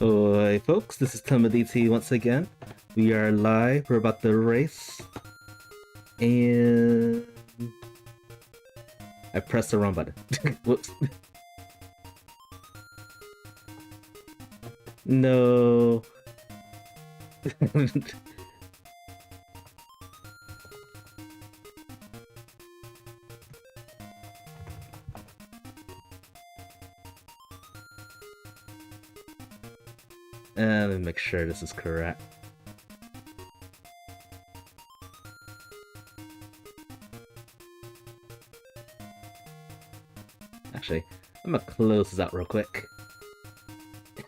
Oi, folks, this is Tomba DT once again. We are live, we're about to race, and I pressed the wrong button. Whoops. No. Let me make sure this is correct. Actually, I'm gonna close this out real quick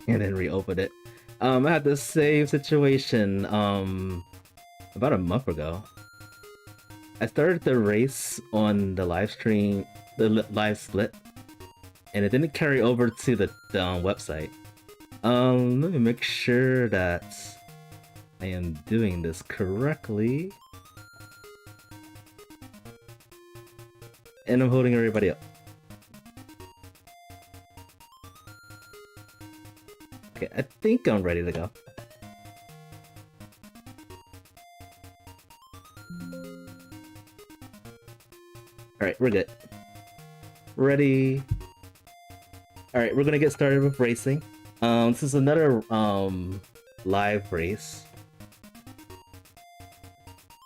and then reopen it. I had the same situation about a month ago. I started the race on the live stream, the live split, and it didn't carry over to the website. Let me make sure that I am doing this correctly. And I'm holding everybody up. Okay, I think I'm ready to go. Alright, we're good. Ready. Alright, we're gonna get started with racing. This is another live race.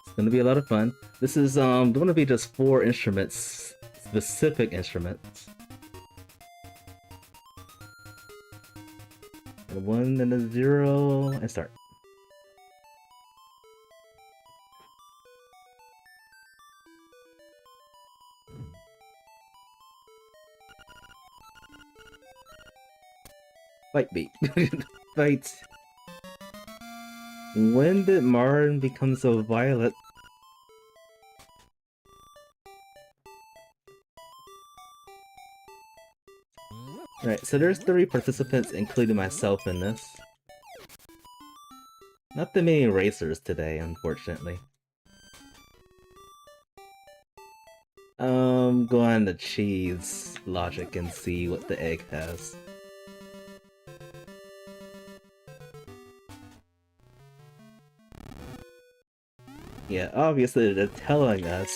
It's gonna be a lot of fun. This is gonna be just 4 instruments, specific instruments. A 1 and a 0, and start. Fight me. Fight. When did Marin become so violent? Right, so there's 3 participants, including myself in this. Not that many racers today, unfortunately. Go on the cheese logic and see what the egg has. Yeah, obviously they're telling us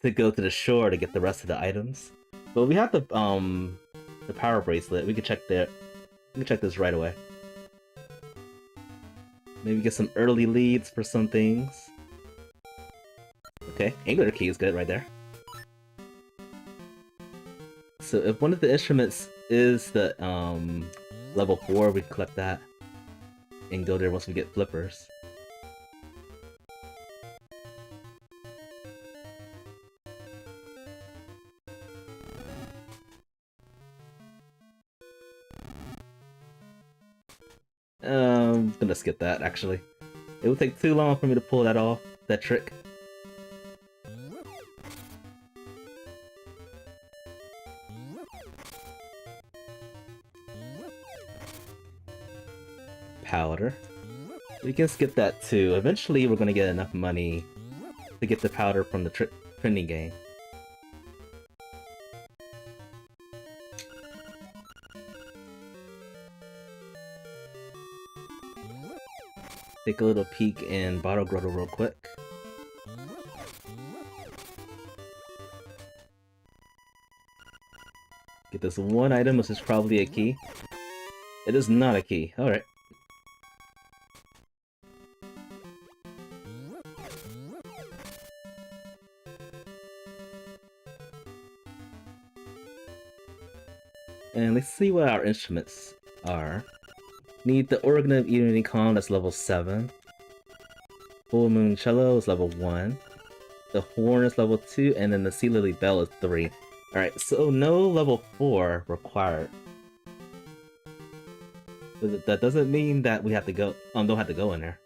to go to the shore to get the rest of the items. But we have the power bracelet. We can check that. We can check this right away. Maybe get some early leads for some things. Okay, Angular key is good right there. So if one of the instruments is the level 4, we can collect that and go there once we get flippers. I'm gonna skip that, actually. It would take too long for me to pull that off, that trick. Powder. We can skip that too. Eventually we're gonna get enough money to get the powder from the trending game. Take a little peek in Bottle Grotto real quick. Get this one item, which is probably a key. It is not a key. Alright. And let's see what our instruments are. Need the Organ of Unity Comm, that's level 7. Full Moon Cello is level 1. The Horn is level 2, and then the Sea Lily Bell is 3. Alright, so no level 4 required. But that doesn't mean that we have to go, don't have to go in there.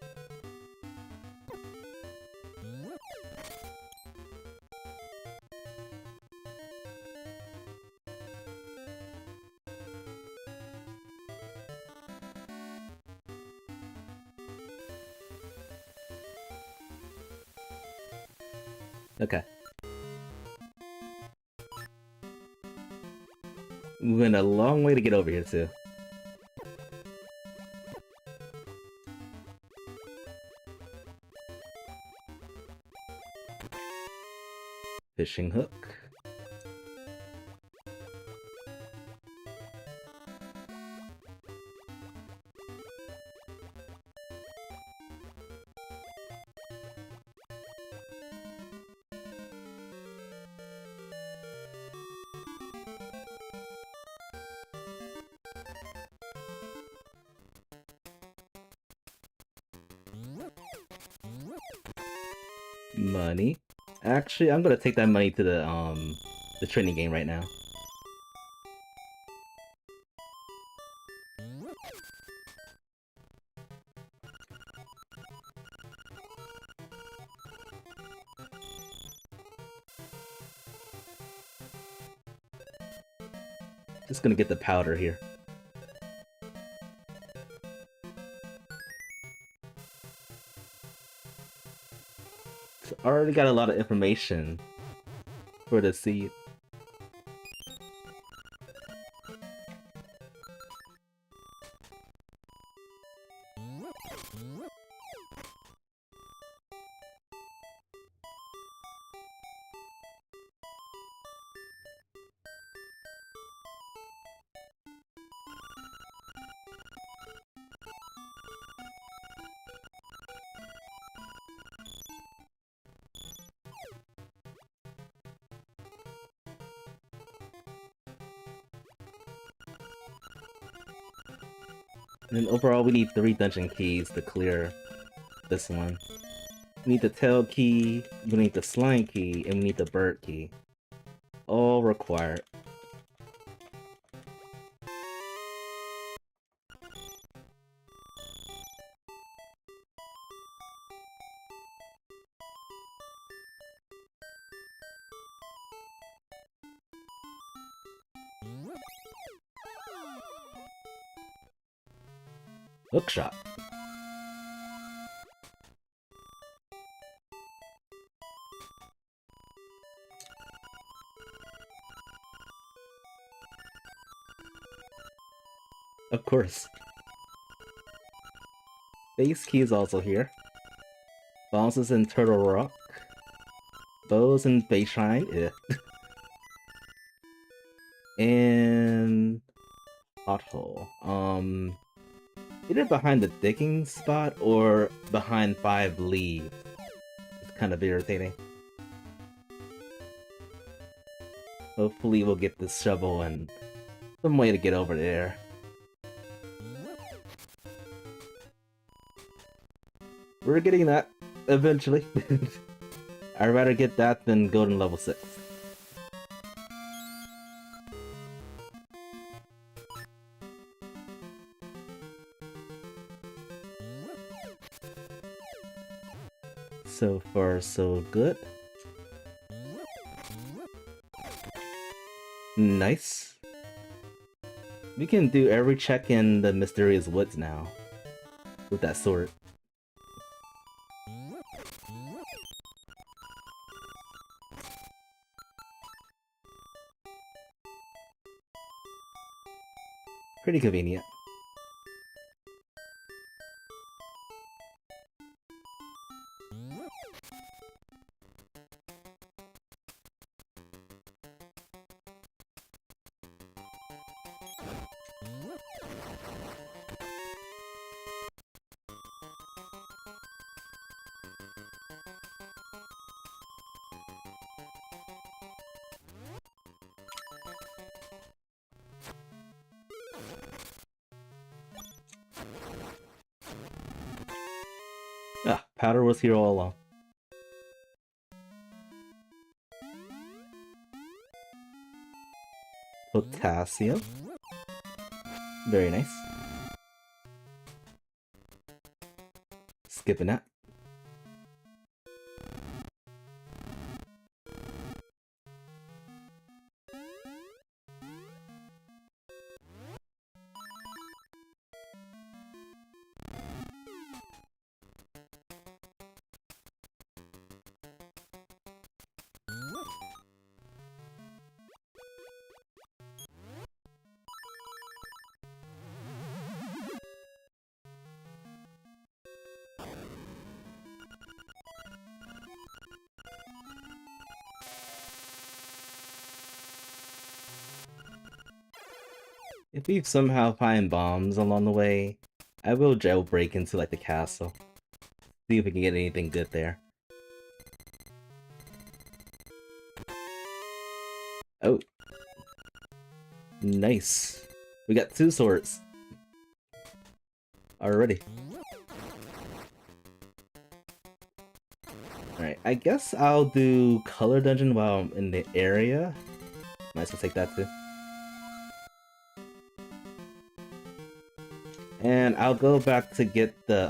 Okay. We went a long way to get over here, too. fishing hook. Money. Actually, I'm gonna take that money to the training game right now. Just gonna get the powder here. I already got a lot of information for the seed. And overall, we need 3 dungeon keys to clear this one. We need the tail key, we need the slime key, and we need the bird key. All required. Hookshot. Of course. Base key is also here. Bounces in Turtle Rock. Bows in Bay Shrine. Yeah. And pothole. Either behind the digging spot or behind 5 leaves. It's kind of irritating. Hopefully we'll get this shovel and some way to get over there. We're getting that eventually. I'd rather get that than golden level 6. So far, so good. Nice. We can do every check in the mysterious woods now with that sword. Pretty convenient. Ah, powder was here all along. Potassium. Very nice. Skipping that. If we somehow find bombs along the way, I will jailbreak into like the castle. See if we can get anything good there. Oh. Nice. We got 2 swords. Already. Alright, I guess I'll do color dungeon while I'm in the area. Might as well take that too. And I'll go back to get the,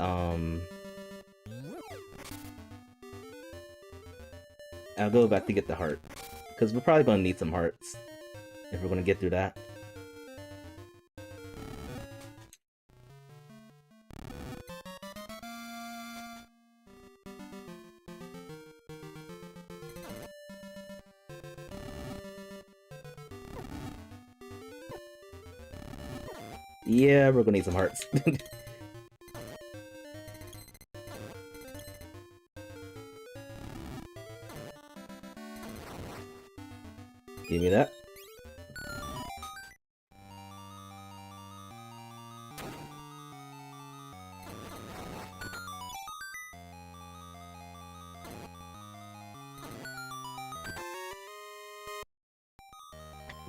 I'll go back to get the heart. Because we're probably gonna need some hearts if we're gonna get through that. Yeah, we're gonna need some hearts. Give me that.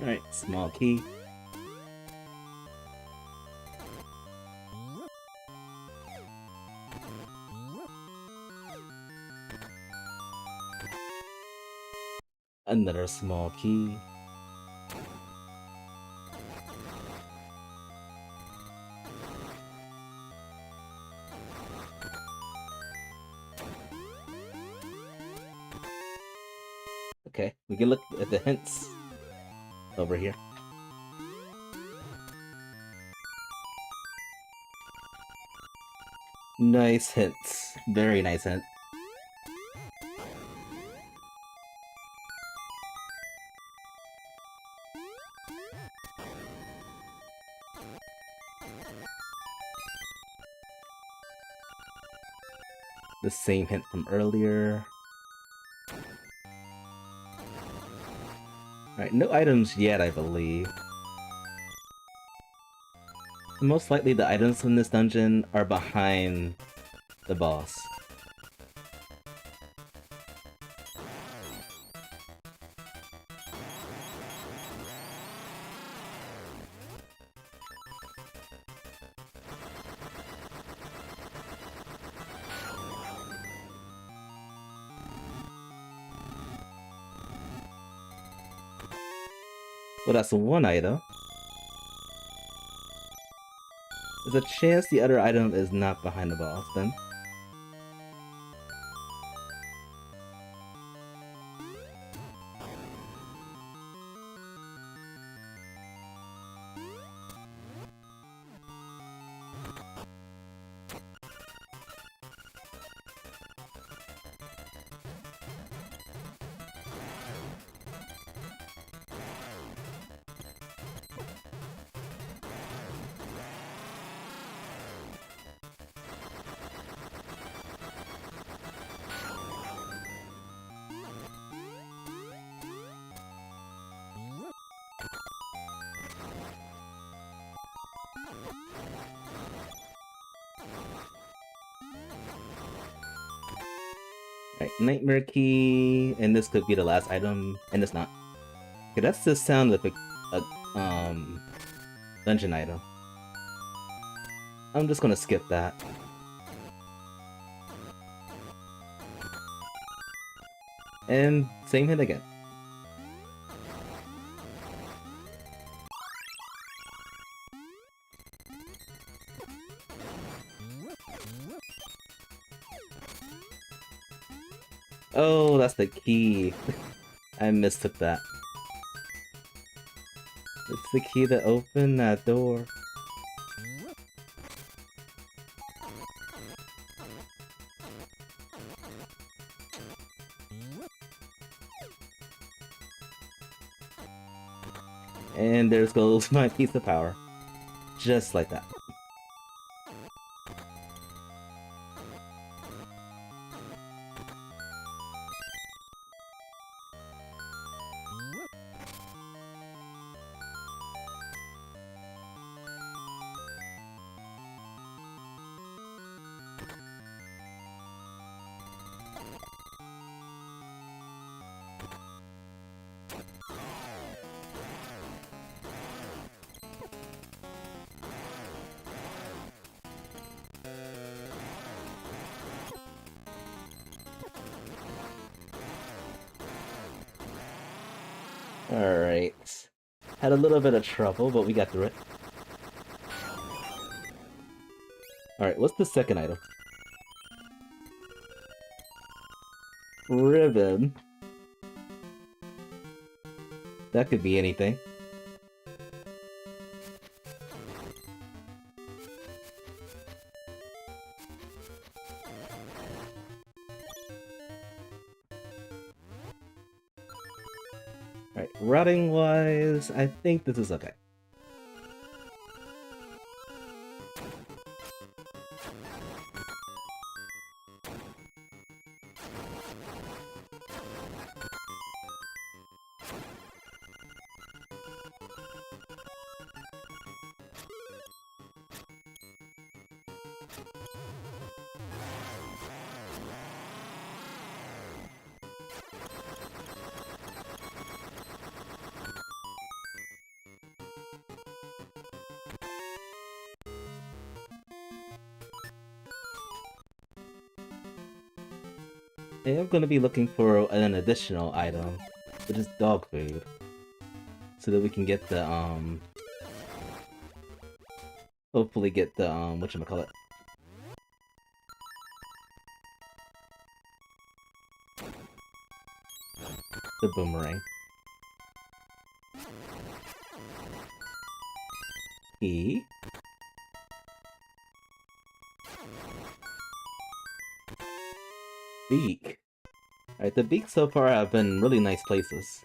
Alright, small key. Another small key. Okay, we can look at the hints over here. Nice hints. Very nice hint. The same hint from earlier. Alright, no items yet, I believe. Most likely the items from this dungeon are behind the boss. Well, that's one item. There's a chance the other item is not behind the boss, then. Right, Nightmare Key, and this could be the last item, and it's not. Okay, that's the sound of a dungeon item. I'm just gonna skip that. And same hit again. Oh, that's the key. I mistook that. It's the key to open that door. And there goes my piece of power. Just like that. Alright. Had a little bit of trouble, but we got through it. Alright, what's the second item? Ribbon. That could be anything. Alright, routing-wise, I think this is okay. I am going to be looking for an additional item, which is dog food, so that we can get the, hopefully get the, whatchamacallit. The boomerang. E. Beak. Alright, the beaks so far have been really nice places.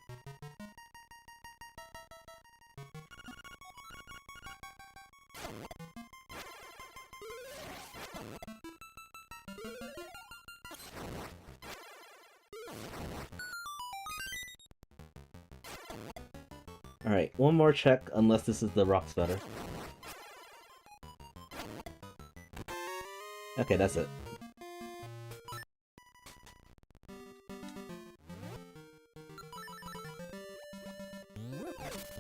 Alright, one more check, unless this is the rock sputter. Okay, that's it.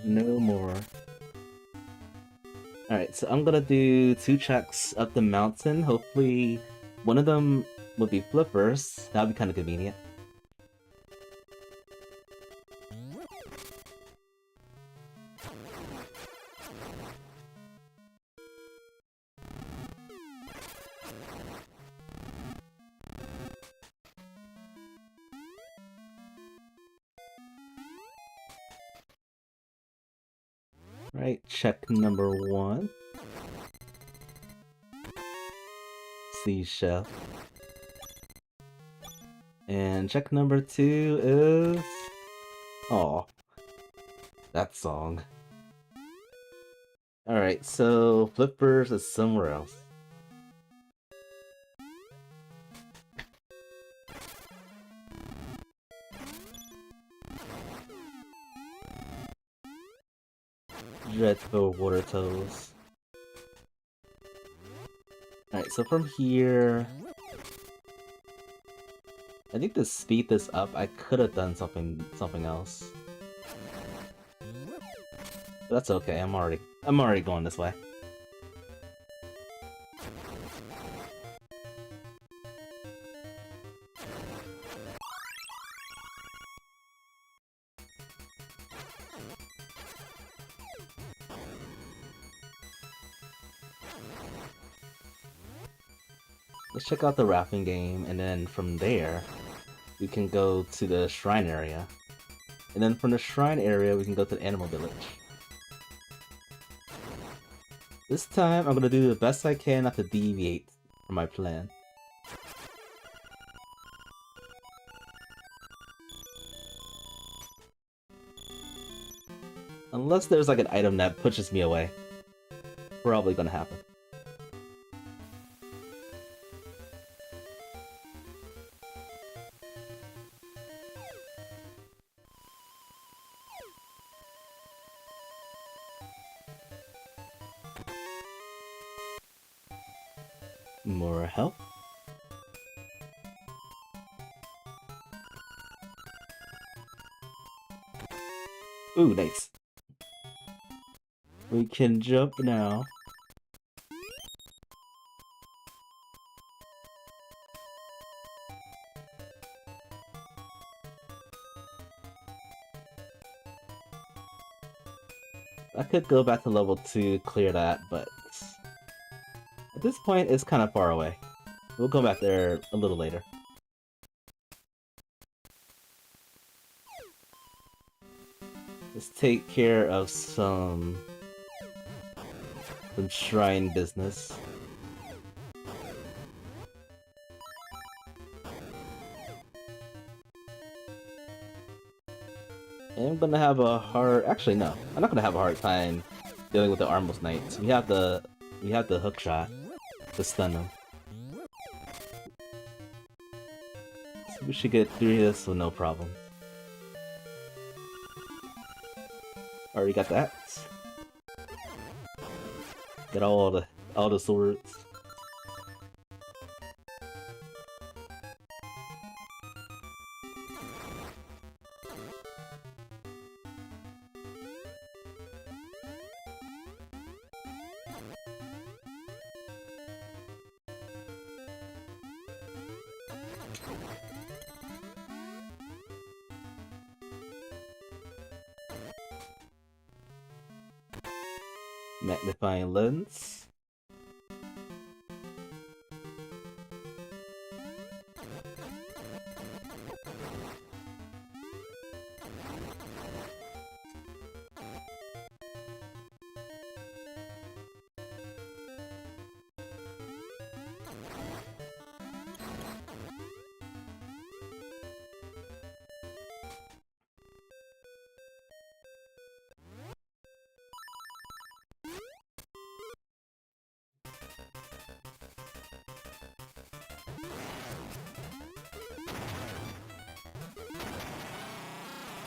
No more. Alright, so I'm gonna do 2 checks up the mountain. Hopefully, one of them would be flippers. That would be kind of convenient. Right, check number 1. Seashell. And check number 2 is... Aw. That song. Alright, so flippers is somewhere else. Dreadful water toes. Alright, so from here... I think to speed this up, I could have done something else. But that's okay, I'm already going this way. Let's check out the rafting game, and then from there, we can go to the shrine area. And then from the shrine area, we can go to the animal village. This time, I'm gonna do the best I can not to deviate from my plan. Unless there's like an item that pushes me away. Probably gonna happen. More health. Ooh, nice. We can jump now. I could go back to level 2, clear that, but at this point, it's kind of far away. We'll go back there a little later. Let's take care of some shrine business. And I'm gonna have a hard... Actually, no. I'm not gonna have a hard time dealing with the Armless Knights. We have the hook shot to stun them. So we should get through this with no problem. Already got that. Get all the swords. Magnifying lens.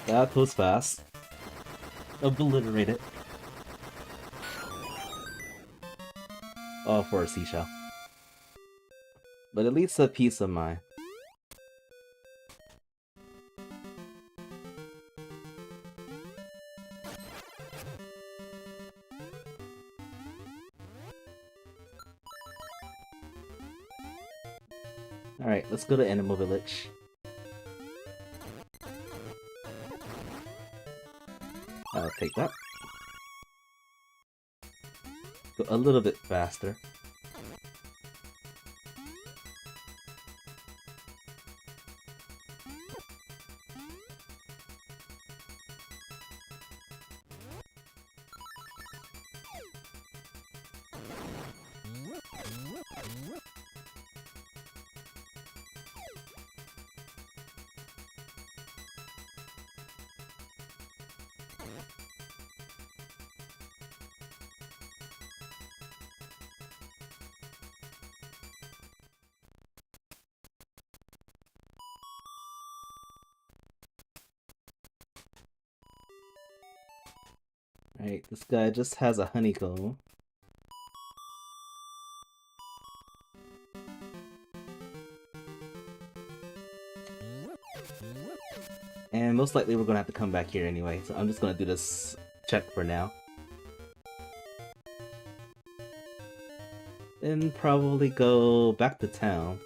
That was fast. Obliterate it. Oh, for a seashell. But at least a peace of mind. Alright, let's go to Animal Village. I'll take that. Go a little bit faster. Alright, this guy just has a honeycomb. And most likely we're gonna have to come back here anyway, so I'm just gonna do this check for now. Then probably go back to town.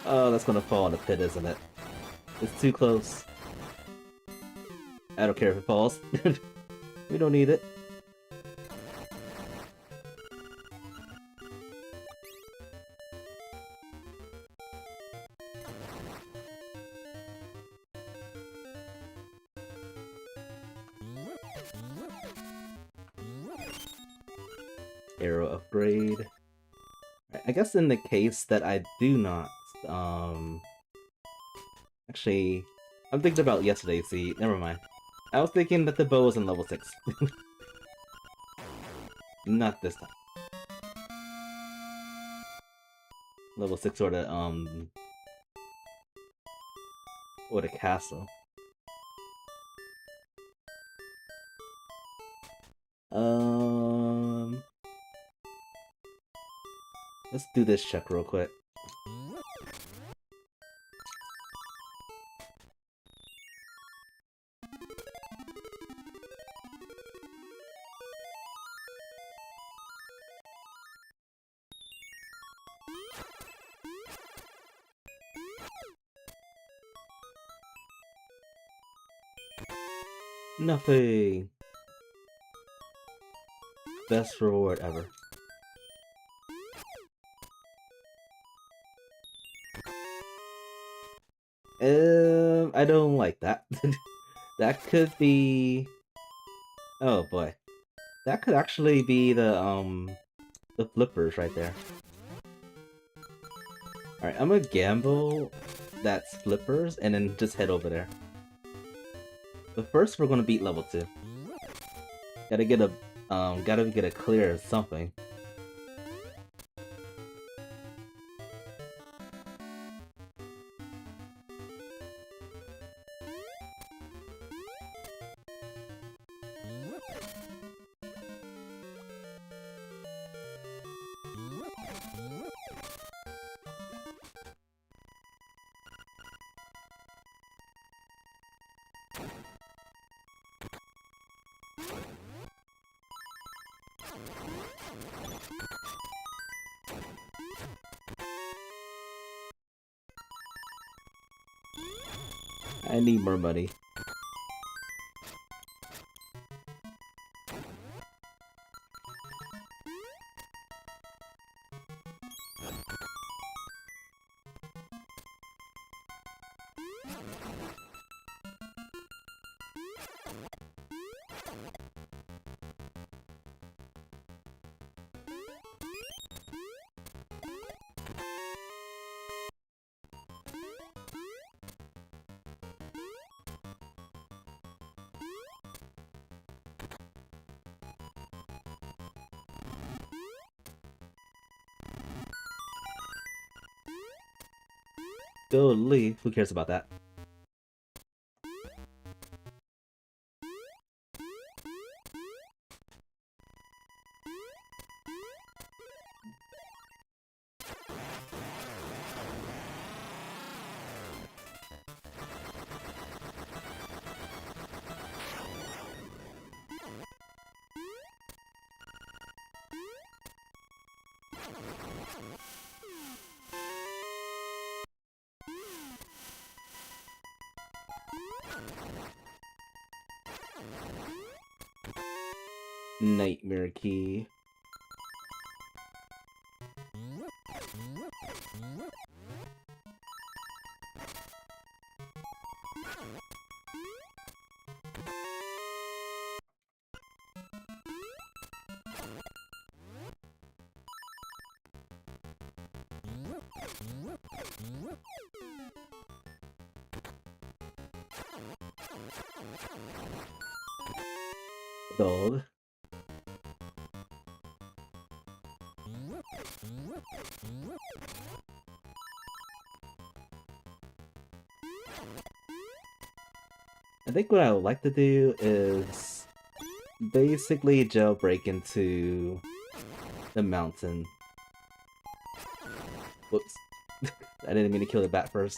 Oh, that's gonna fall in the pit, isn't it? It's too close. I don't care if it falls. We don't need it. Arrow upgrade. I guess in the case that I do not, actually, I'm thinking about yesterday's seed. Never mind. I was thinking that the bow was in level 6. Not this time. Level 6 or the castle. Let's do this check real quick. Nothing. Best reward ever. I don't like that. That could be... Oh boy. That could actually be the flippers right there. Alright, I'm gonna gamble that's flippers and then just head over there. But first we're gonna beat level 2. Gotta get a clear of something. I need more money. Go leave. Who cares about that? Nightmare key. Gold. I think what I would like to do is basically jailbreak into the mountain. Whoops. I didn't mean to kill the bat first.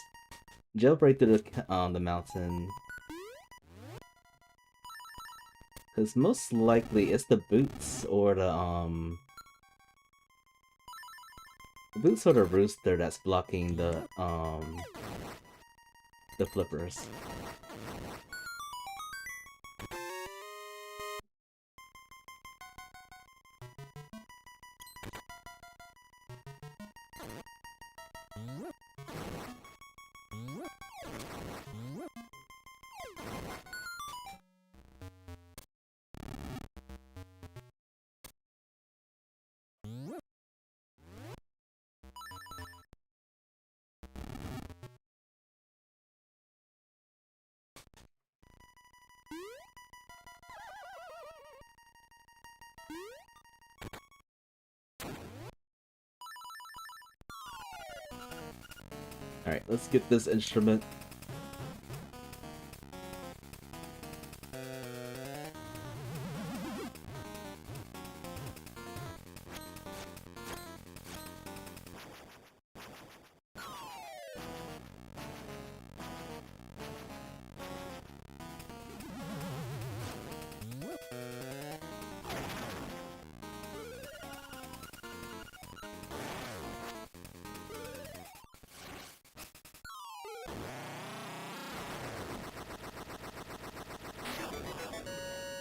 Jailbreak through the mountain. Because most likely it's the boots or the boots or the rooster that's blocking the flippers. Alright, let's get this instrument.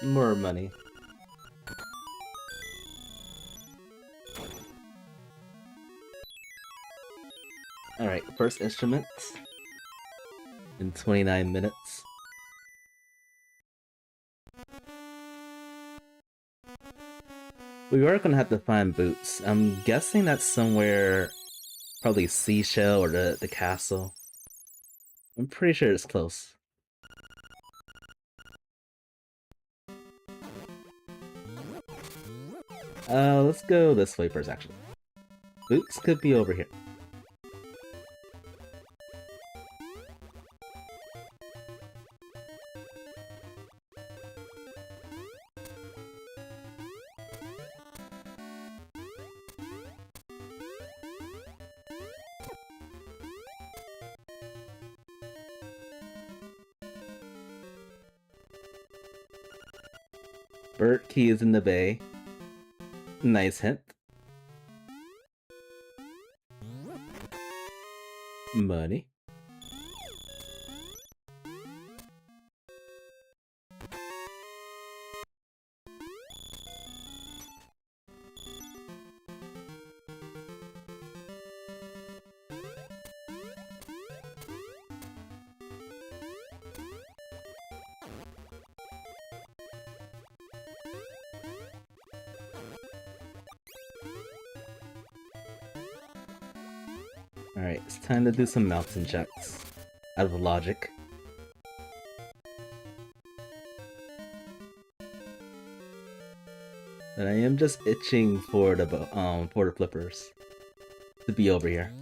More money. Alright, first instrument. In 29 minutes. We are gonna have to find boots. I'm guessing that's somewhere, probably Seashell or the castle. I'm pretty sure it's close. Let's go this way first, actually. Boots could be over here. Bird key is in the bay. Nice hint. Money. Alright, it's time to do some mountain checks. Out of logic. And I am just itching for the flippers to be over here.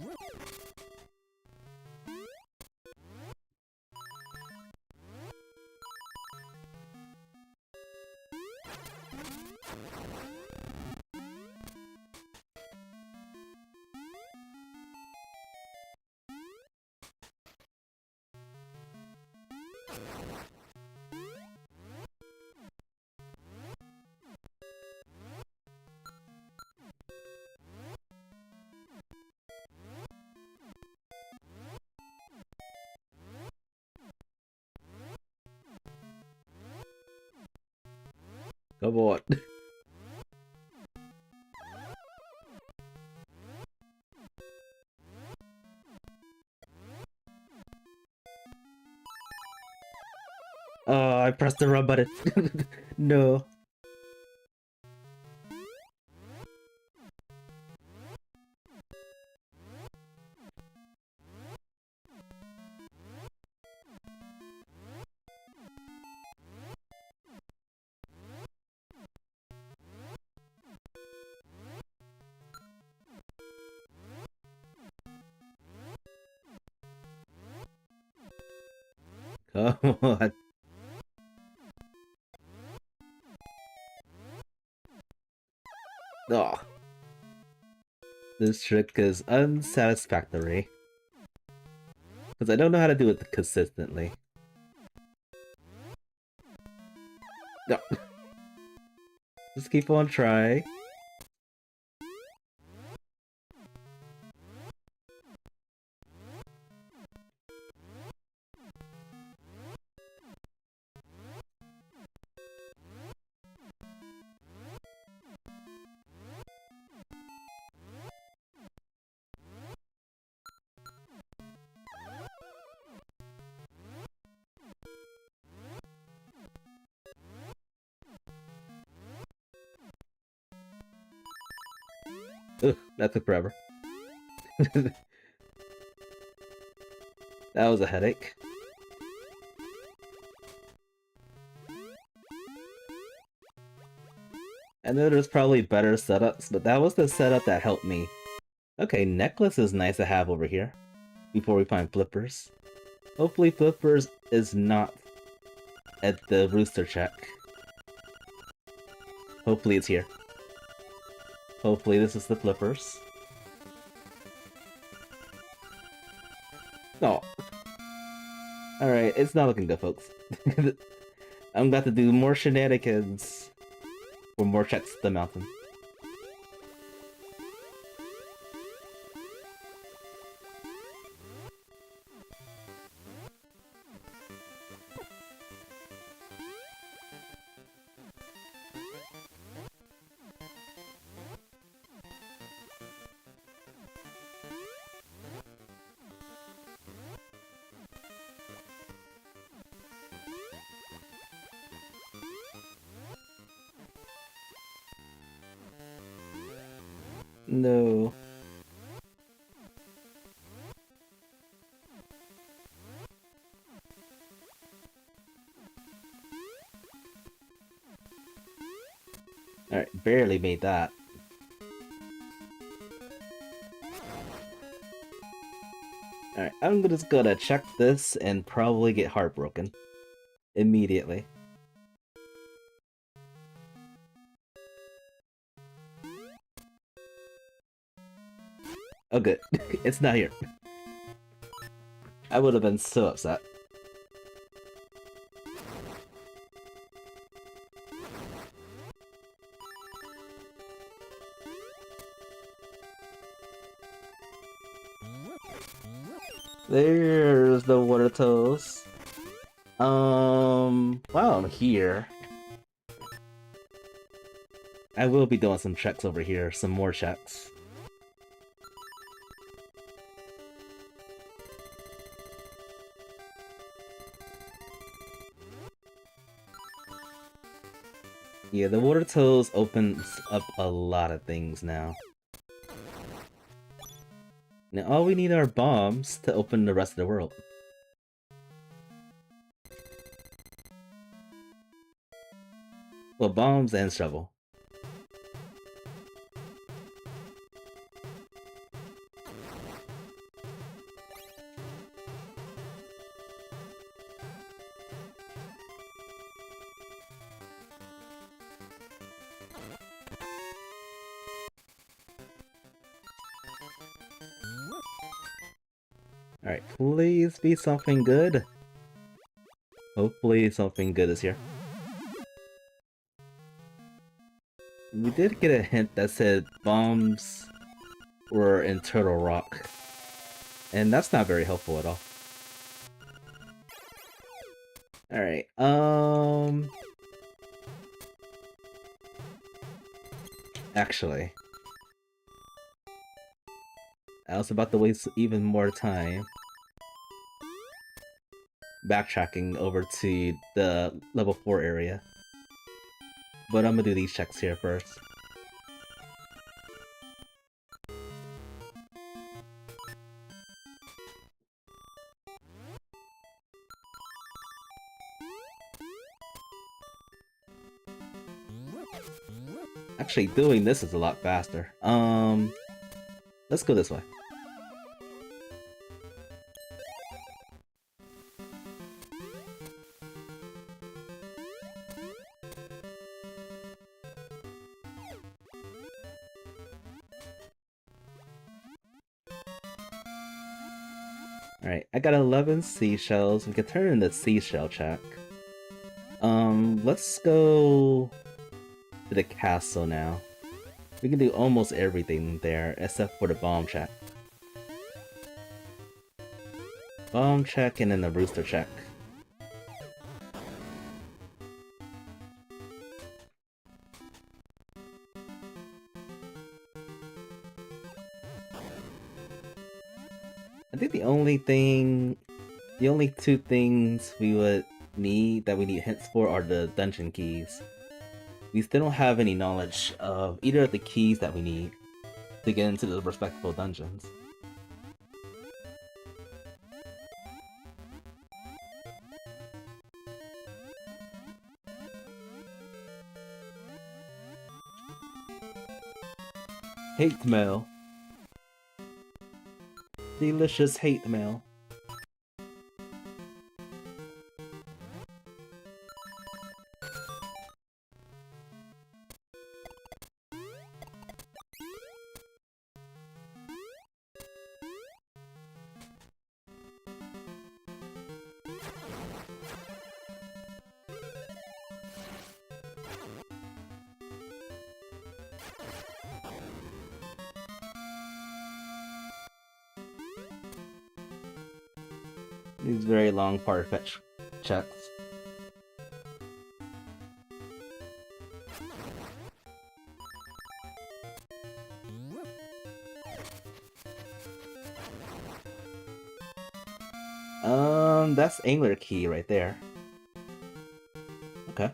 Come on. Oh, I pressed the wrong button. No. Come on. Oh. This trick is unsatisfactory. Because I don't know how to do it consistently. No. Just keep on trying. Ugh, that took forever. That was a headache. I know there's probably better setups, but that was the setup that helped me. Okay, necklace is nice to have over here. Before we find flippers. Hopefully flippers is not at the rooster check. Hopefully it's here. Hopefully this is the flippers. Oh. Alright, it's not looking good, folks. I'm about to do more shenanigans for more checks to the mountain. No. Alright, barely made that. Alright, I'm just gonna check this and probably get heartbroken. Immediately. Oh good, it's not here. I would have been so upset. There's the water toes. While I'm here, I will be doing some checks over here, some more checks. Yeah, the water toes opens up a lot of things now. Now all we need are bombs to open the rest of the world. Well, bombs and shovel. Alright, please be something good. Hopefully something good is here. We did get a hint that said bombs were in Turtle Rock. And that's not very helpful at all. Alright, actually, I was about to waste even more time backtracking over to the level 4 area. But I'm gonna do these checks here first. Actually, doing this is a lot faster. Let's go this way. Alright, I got 11 seashells. We can turn in the seashell check. Let's go to the castle now. We can do almost everything there except for the bomb check. Bomb check and then the rooster check. I think the only two things we would need that we need hints for are the dungeon keys. We still don't have any knowledge of either of the keys that we need to get into the respectable dungeons. Hate mail. Delicious hate mail. These very long part fetch checks. That's Angler key right there. Okay.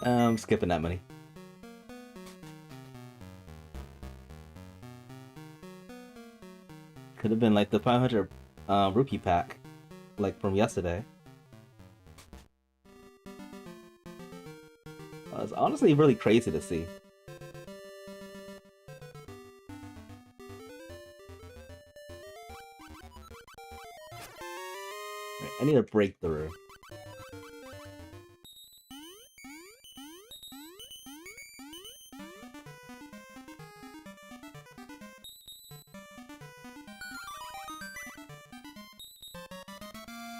I'm skipping that money. Could have been like the 500 rupee pack, like from yesterday. It's honestly really crazy to see. Right, I need a breakthrough.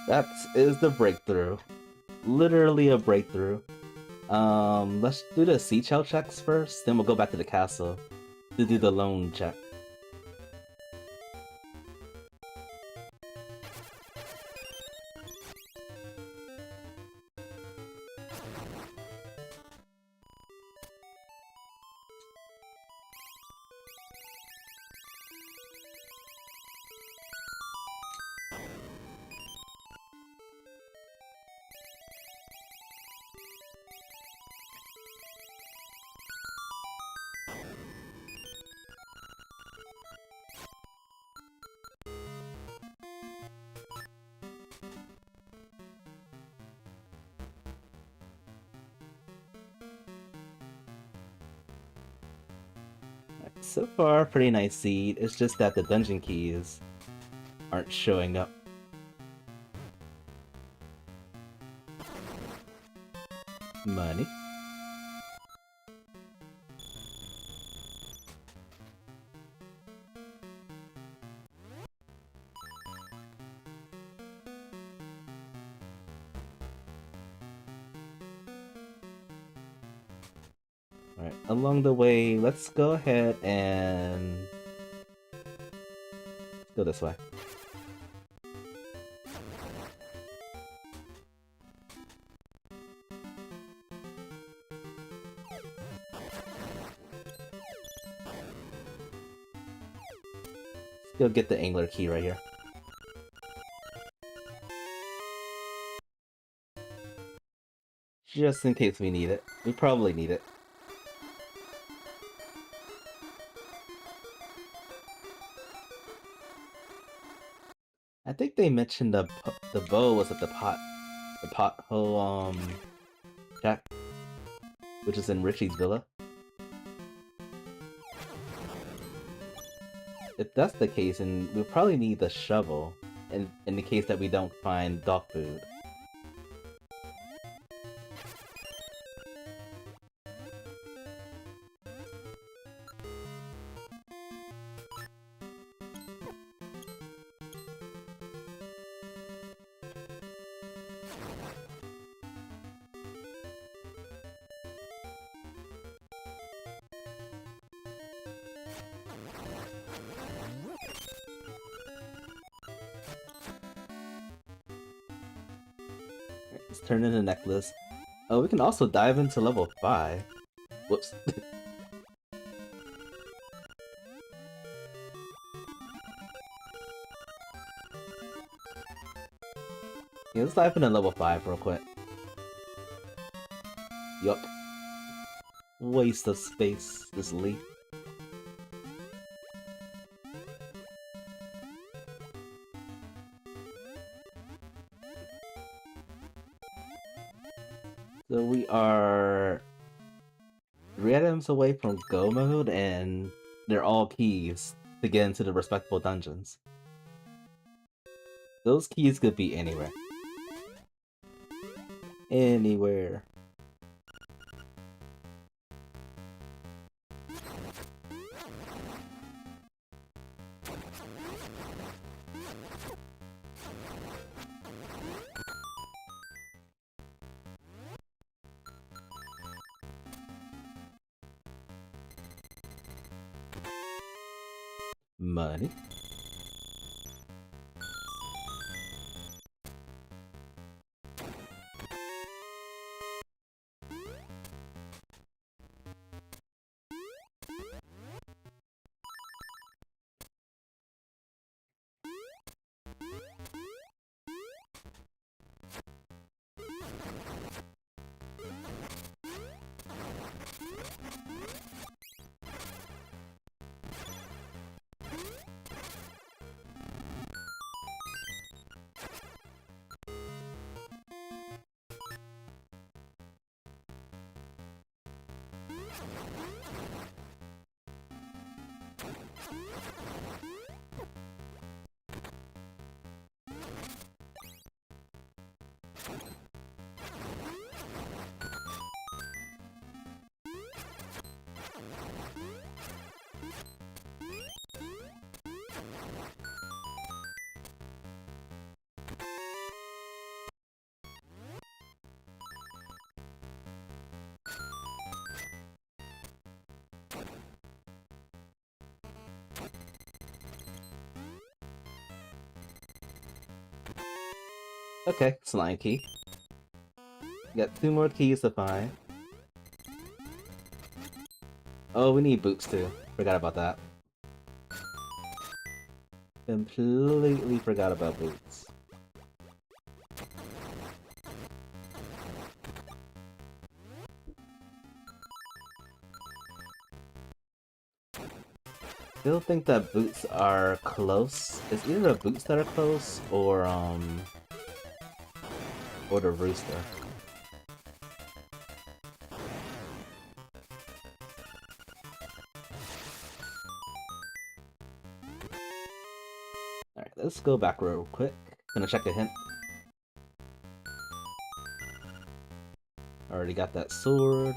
That is the breakthrough. Literally a breakthrough. Let's do the seashell checks first, then we'll go back to the castle to do the loan check. So far, pretty nice seed. It's just that the dungeon keys aren't showing up. Money. Alright, along the way, let's go ahead and go this way. Let's go get the angler key right here. Just in case we need it. We probably need it. I think they mentioned the bow was at the pothole shack, which is in Richie's villa. If that's the case, then we'll probably need the shovel in the case that we don't find dog food. Let's turn in a necklace. Oh, we can also dive into level 5. Whoops. Yeah, let's dive into level 5 real quick. Yup. Waste of space, this leaf. So we are 3 items away from go mode, and they're all keys to get into the respectable dungeons. Those keys could be anywhere. Anywhere. Money. Okay, slime key. Got 2 more keys to find. Oh, we need boots too. Forgot about that. Completely forgot about boots. Still think that boots are close. It's either the boots that are close or the rooster. Alright, let's go back real quick. Gonna check a hint. Already got that sword.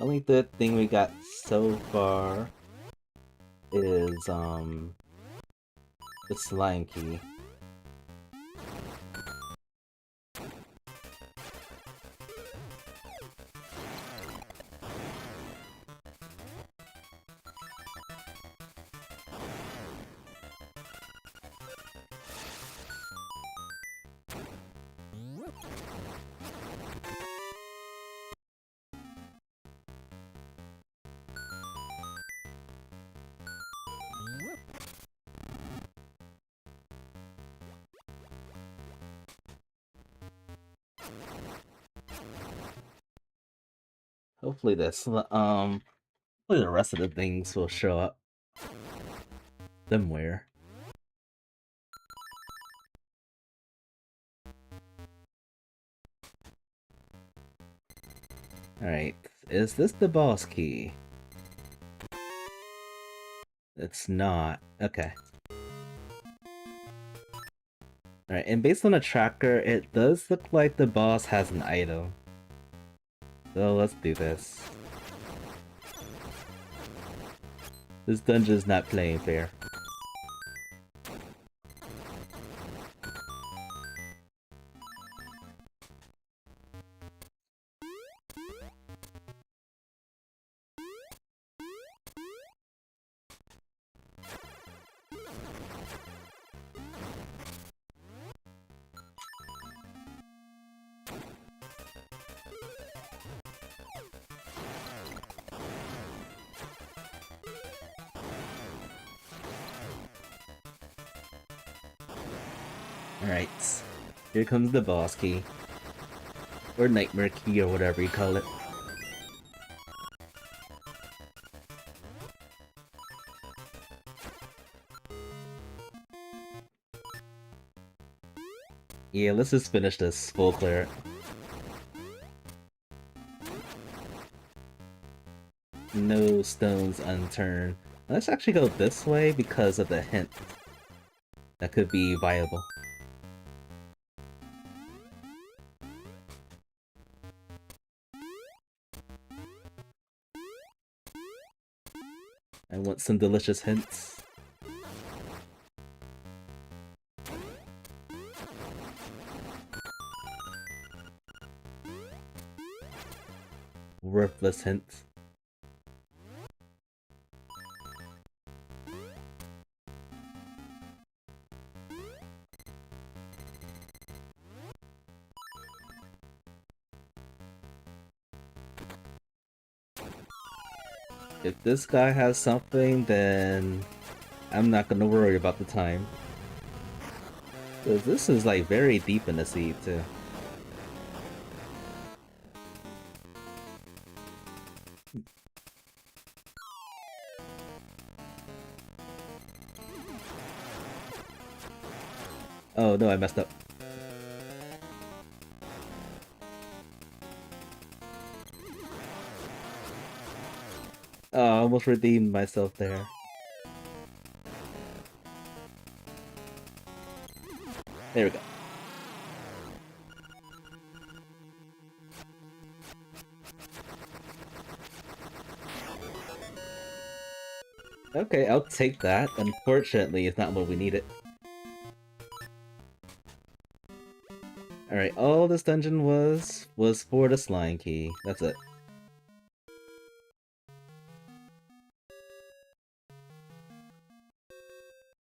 Only good thing we got so far is the slime key. Hopefully hopefully the rest of the things will show up somewhere. Alright, is this the boss key? It's not. Okay. Alright, and based on the tracker, it does look like the boss has an item. So let's do this. This dungeon's not playing fair. Alright, here comes the boss key. Or nightmare key, or whatever you call it. Yeah, let's just finish this full clear. No stones unturned. Let's actually go this way because of the hint. That could be viable. I want some delicious hints. Worthless hints. If this guy has something, then I'm not gonna worry about the time. Cause this is like very deep in the sea too. Oh no, I messed up. Oh, I almost redeemed myself there. There we go. Okay, I'll take that. Unfortunately, it's not what we needed. Alright, all this dungeon was for the slime key. That's it.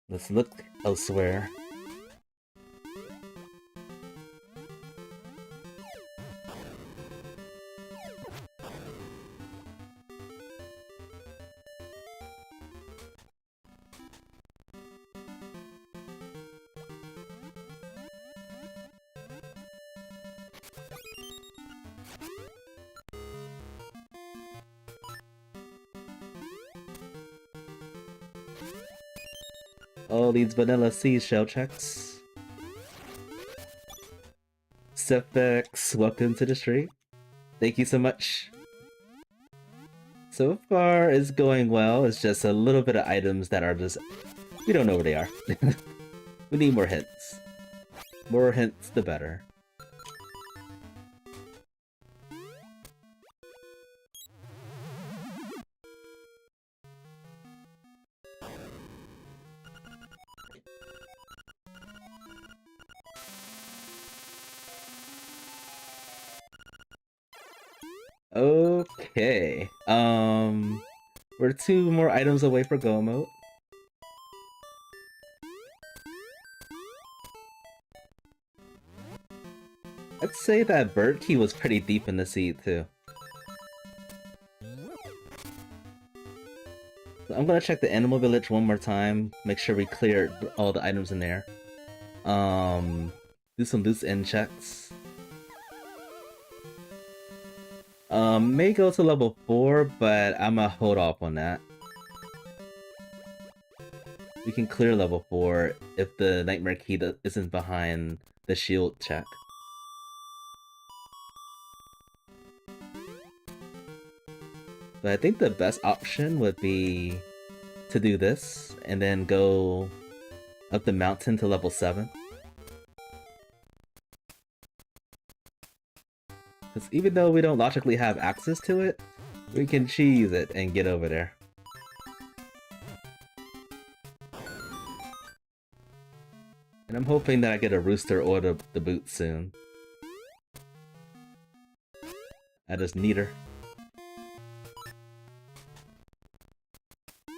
Let's look elsewhere. All these vanilla seashell checks. Sephex, welcome to the stream. Thank you so much. So far, it's going well. It's just a little bit of items that are just... we don't know where they are. We need more hints. More hints, the better. Okay. We're 2 more items away for go mode. I'd say that bird key was pretty deep in the sea too. So I'm gonna check the animal village one more time, make sure we cleared all the items in there. Do some loose end checks. May go to level 4, but I'ma hold off on that. We can clear level 4 if the nightmare key isn't behind the shield check. But I think the best option would be to do this, and then go up the mountain to level 7. Because even though we don't logically have access to it, we can cheese it and get over there. And I'm hoping that I get a rooster or the boot soon. I just need her. I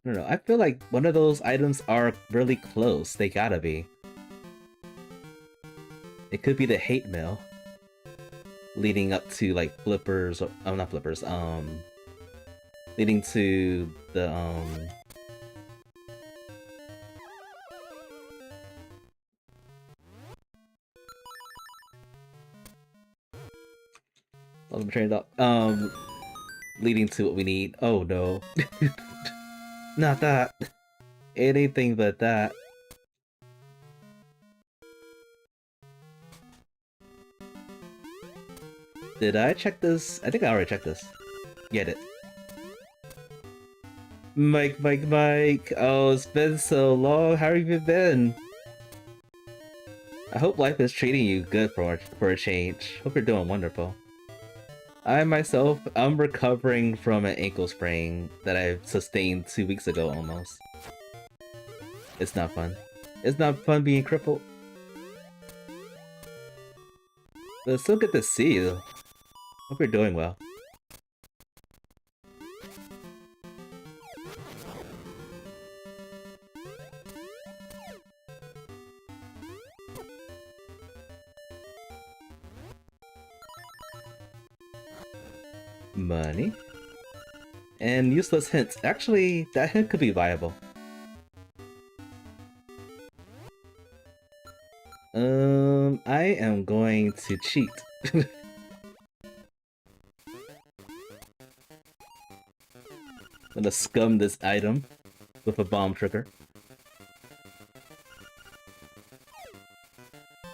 don't know, I feel like one of those items are really close. They gotta be. It could be the hate mail. Leading up to like flippers, or not flippers, leading to the I'm trained up. Leading to what we need. Oh no. Not that. Anything but that. Did I check this? I think I already checked this. Get it. Mike. Oh, it's been so long. How have you been? I hope life is treating you good for a change. Hope you're doing wonderful. I myself, I'm recovering from an ankle sprain that I sustained 2 weeks ago almost. It's not fun. It's not fun being crippled. But it's still good to see you. Hope you're doing well. Money. And useless hints. Actually, that hint could be viable. I am going to cheat. I'm gonna scum this item with a bomb trigger.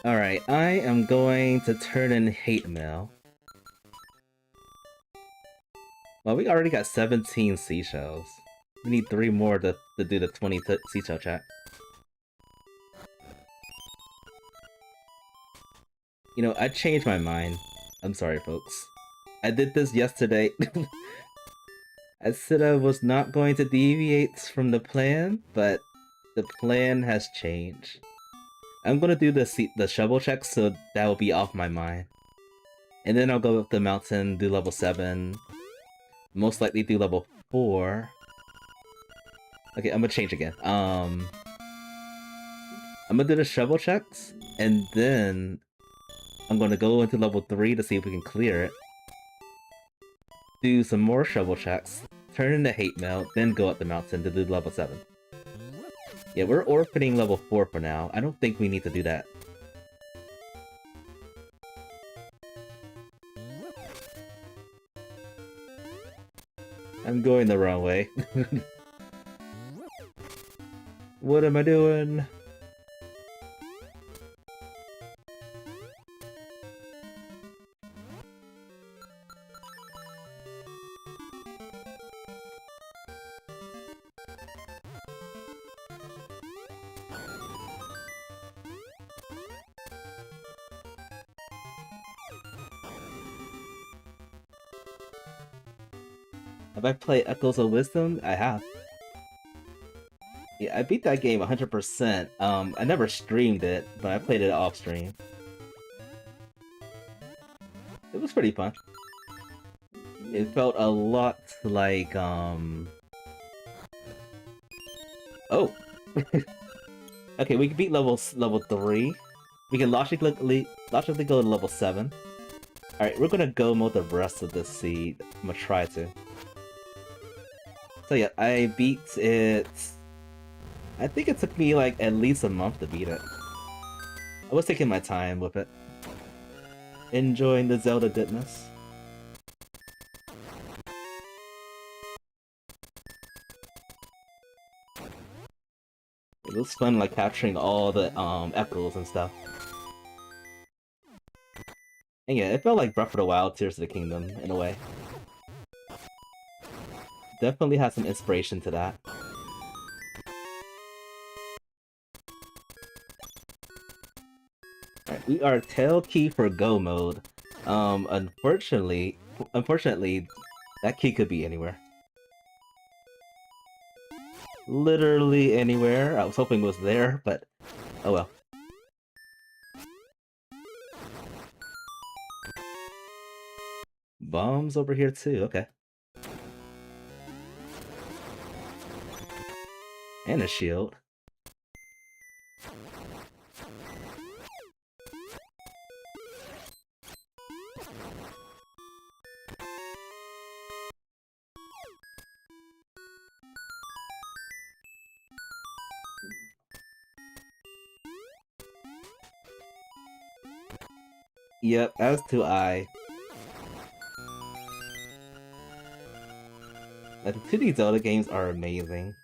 Alright, I am going to turn in hate mail. Well, we already got 17 seashells. We need 3 more to do the 20 seashell chat. You know, I changed my mind. I'm sorry, folks. I did this yesterday. I said I was not going to deviate from the plan, but the plan has changed. I'm gonna do the shovel check, so that will be off my mind. And then I'll go up the mountain, do level 7. Most likely do level 4. Okay, I'm gonna change again. I'm gonna do the shovel checks, and then I'm gonna go into level 3 to see if we can clear it. Do some more shovel checks, turn in the hate mail, then go up the mountain to do level 7. Yeah, we're orphaning level 4 for now. I don't think we need to do that. I'm going the wrong way. What am I doing? Have I played Echoes of Wisdom? I have. Yeah, I beat that game 100%. I never streamed it, but I played it off stream. It was pretty fun. It felt a lot like, Oh! Okay, we can beat level 3. We can logically go to level 7. Alright, we're gonna go mode the rest of this seed. I'm gonna try to. So yeah, I beat it... I think it took me like at least a month to beat it. I was taking my time with it. Enjoying the Zelda goodness. It was fun like capturing all the echoes and stuff. And yeah, it felt like Breath of the Wild, Tears of the Kingdom in a way. Definitely had some inspiration to that. Alright, we are tail key for go mode. Unfortunately, that key could be anywhere. Literally anywhere. I was hoping it was there, but oh well. Bombs over here too, okay. And a shield. Yep, as do I. The 2D Zelda games are amazing.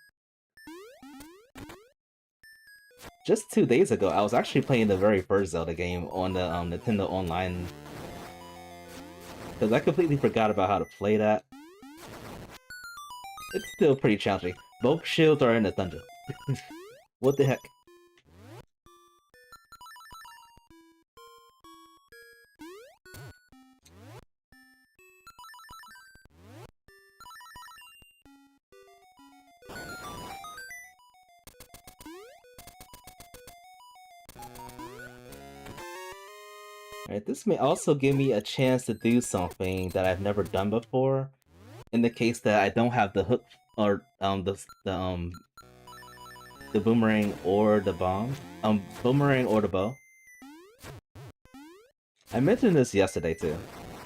Just 2 days ago, I was actually playing the very first Zelda game on the Nintendo Online. Because I completely forgot about how to play that. It's still pretty challenging. Both shields are in the dungeon. What the heck? Alright, this may also give me a chance to do something that I've never done before, in the case that I don't have the hook or the boomerang or the bomb. Boomerang or the bow. I mentioned this yesterday too.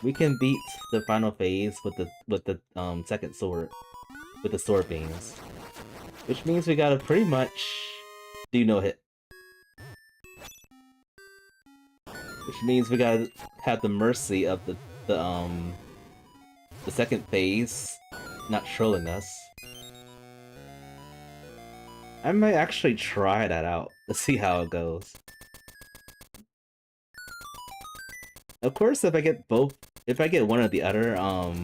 We can beat the final phase with the second sword, with the sword beams, which means we gotta pretty much do no hit. Which means we gotta have the mercy of the second phase not trolling us. I might actually try that out to see how it goes. Of course, if I get one or the other, oh,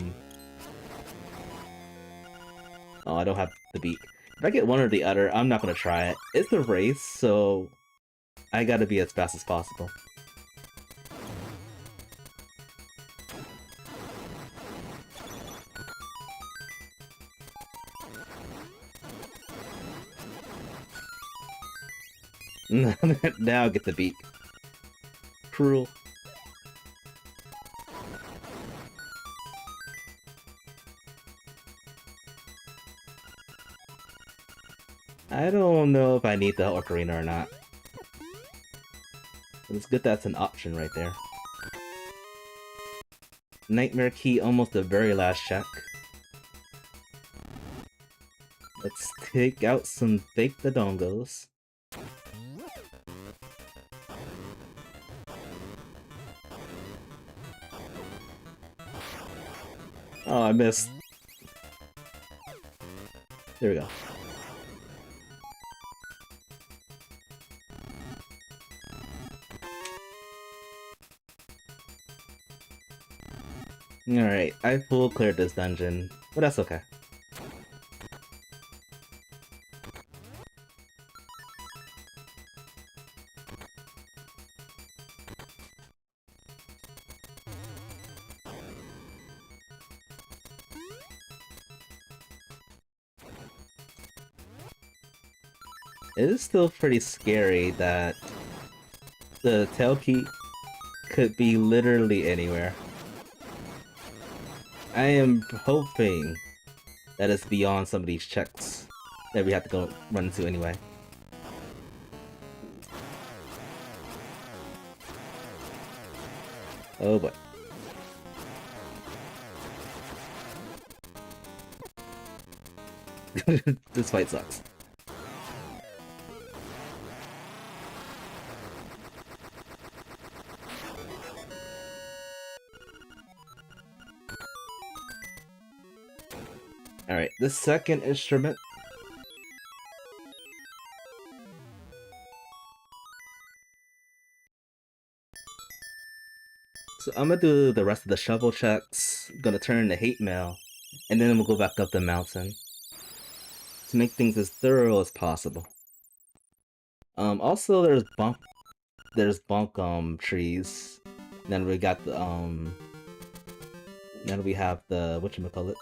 I don't have the beak. If I get one or the other, I'm not gonna try it. It's a race, so I gotta be as fast as possible. Now I get the beak. Cruel. I don't know if I need the ocarina or not. But it's good that's an option right there. Nightmare Key, almost the very last check. Let's take out some fake dodongos. Oh, I missed. There we go. Alright, I full cleared this dungeon, but that's okay. It is still pretty scary that the tail key could be literally anywhere. I am hoping that it's beyond some of these checks that we have to go run into anyway. Oh boy. This fight sucks. Alright, the second instrument. So I'm gonna do the rest of the shovel checks, gonna turn the hate mail, and then we'll go back up the mountain to make things as thorough as possible. Also there's bonk trees. Then we got the then we have the whatchamacallit?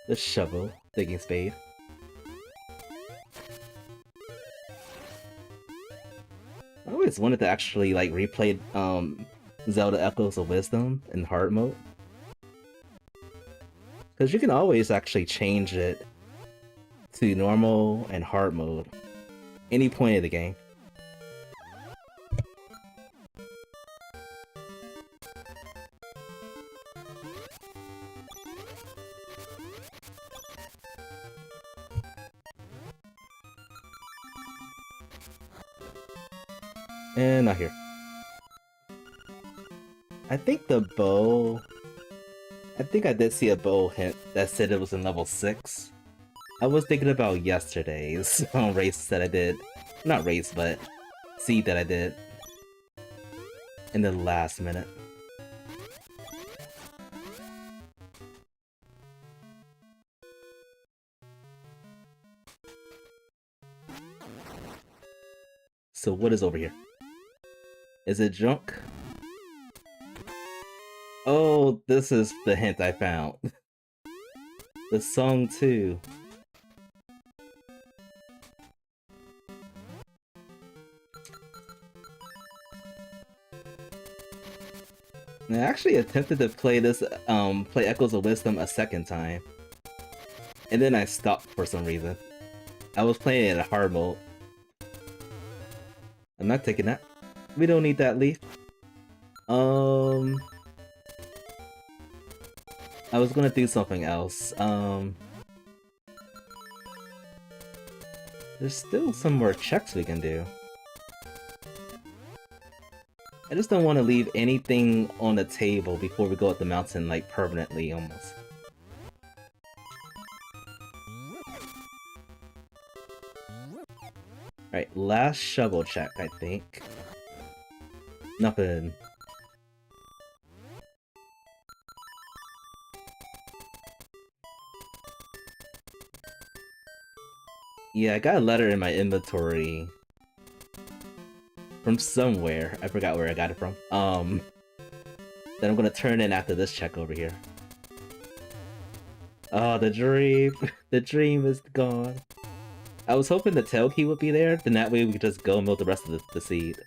The shovel, digging spade. I always wanted to actually like replay Zelda Echoes of Wisdom in hard mode. Because you can always actually change it to normal and hard mode any point of the game. And not here. I think the bow... I think I did see a bow hint that said it was in level 6. I was thinking about yesterday's race that I did. Not race, but seed that I did. In the last minute. So what is over here? Is it junk? Oh, this is the hint I found. The song too. I actually attempted to play this, play Echoes of Wisdom a second time. And then I stopped for some reason. I was playing it in hard mode. I'm not taking that. We don't need that leaf. I was gonna do something else. There's still some more checks we can do. I just don't want to leave anything on the table before we go up the mountain, like, permanently, almost. Alright, last shovel check, I think. Nothing. Yeah, I got a letter in my inventory from somewhere. I forgot where I got it from. That I'm gonna turn in after this check over here. Oh, the dream. The dream is gone. I was hoping the tail key would be there, then that way we could just go milk the rest of the seed.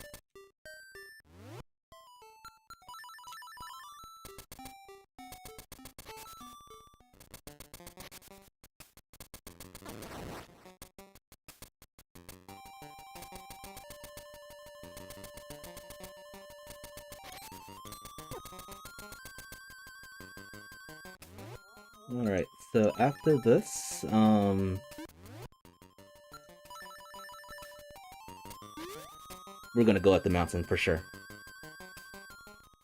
Alright, so after this, we're gonna go up the mountain for sure.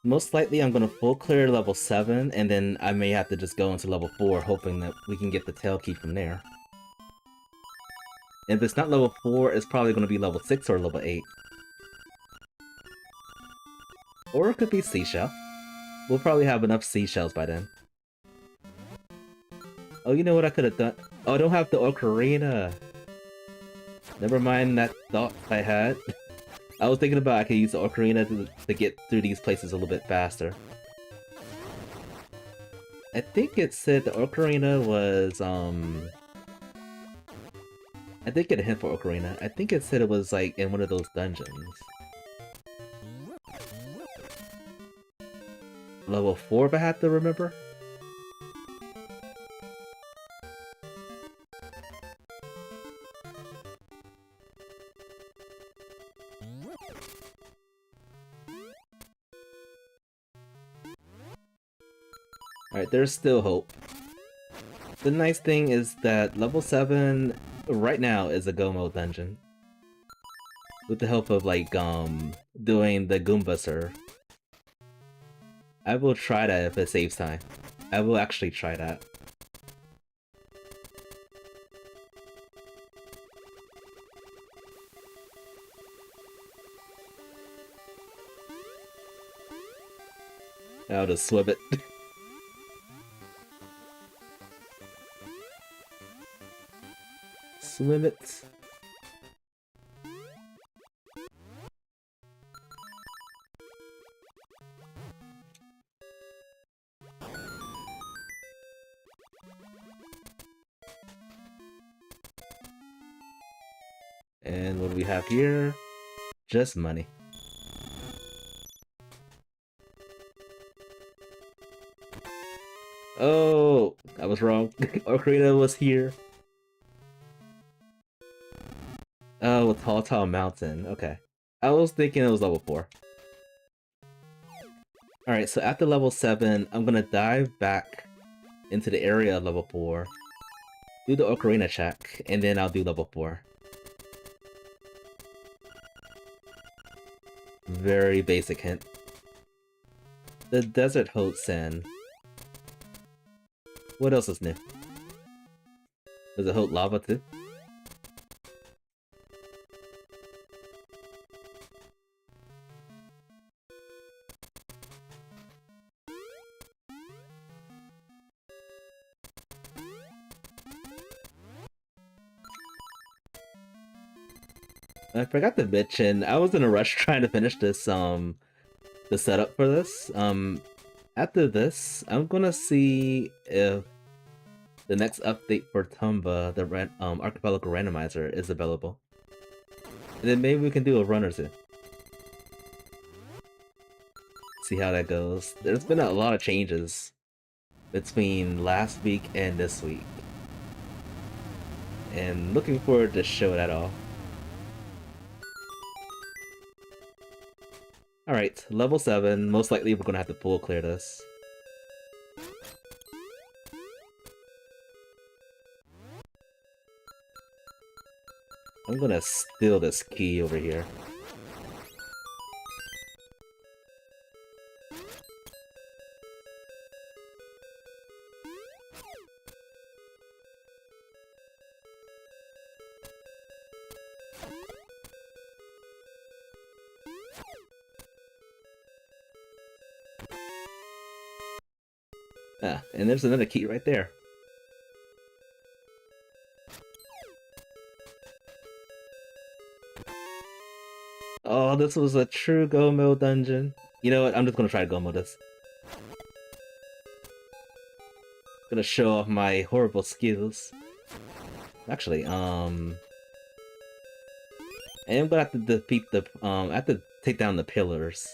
Most likely I'm gonna full clear level 7, and then I may have to just go into level 4, hoping that we can get the tail key from there. And if it's not level 4, it's probably gonna be level 6 or level 8. Or it could be seashell. We'll probably have enough seashells by then. Oh, you know what I could have done? Oh, I don't have the ocarina! Never mind that thought I had. I was thinking about I could use the ocarina to get through these places a little bit faster. I think it said the ocarina was, I did get a hint for ocarina. I think it said it was, like, in one of those dungeons. Level 4 if I had to remember? Alright, there's still hope. The nice thing is that level 7 right now is a go mode dungeon. With the help of, like, doing the Goomba serve. I will try that if it saves time. I will actually try that. I'll just swim it. Swim it. And what do we have here? Just money. Oh, I was wrong. Ocarina was here. Oh, with Tall Mountain. Okay. I was thinking it was level 4. Alright, so after level 7, I'm gonna dive back into the area of level 4, do the Ocarina check, and then I'll do level 4. Very basic hint. The Desert Hosen. What else is new? Does it hold lava too? I forgot to mention, I was in a rush trying to finish this, the setup for this. After this, I'm gonna see if the next update for Tomba, the Archipelago Randomizer, is available. And then maybe we can do a run or two. See how that goes. There's been a lot of changes between last week and this week. And looking forward to show that all. Alright, level 7. Most likely we're gonna have to full clear this. I'm gonna steal this key over here. Ah, and there's another key right there. Oh, this was a true go mode dungeon. You know what? I'm just gonna try to go mode this. Gonna show off my horrible skills. Actually, I am gonna have to defeat the I have to take down the pillars.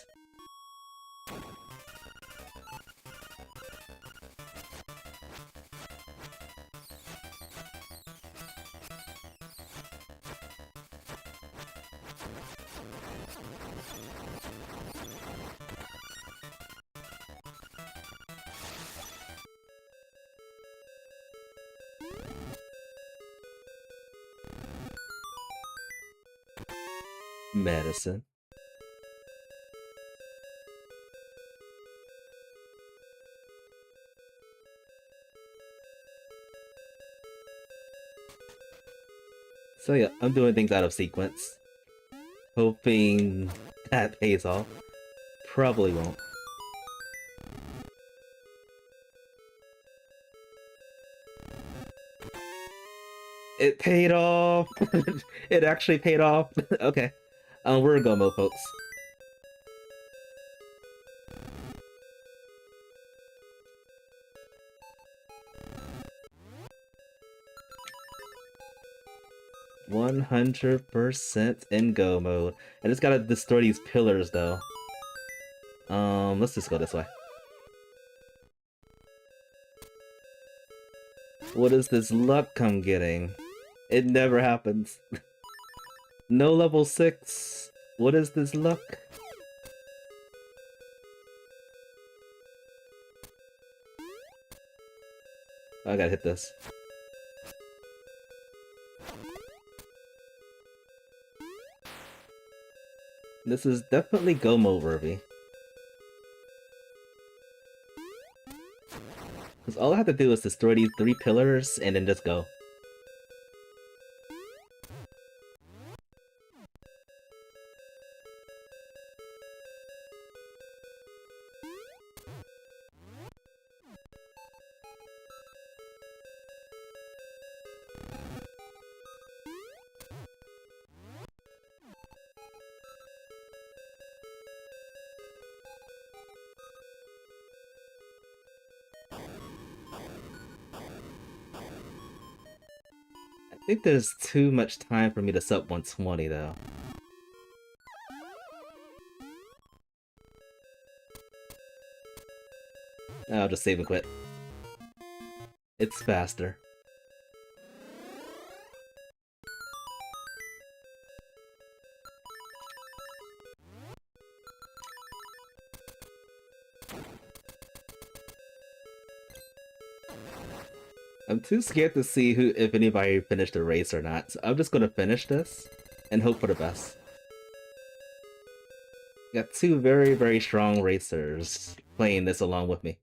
Medicine. So yeah, I'm doing things out of sequence. Hoping that pays off. Probably won't. It paid off! It actually paid off! Okay. We're in go mode, folks. %100% in go mode. I just gotta destroy these pillars, though. Let's just go this way. What is this luck I'm getting? It never happens. No level 6. What is this luck? I gotta hit this. This is definitely go mode worthy. Because all I have to do is destroy these 3 pillars and then just go. I think there's too much time for me to sub 120 though. I'll just save and quit. It's faster. I'm too scared to see if anybody finished the race or not, so I'm just gonna finish this and hope for the best. Got 2 very, very strong racers playing this along with me.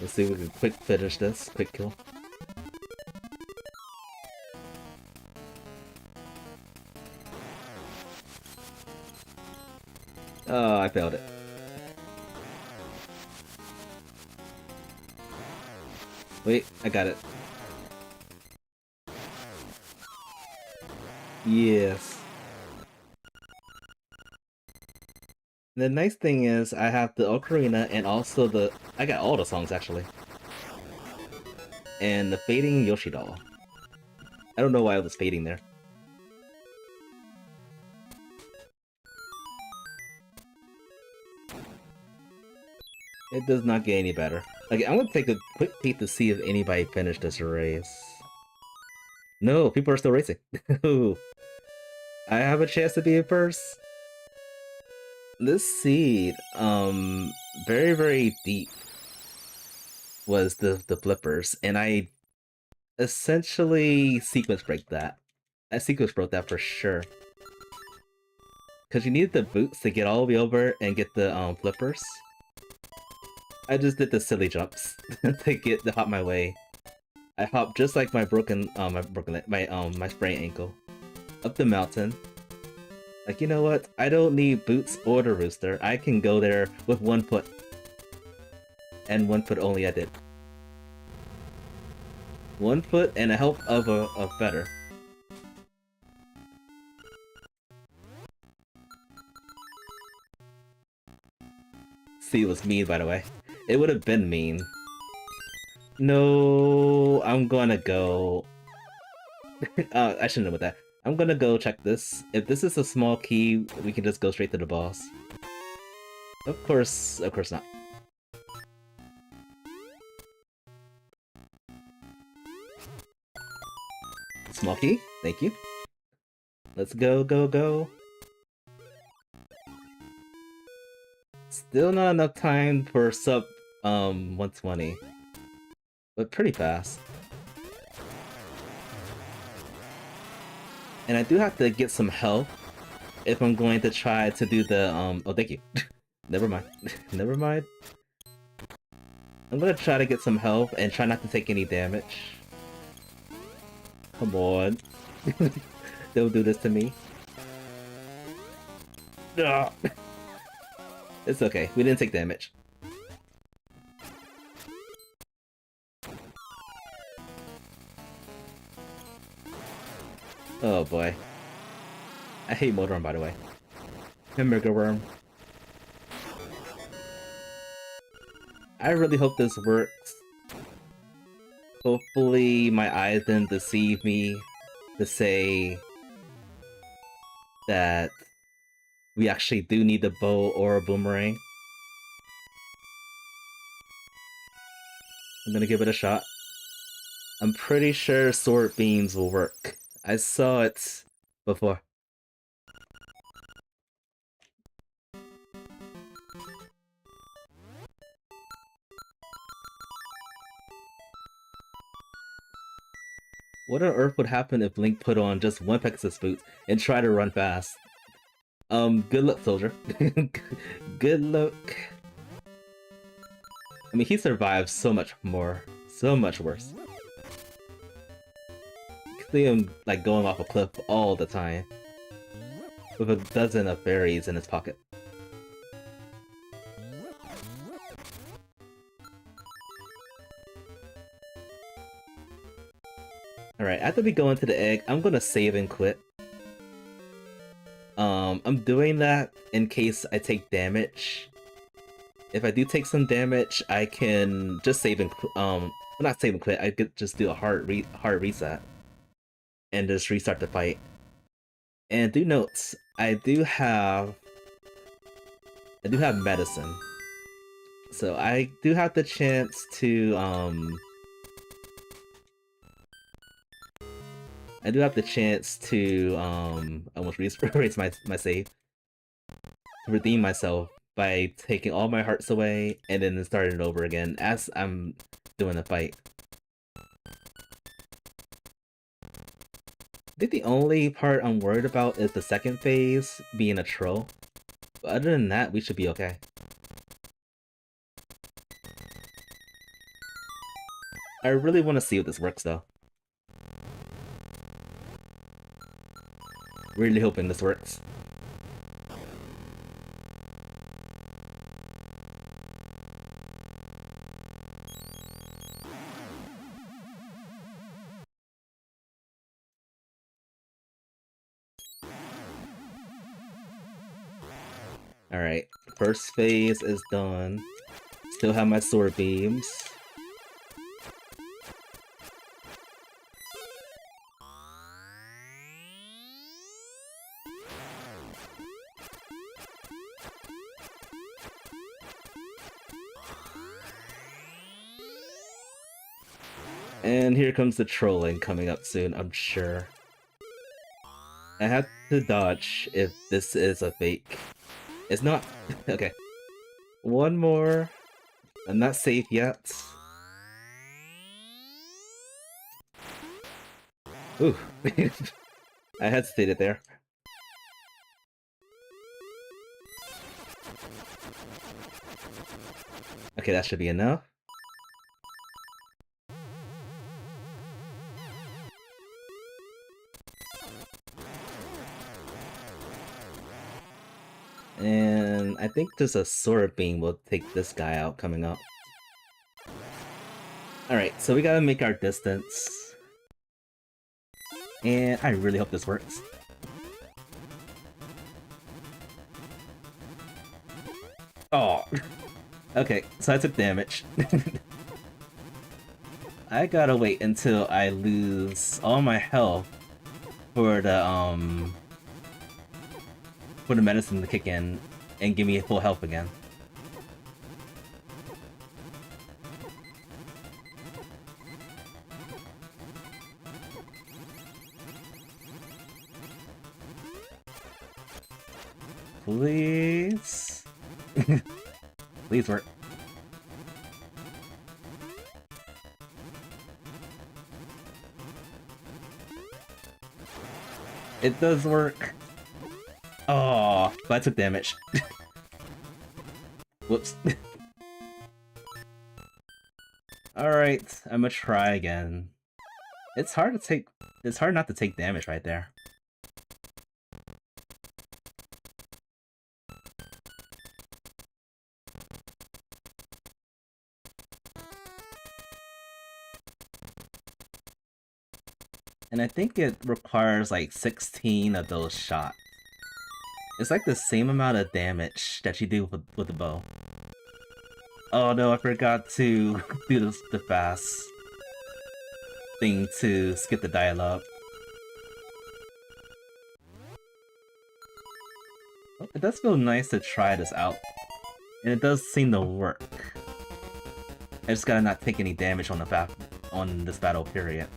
Let's see if we can quick finish this, quick kill. Oh, I failed it. Wait, I got it. Yes. The nice thing is I have the ocarina and also I got all the songs actually. And the fading Yoshi doll. I don't know why it was fading there. It does not get any better. Like, I'm gonna take a quick peek to see if anybody finished this race. No, people are still racing. I have a chance to be in first. This seed, very, very deep was the flippers, and I essentially sequence break that. I sequence broke that for sure. Because you needed the boots to get all the way over and get the flippers. I just did the silly jumps to hop my way. I hopped just like my my sprained ankle up the mountain. Like, you know what? I don't need boots or the rooster. I can go there with 1 foot. And 1 foot only I did. 1 foot and a help of a feather. See, it was mean, by the way. It would have been mean. No, I'm gonna go... I shouldn't have with that. I'm gonna go check this. If this is a small key, we can just go straight to the boss. Of course not. Small key, thank you. Let's go, go, go. Still not enough time for sub 120. But pretty fast. And I do have to get some health if I'm going to try to do the oh, thank you. Never mind. Never mind. I'm gonna try to get some health and try not to take any damage. Come on. Don't do this to me. Ugh. It's okay. We didn't take damage. Oh boy. I hate Motor Worm, by the way. Hamburger Worm. I really hope this works. Hopefully my eyes didn't deceive me to say that we actually do need a bow or a boomerang. I'm gonna give it a shot. I'm pretty sure sword beams will work. I saw it before. What on earth would happen if Link put on just one Pegasus boots and try to run fast? Good luck, soldier. Good luck. I mean, he survived so much more. So much worse. See him, like, going off a cliff all the time. With a dozen of berries in his pocket. Alright, after we go into the egg, I'm gonna save and quit. I'm doing that in case I take damage. If I do take some damage, I can just save and well, not save and quit, I could just do a hard reset. And just restart the fight. And do note, I do have medicine. So I do have the chance to almost erase my save. To redeem myself by taking all my hearts away and then starting it over again as I'm doing the fight. I think the only part I'm worried about is the second phase being a troll. But other than that, we should be okay. I really want to see if this works though. Really hoping this works. Alright, first phase is done. Still have my sword beams. And here comes the trolling coming up soon, I'm sure. I have to dodge if this is a fake. It's not. Okay. One more. I'm not safe yet. Ooh. I hesitated there. Okay, that should be enough. And I think just a sword beam will take this guy out coming up. Alright, so we gotta make our distance. And I really hope this works. Oh! Okay, so I took damage. I gotta wait until I lose all my health for the medicine to kick in and give me full health again. Please? Please work. It does work. Oh, but I took damage. Whoops. Alright, I'm gonna try again. It's hard not to take damage right there. And I think it requires like 16 of those shots. It's like the same amount of damage that you do with the bow. Oh no, I forgot to do the fast thing to skip the dialogue. It does feel nice to try this out. And it does seem to work. I just gotta not take any damage on this battle period.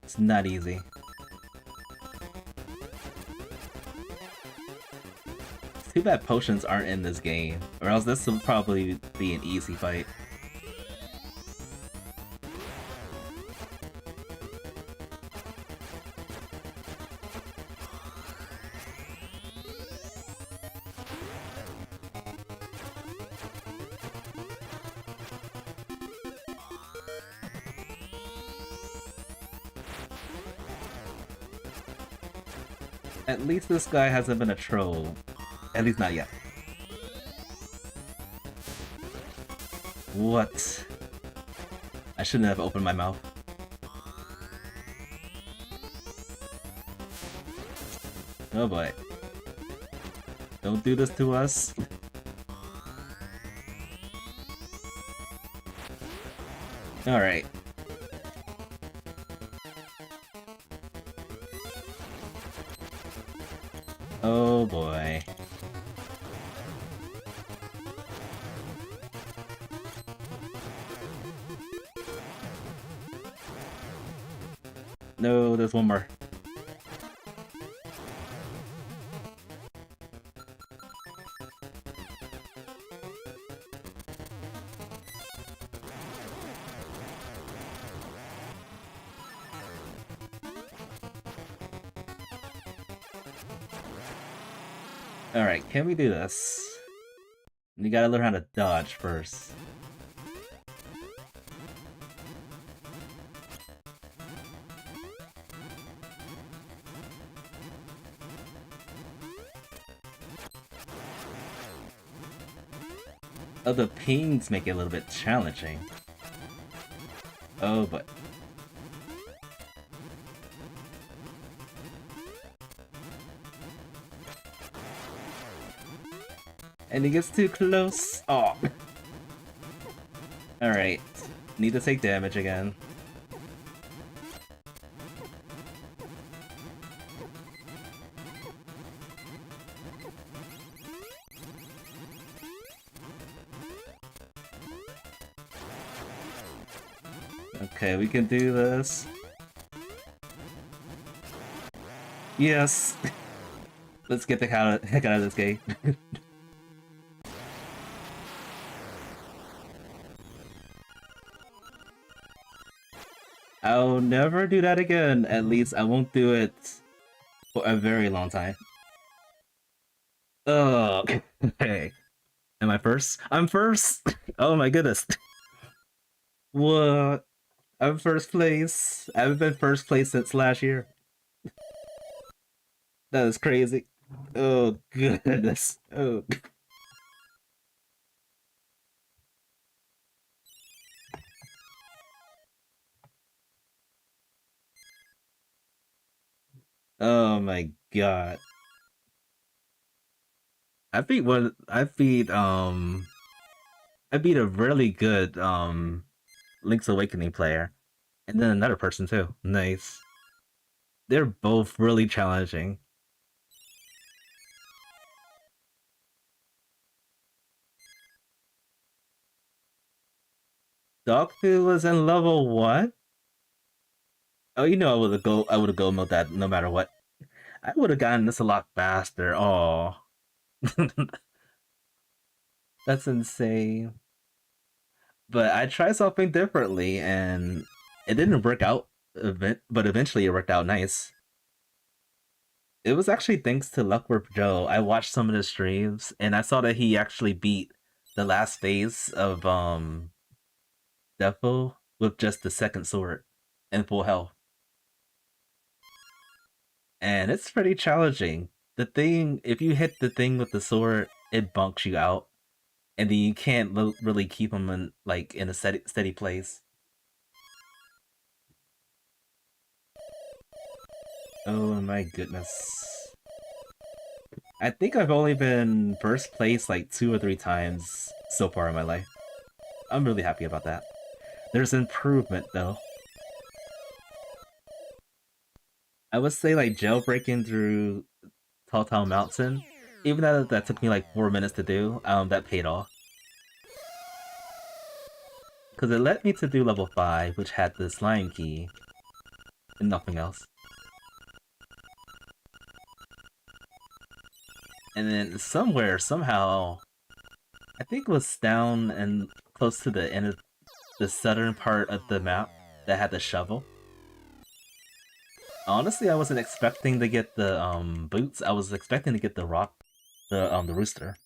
It's not easy. It's too bad potions aren't in this game, or else this will probably be an easy fight. At least this guy hasn't been a troll. At least not yet. What? I shouldn't have opened my mouth. Oh boy. Don't do this to us. Alright. Oh boy. No, there's one more. Alright, can we do this? You gotta learn how to dodge first. Oh, the pings make it a little bit challenging. Oh, but And he gets too close. Oh. Alright. Need to take damage again. Okay, we can do this. Yes! Let's get the heck out of this game. I'll never do that again. At least I won't do it for a very long time. Oh, okay. Am I first? I'm first! Oh my goodness. What? I'm first place. I haven't been first place since last year. That is crazy. Oh goodness. Oh. Oh my god. I beat a really good Link's Awakening player. And then another person too. Nice. They're both really challenging. Dogfu was in level what? Oh, you know I would have go mode that no matter what. I would have gotten this a lot faster. Oh. That's insane. But I tried something differently and it didn't work out but eventually it worked out nice. It was actually thanks to Luckworth Joe. I watched some of the streams and I saw that he actually beat the last phase of Defo with just the second sword and full health. And it's pretty challenging. The thing, if you hit the thing with the sword, it bunks you out, and then you can't really keep them in a steady place. Oh my goodness! I think I've only been first place like 2 or 3 times so far in my life. I'm really happy about that. There's improvement though. I would say like jailbreaking through Tall Mountain, even though that took me like 4 minutes to do, that paid off. Because it led me to do level 5, which had the slime key, and nothing else. And then somewhere, somehow, I think it was down and close to the end of the southern part of the map that had the shovel. Honestly, I wasn't expecting to get the boots. I was expecting to get the the rooster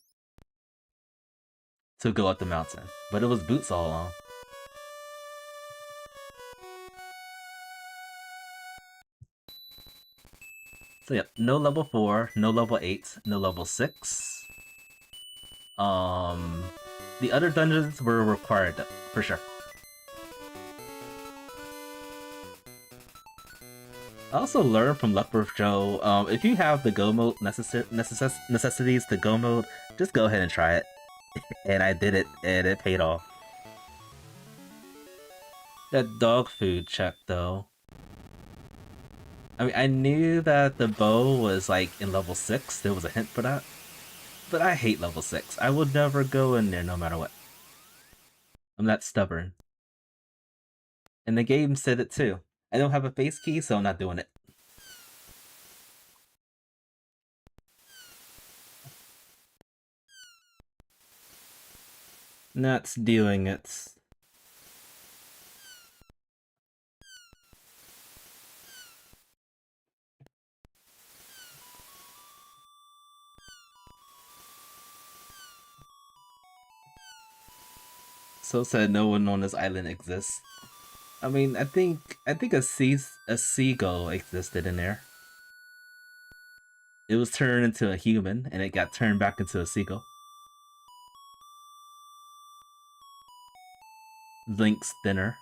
to go up the mountain, but it was boots all along. So yeah, no level 4, no level 8, no level 6. The other dungeons were required for sure. I also learned from Luckworth Joe, if you have the go mode necessities to go mode, just go ahead and try it. And I did it, and it paid off. That dog food check, though. I mean, I knew that the bow was, like, in level 6. There was a hint for that. But I hate level 6. I would never go in there no matter what. I'm that stubborn. And the game said it too. I don't have a face key, so I'm not doing it. Not doing it. So sad no one on this island exists. I mean, I think a seagull existed in there. It was turned into a human, and it got turned back into a seagull. Link's dinner.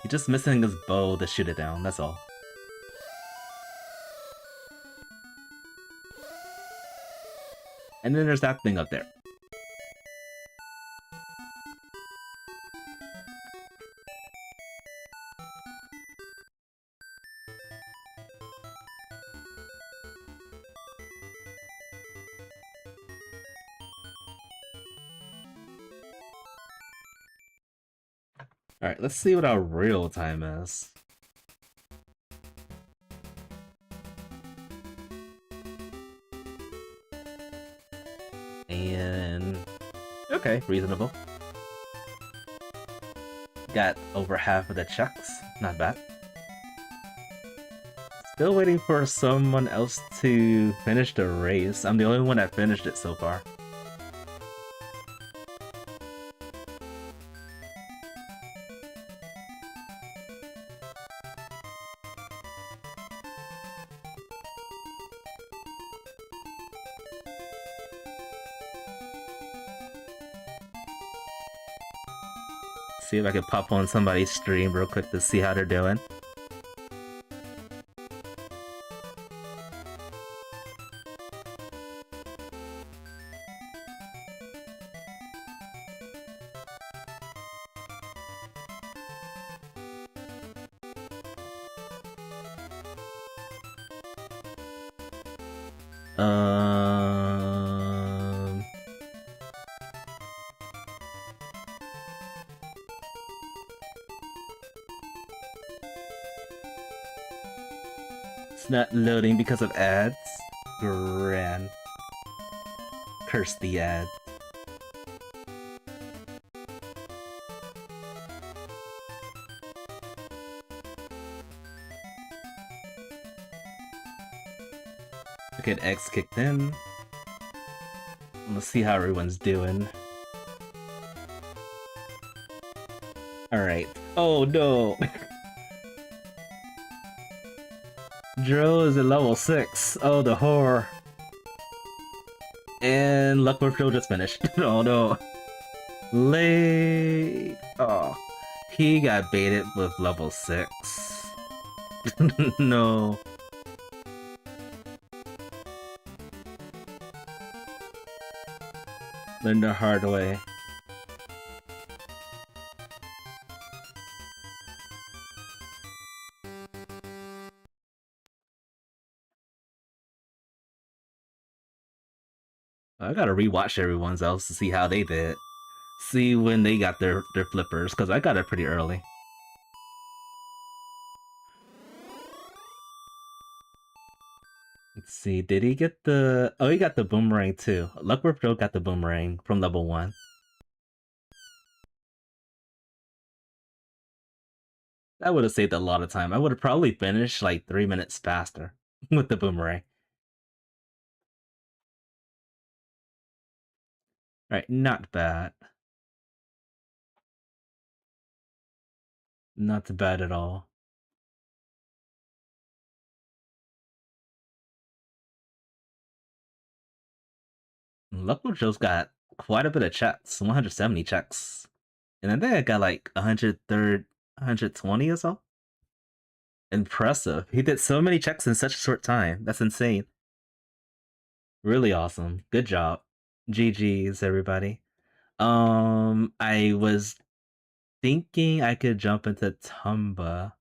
He's just missing his bow to shoot it down, that's all. And then there's that thing up there. Alright, let's see what our real time is. And... okay, reasonable. Got over half of the checks, not bad. Still waiting for someone else to finish the race. I'm the only one that finished it so far. See if I can pop on somebody's stream real quick to see how they're doing. It's not loading because of ads. Gran. Curse the ad. Okay, X kicked in. Let's see how everyone's doing. Alright. Oh no! Dro is at level 6. Oh, the horror. And Luckworth Joe just finished. Oh no. Late. Oh. He got baited with level 6. No. Learn the hard way. I gotta rewatch everyone's else to see how they did. See when they got their flippers, because I got it pretty early. Let's see, did he get the... oh, he got the boomerang too. Luckworth Joe got the boomerang from level 1. That would have saved a lot of time. I would have probably finished like 3 minutes faster with the boomerang. Alright, not bad. Not bad at all. Luckily Joe's got quite a bit of checks, 170 checks. And I think I got like 130, 120 or so. Impressive. He did so many checks in such a short time. That's insane. Really awesome. Good job. GG's, everybody. I was thinking I could jump into Tomba,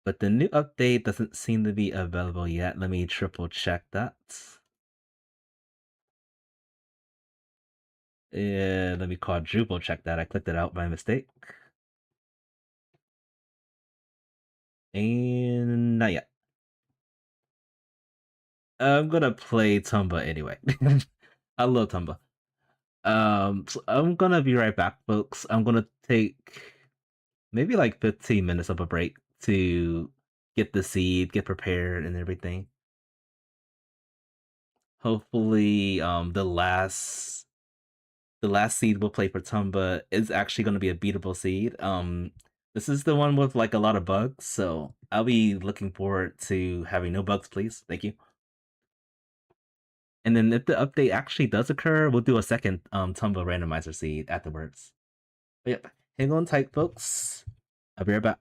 but the new update doesn't seem to be available yet. Let me triple check that. Yeah, let me quadruple check that. I clicked it out by mistake. And not yet. I'm gonna play Tomba anyway. I love Tomba. So I'm gonna be right back, folks. I'm gonna take maybe like 15 minutes of a break to get the seed, get prepared, and everything. Hopefully, the last seed we'll play for Tomba is actually gonna be a beatable seed. This is the one with like a lot of bugs, so I'll be looking forward to having no bugs, please. Thank you. And then if the update actually does occur, we'll do a second Tomba randomizer seed afterwards. But yep, hang on tight, folks. I'll be right back.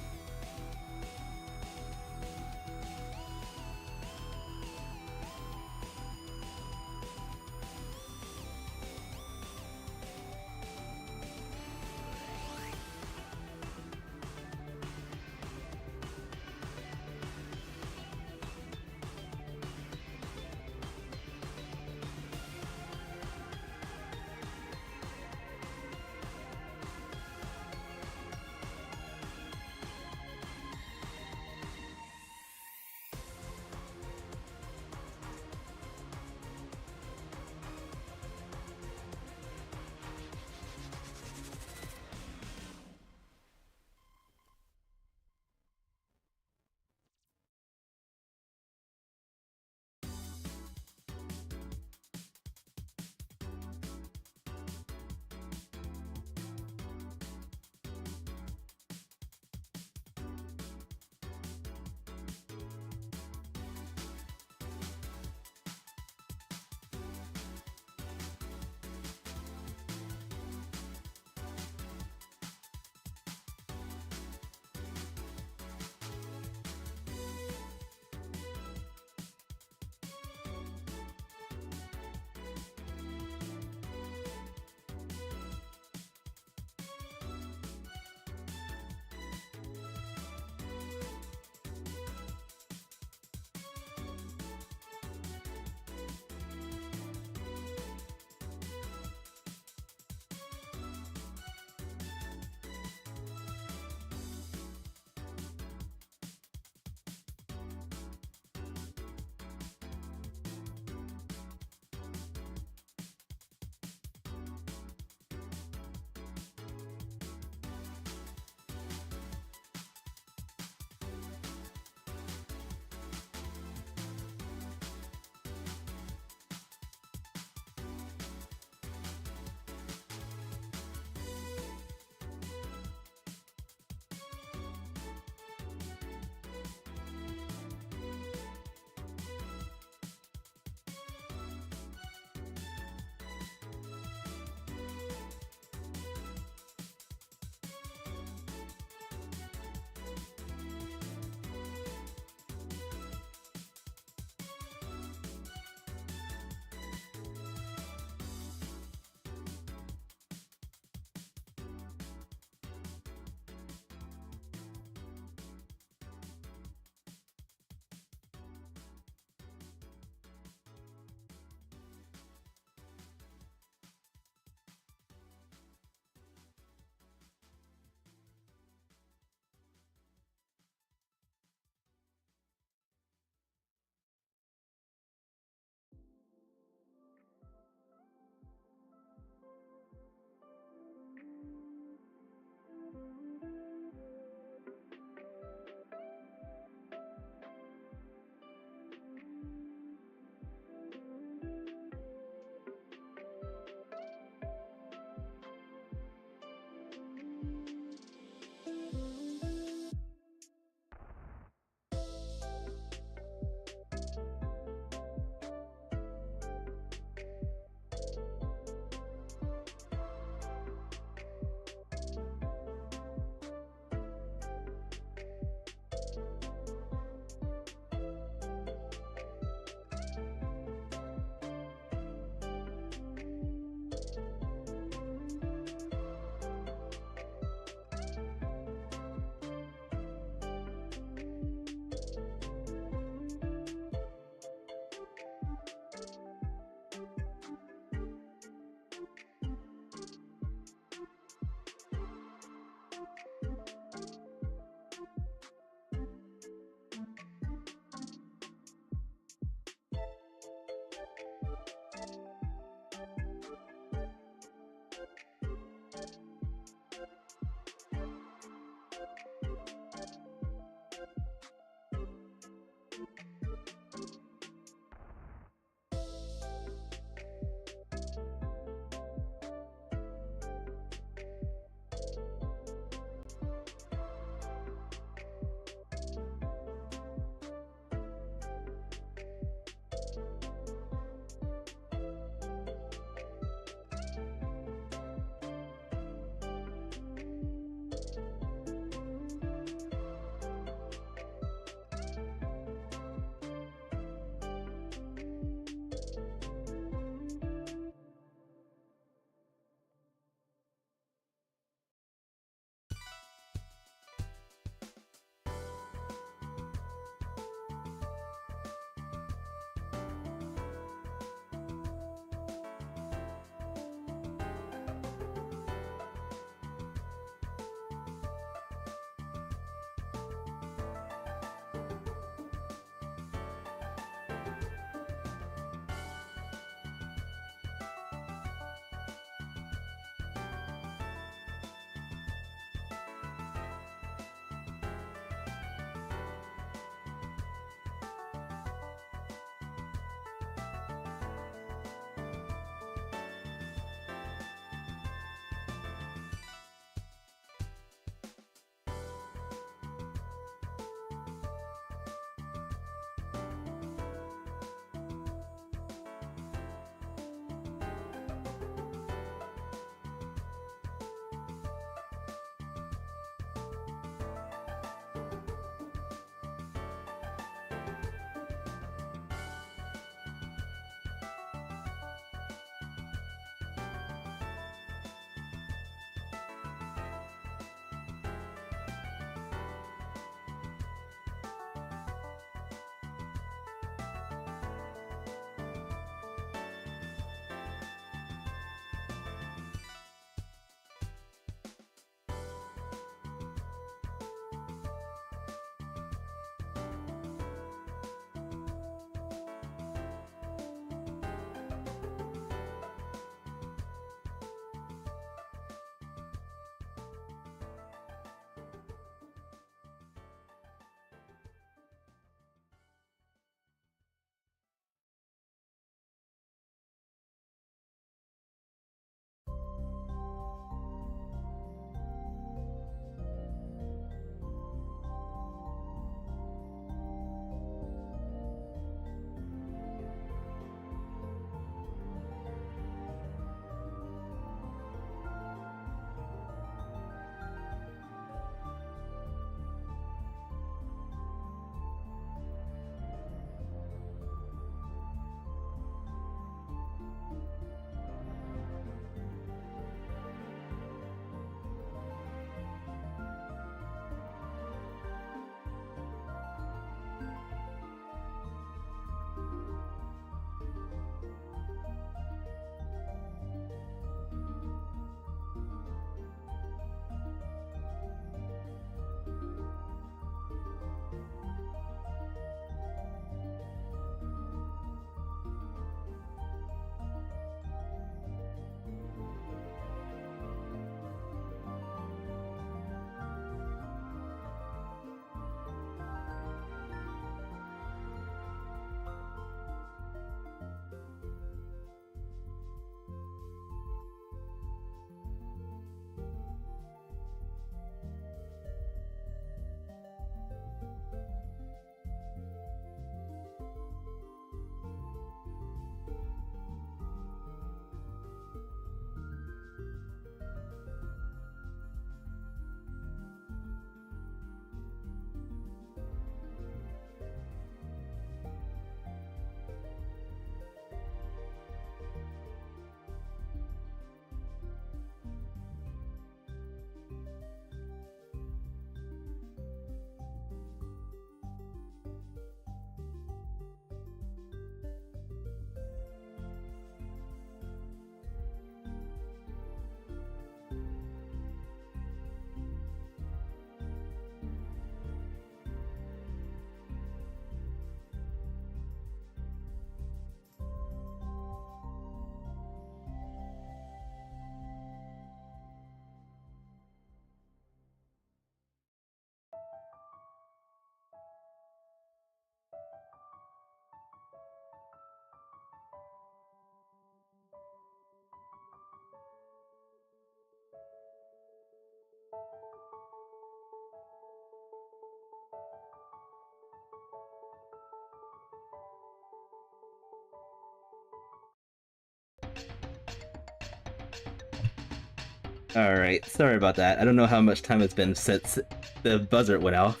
Alright, sorry about that. I don't know how much time it's been since the buzzer went off.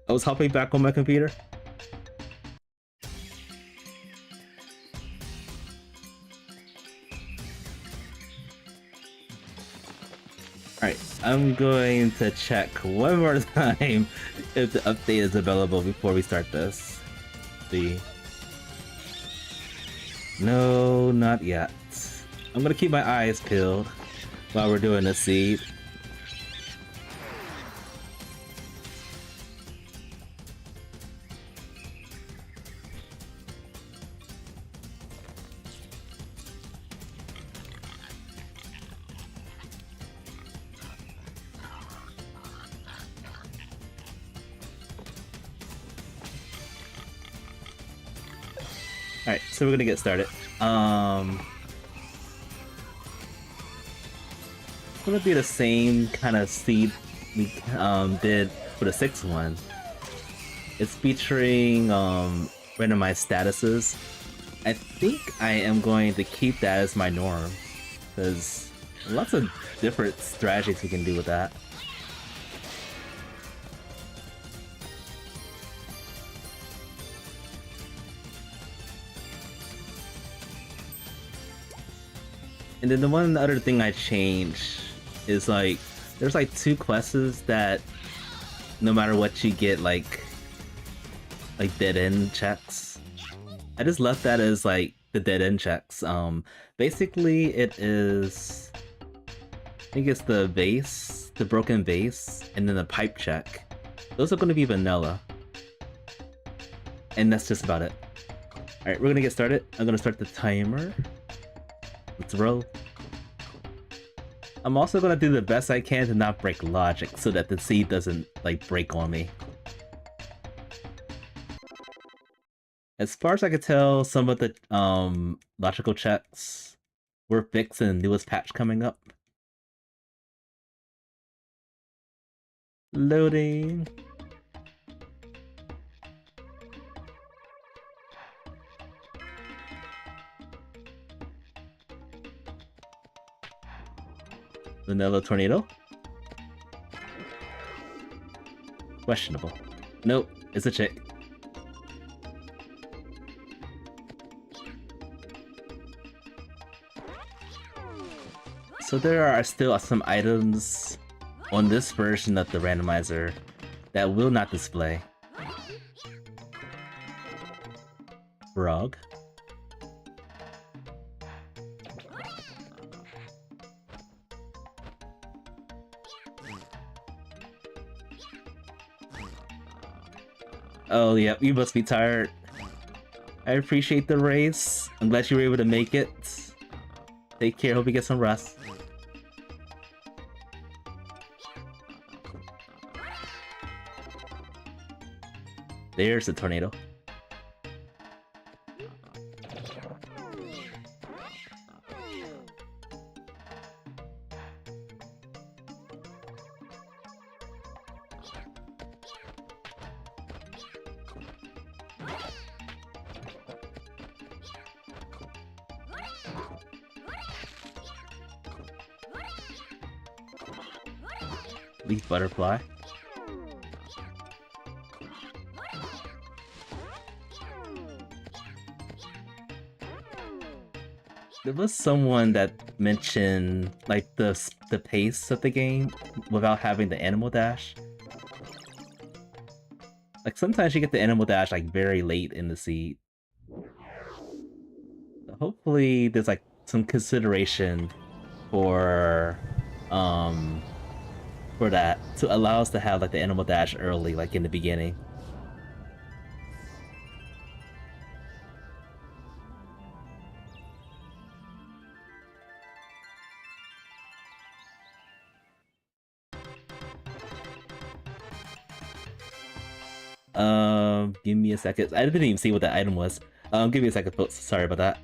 I was hopping back on my computer. Alright, I'm going to check one more time if the update is available before we start this. See. No, not yet. I'm gonna keep my eyes peeled while we're doing the seed. Alright, so we're gonna get started. It's gonna be the same kind of seed we did for the sixth one. It's featuring randomized statuses. I think I am going to keep that as my norm, because lots of different strategies we can do with that. And then the one other thing I changed is like, there's like 2 quests that no matter what you get like dead end checks. I just left that as like the dead end checks. Basically it is, I think it's the vase, the broken vase, and then the pipe check. Those are going to be vanilla. And that's just about it. Alright, we're gonna get started. I'm gonna start the timer. Let's roll. I'm also gonna do the best I can to not break logic so that the seed doesn't like break on me. As far as I could tell, some of the logical checks were fixed in the newest patch coming up. Loading. Vanilla tornado? Questionable. Nope, it's a chick. So there are still some items on this version of the randomizer that will not display. Frog. Oh, yeah, you must be tired. I appreciate the race. I'm glad you were able to make it. Take care, hope you get some rest. There's the tornado. Leaf butterfly. There was someone that mentioned like the pace of the game without having the animal dash. Like sometimes you get the animal dash like very late in the seed. So hopefully there's like some consideration for that to allow us to have like the animal dash early, like in the beginning. Give me a second. I didn't even see what that item was. Give me a second, folks. Sorry about that.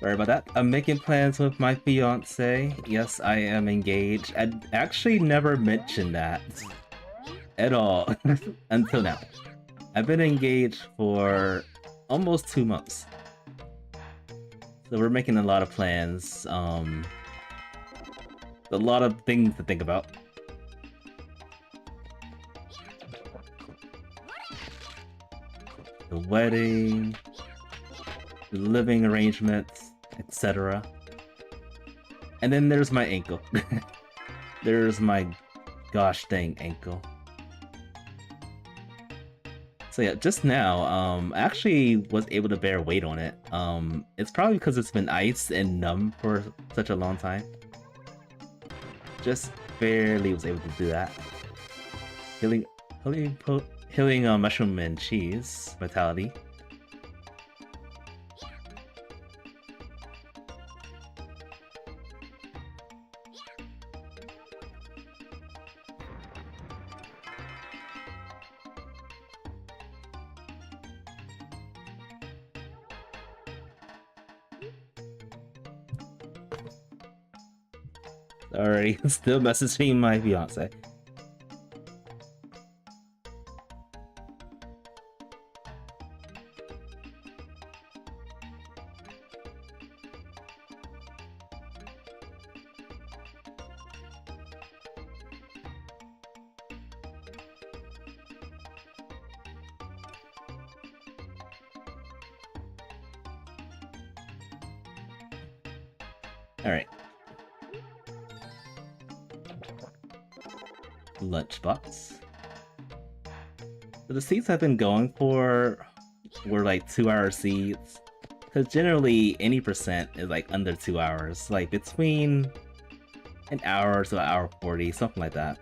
Sorry about that. I'm making plans with my fiance. Yes, I am engaged. I actually never mentioned that at all until now. I've been engaged for almost 2 months. So we're making a lot of plans. A lot of things to think about. The wedding, the living arrangements, etc. And then there's my ankle. There's my gosh dang ankle. So yeah, just now, I actually was able to bear weight on it. It's probably because it's been iced and numb for such a long time. Just barely was able to do that. Healing mushroom and cheese vitality. Sorry, still messaging my fiance. Alright. Lunchbox. So the seats I've been going for were like 2-hour seats. Because generally any percent is like under 2 hours. Like between an hour to an hour 40, something like that.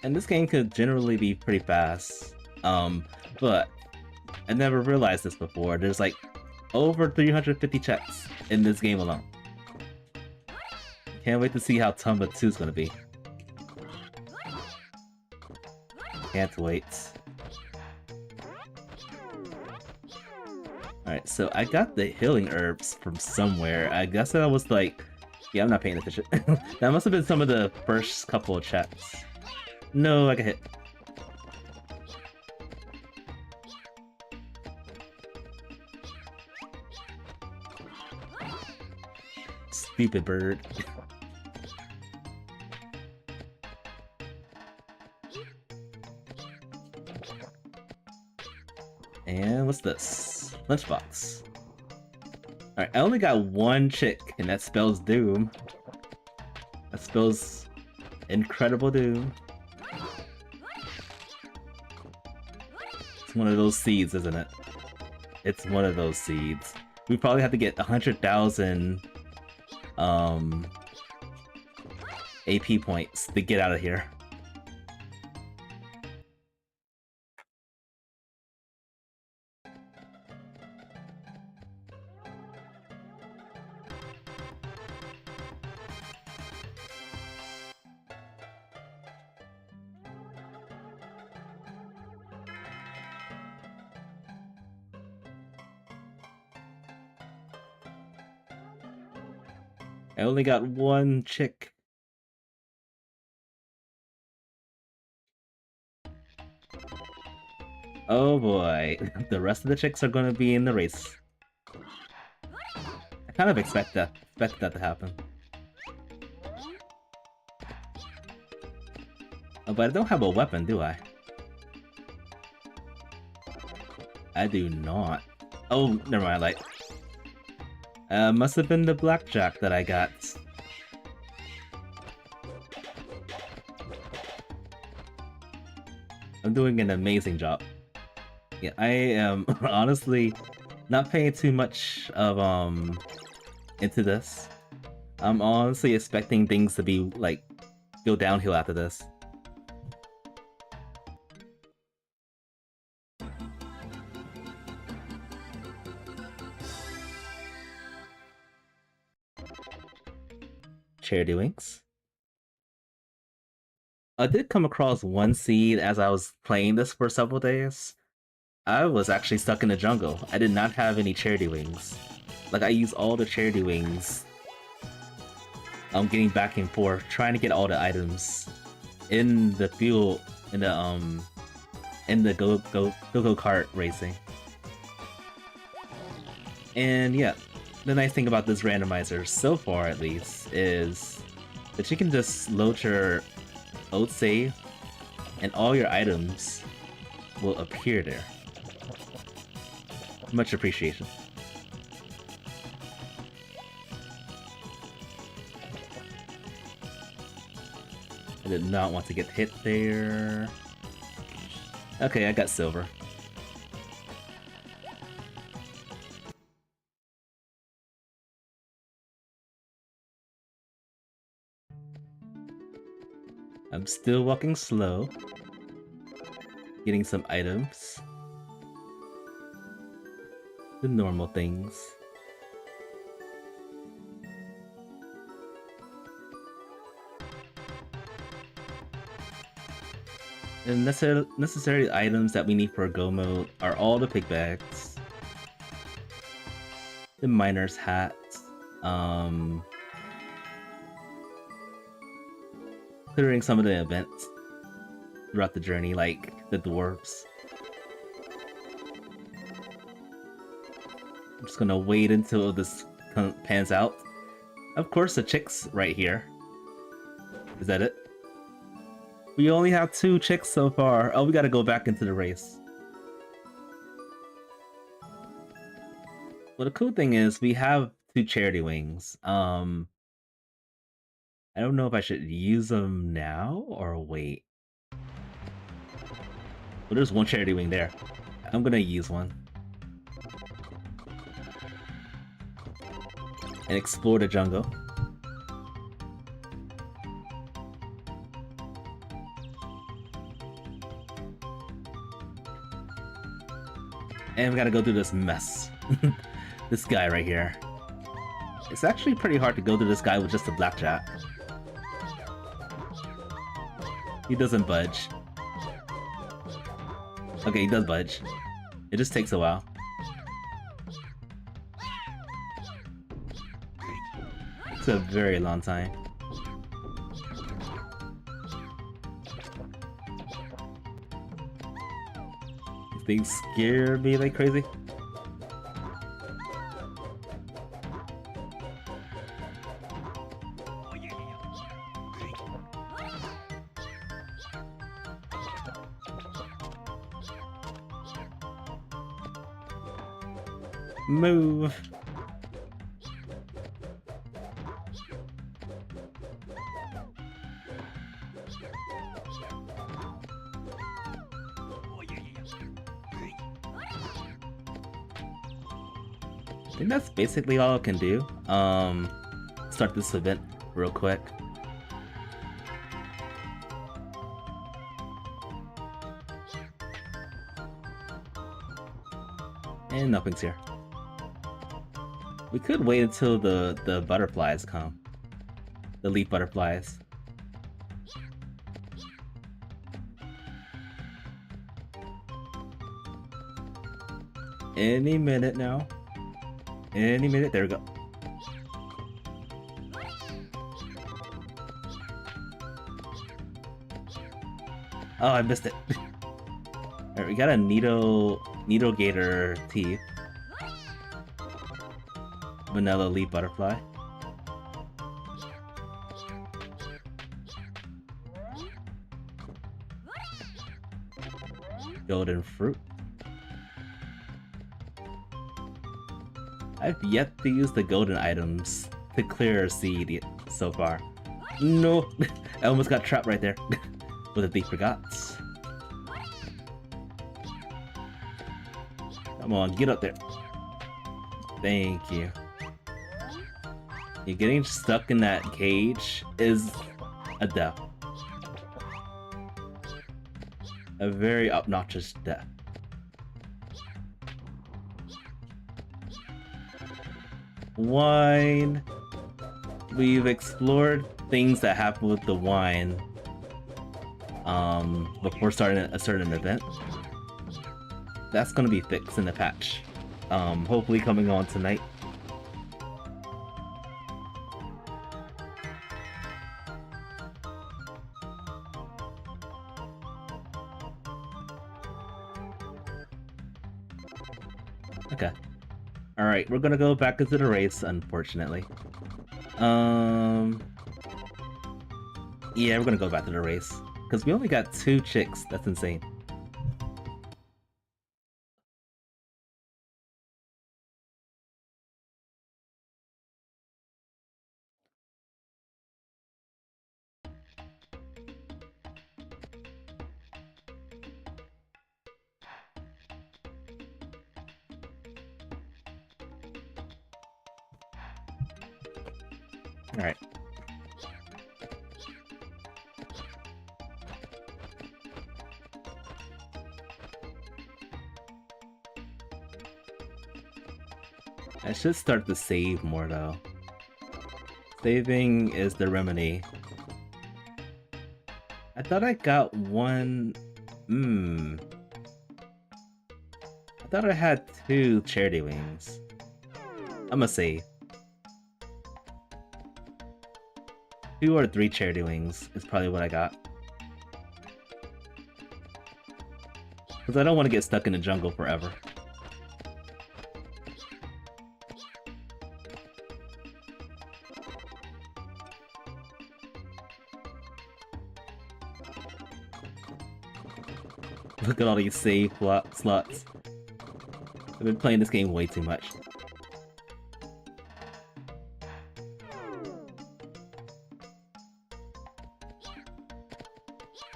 And this game could generally be pretty fast. But I never realized this before. There's like over 350 checks in this game alone. Can't wait to see how Tomba 2 is gonna be. Can't wait. Alright, so I got the healing herbs from somewhere. I guess that was like... Yeah, I'm not paying attention. That must have been some of the first couple of checks. No, I got hit. Stupid bird. And what's this? Lunchbox. Alright, I only got one chick, and that spells doom. That spells incredible doom. It's one of those seeds, isn't it? It's one of those seeds. We probably have to get 100,000 AP points to get out of here. I only got one chick. Oh boy, the rest of the chicks are gonna be in the race. I kind of expect that to happen. Oh, but I don't have a weapon, do I? I do not. Oh, never mind, like... must have been the blackjack that I got. I'm doing an amazing job. Yeah, I am honestly not paying too much of, into this. I'm honestly expecting things to be, like, go downhill after this. Charity Winks. I did come across one seed as I was playing this for several days. I was actually stuck in the jungle. I did not have any charity wings. Like, I used all the charity wings. I'm getting back and forth, trying to get all the items in the fuel, in the go-go kart racing. And yeah, the nice thing about this randomizer, so far at least, is that you can just load your old save, and all your items will appear there. Much appreciation. I did not want to get hit there. Okay, I got silver. I'm still walking slow. Getting some items. The normal things. And necessary items that we need for go mode are all the pig bags, the miner's hats, clearing some of the events throughout the journey, like the dwarves. I'm just gonna wait until this pans out. Of course, the chicks right here. Is that it? We only have 2 chicks so far. Oh, we gotta go back into the race. Well, the cool thing is we have 2 charity wings. I don't know if I should use them now or wait. Well, there's 1 charity wing there. I'm gonna use one. And explore the jungle. And we gotta go through this mess. This guy right here. It's actually pretty hard to go through this guy with just a blackjack. He doesn't budge. Okay, he does budge. It just takes a while. It's a very long time. These things scare me like crazy. Move. I think that's basically all I can do. Start this event real quick. And nothing's here. We could wait until the butterflies come. The leaf butterflies. Any minute now. Any minute. There we go. Oh, I missed it. Alright, we got a Nido Gator teeth. Vanilla leaf butterfly. Golden fruit. I've yet to use the golden items to clear a seed so far. No! I almost got trapped right there with a thief forgot. Come on, get up there. Thank you. You're getting stuck in that cage is a death. A very obnoxious death. Wine. We've explored things that happen with the wine before starting a certain event. that's gonna be fixed in the patch. Hopefully coming on tonight. Okay. Alright, we're gonna go back into the race, unfortunately. Yeah, we're gonna go back to the race. Because we only got 2 chicks. That's insane. Alright. I should start to save more though. Saving is the remedy. I thought I got one... I thought I had 2 charity wings. I'ma save. 2 or 3 charity wings is probably what I got. Because I don't want to get stuck in the jungle forever. Look at all these save slots. I've been playing this game way too much.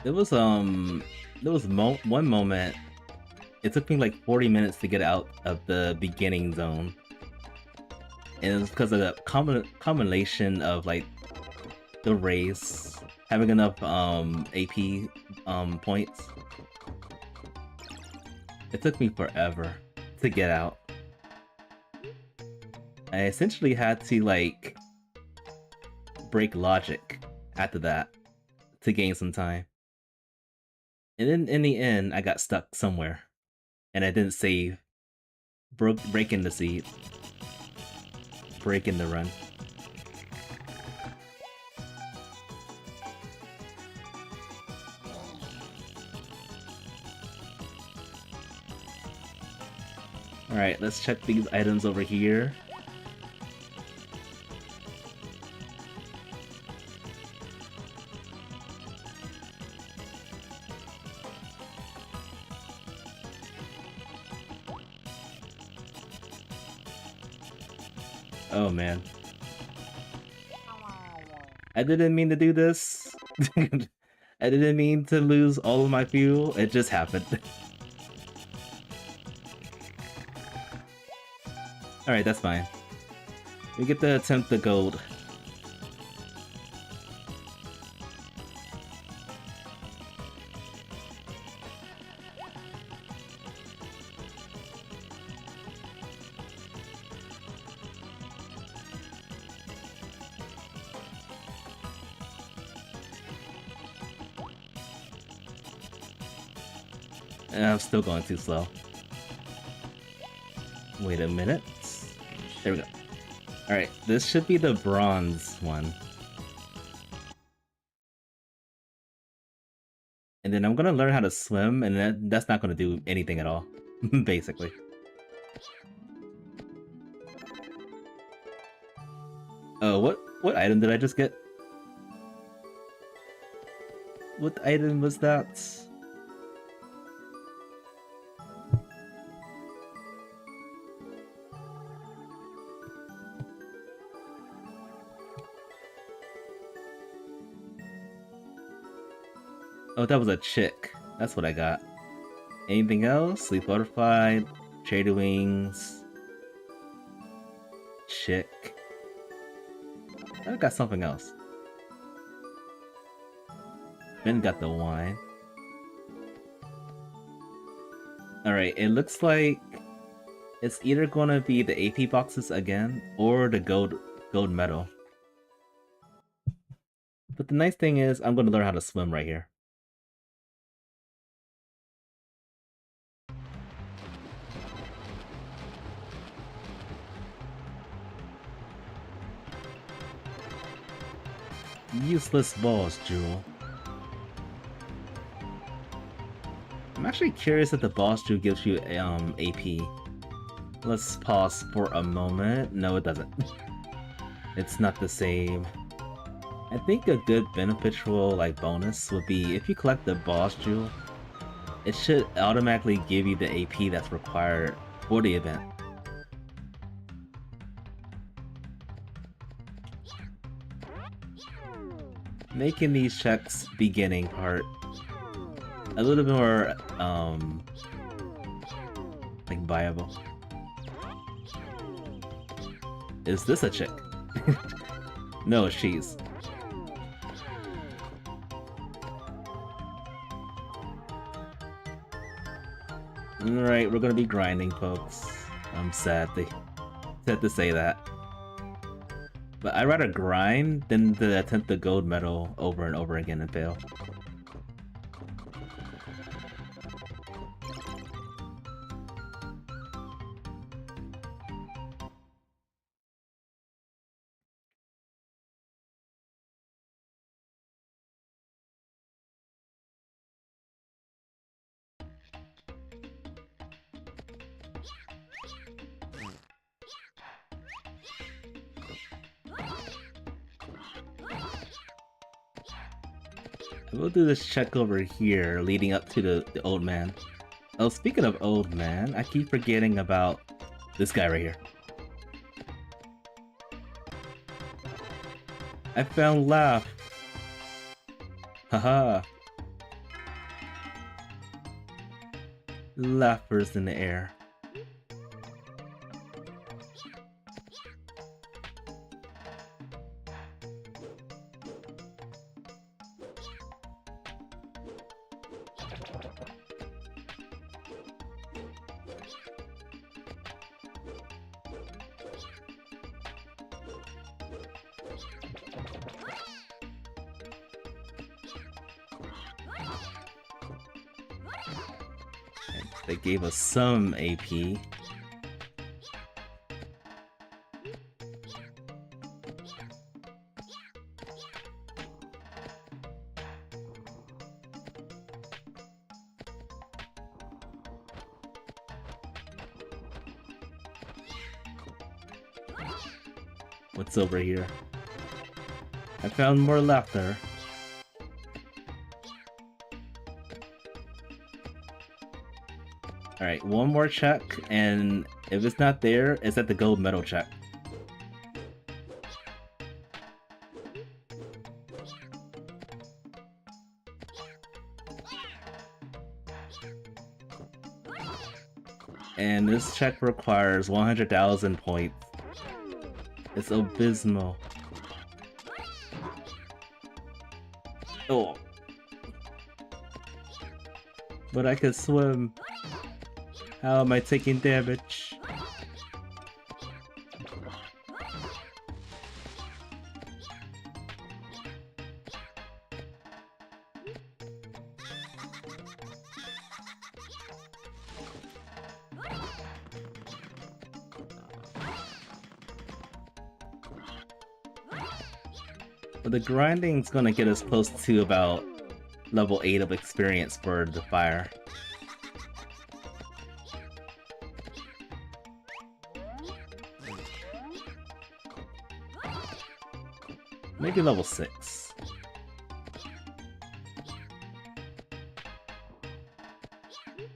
There was one moment. It took me like 40 minutes to get out of the beginning zone, and it was because of the combination of like the race having enough AP points. It took me forever to get out. I essentially had to like break logic after that to gain some time. And then in the end, I got stuck somewhere, and I didn't save. Breaking the seed, breaking the run. All right, let's check these items over here. Oh man. I didn't mean to do this. I didn't mean to lose all of my fuel. It just happened. Alright, that's fine. We get to attempt the gold. I'm still going too slow. Wait a minute. There we go. Alright, this should be the bronze one. And then I'm gonna learn how to swim, and that's not gonna do anything at all, basically. Oh, what item did I just get? What item was that? Oh, that was a chick. That's what I got. Anything else? Sleep Butterfly, Trader Wings, chick. I got something else. Ben got the wine. Alright, it looks like it's either gonna be the AP boxes again or the gold medal. But the nice thing is I'm gonna learn how to swim right here. Useless boss, Jewel. I'm actually curious if the boss jewel gives you AP. Let's pause for a moment. No, it doesn't. It's not the same. I think a good beneficial like bonus would be if you collect the boss jewel, it should automatically give you the AP that's required for the event. Making these checks beginning part a little bit more like viable. Is this a chick? No, she's. Alright, we're gonna be grinding, folks. I'm sad to say that. But I'd rather grind than to attempt the gold medal over and over again and fail. We'll do this check over here, leading up to the old man. Oh, speaking of old man, I keep forgetting about this guy right here. I found Laugh. Haha. Laughers in the air. They gave us some AP. What's over here? I found more laughter. Alright, one more check, and if it's not there, it's at the gold medal check. And this check requires 100,000 points. It's abysmal. Oh. But I could swim. How am I taking damage? But the grinding's gonna get us close to about level 8 of experience for the fire. Maybe level 6.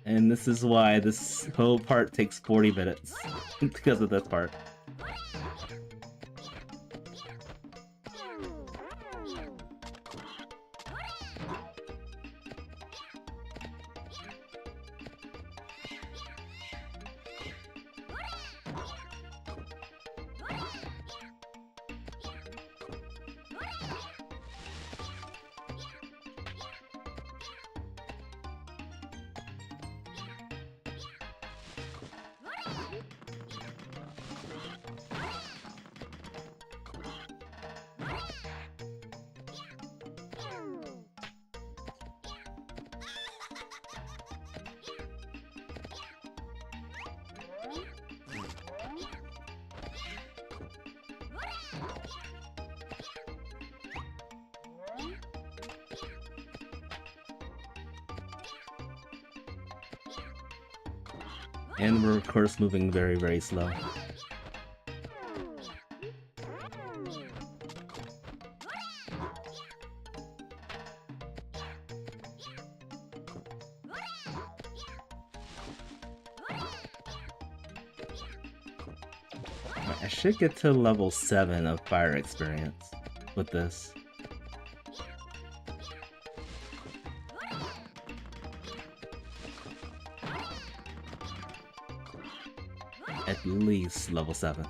And this is why this whole part takes 40 minutes. Because of this part. And we're of course moving very, very slow. I should get to level 7 of fire experience with this. At least level 7.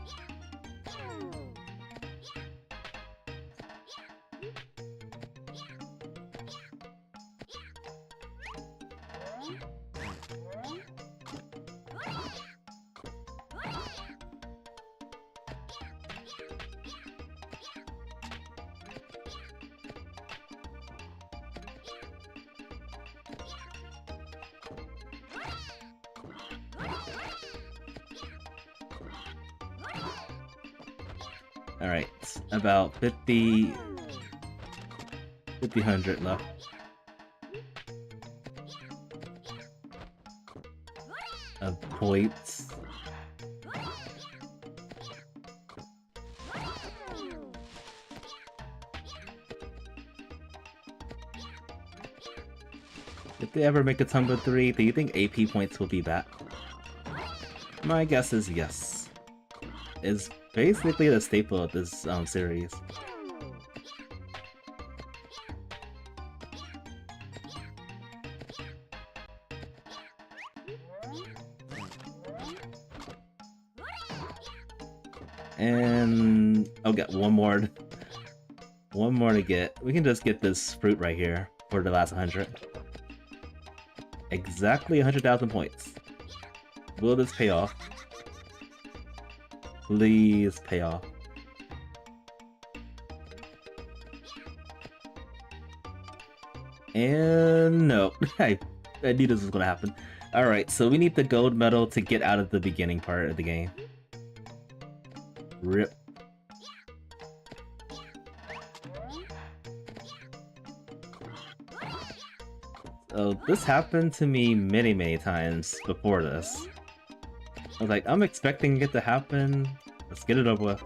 Alright, about 100 left. Of points. If they ever make a Tomba 3, do you think AP points will be back? My guess is yes. It's basically the staple of this series. And I'll get one more to get. We can just get this fruit right here for the last 100. Exactly 100,000 points. Will this pay off? Please pay off. And no, I knew this was gonna happen. Alright, so we need the gold medal to get out of the beginning part of the game. RIP. So this happened to me many, many times before this. I was like, I'm expecting it to happen. Let's get it over with.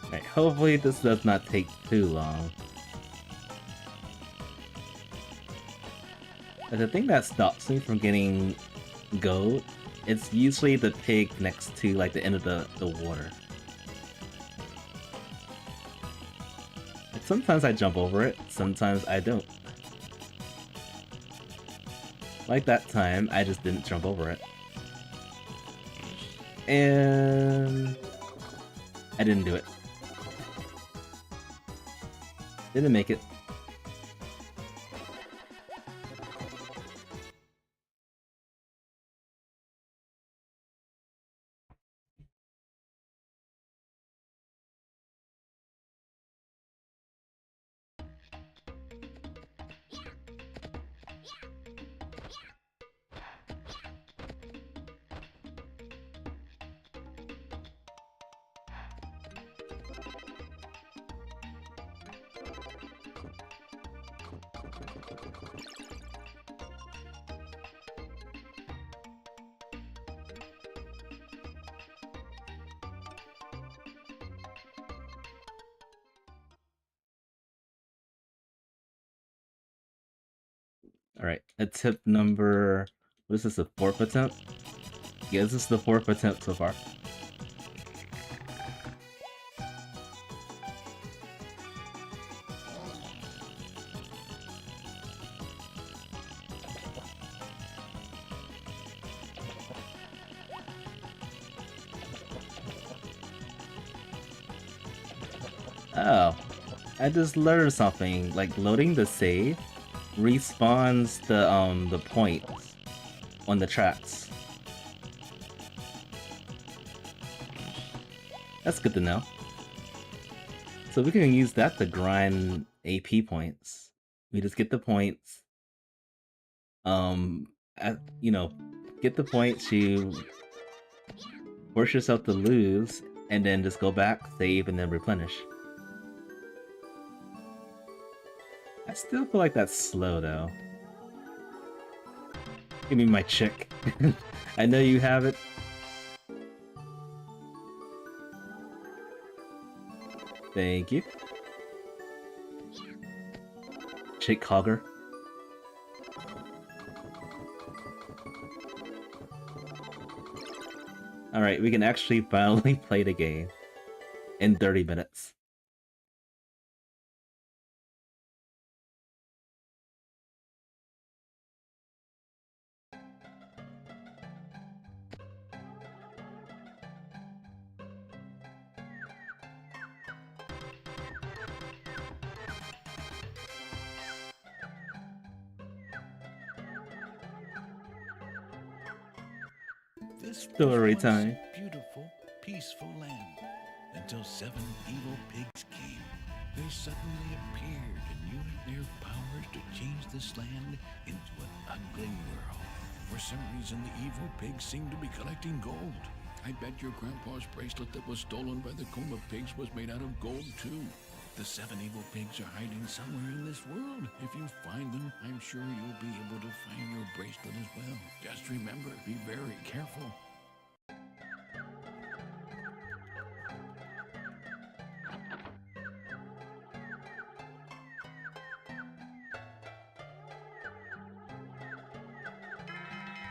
Alright, hopefully this does not take too long. But the thing that stops me from getting gold, it's usually the pig next to like the end of the water. Like, sometimes I jump over it, sometimes I don't. Like that time, I just didn't jump over it. And I didn't do it. Didn't make it. Alright, attempt number... What is this, the 4th attempt? Yeah, this is the 4th attempt so far. Oh, I just learned something. Like loading the save respawns the points on the tracks. That's good to know. So we can use that to grind AP points. We just get the points. You know, get the points, you force yourself to lose, and then just go back, save, and then replenish. I still feel like that's slow though. Give me my chick. I know you have it. Thank you. Chick Hogger. Alright, we can actually finally play the game in 30 minutes. Story time. Beautiful, peaceful land until 7 evil pigs came. They suddenly appeared and used their powers to change this land into an ugly world. For some reason, the evil pigs seemed to be collecting gold. I bet your grandpa's bracelet that was stolen by the Comm pigs was made out of gold too. The 7 evil pigs are hiding somewhere in this world. If you find them, I'm sure you'll be able to find your bracelet as well. Just remember, be very careful.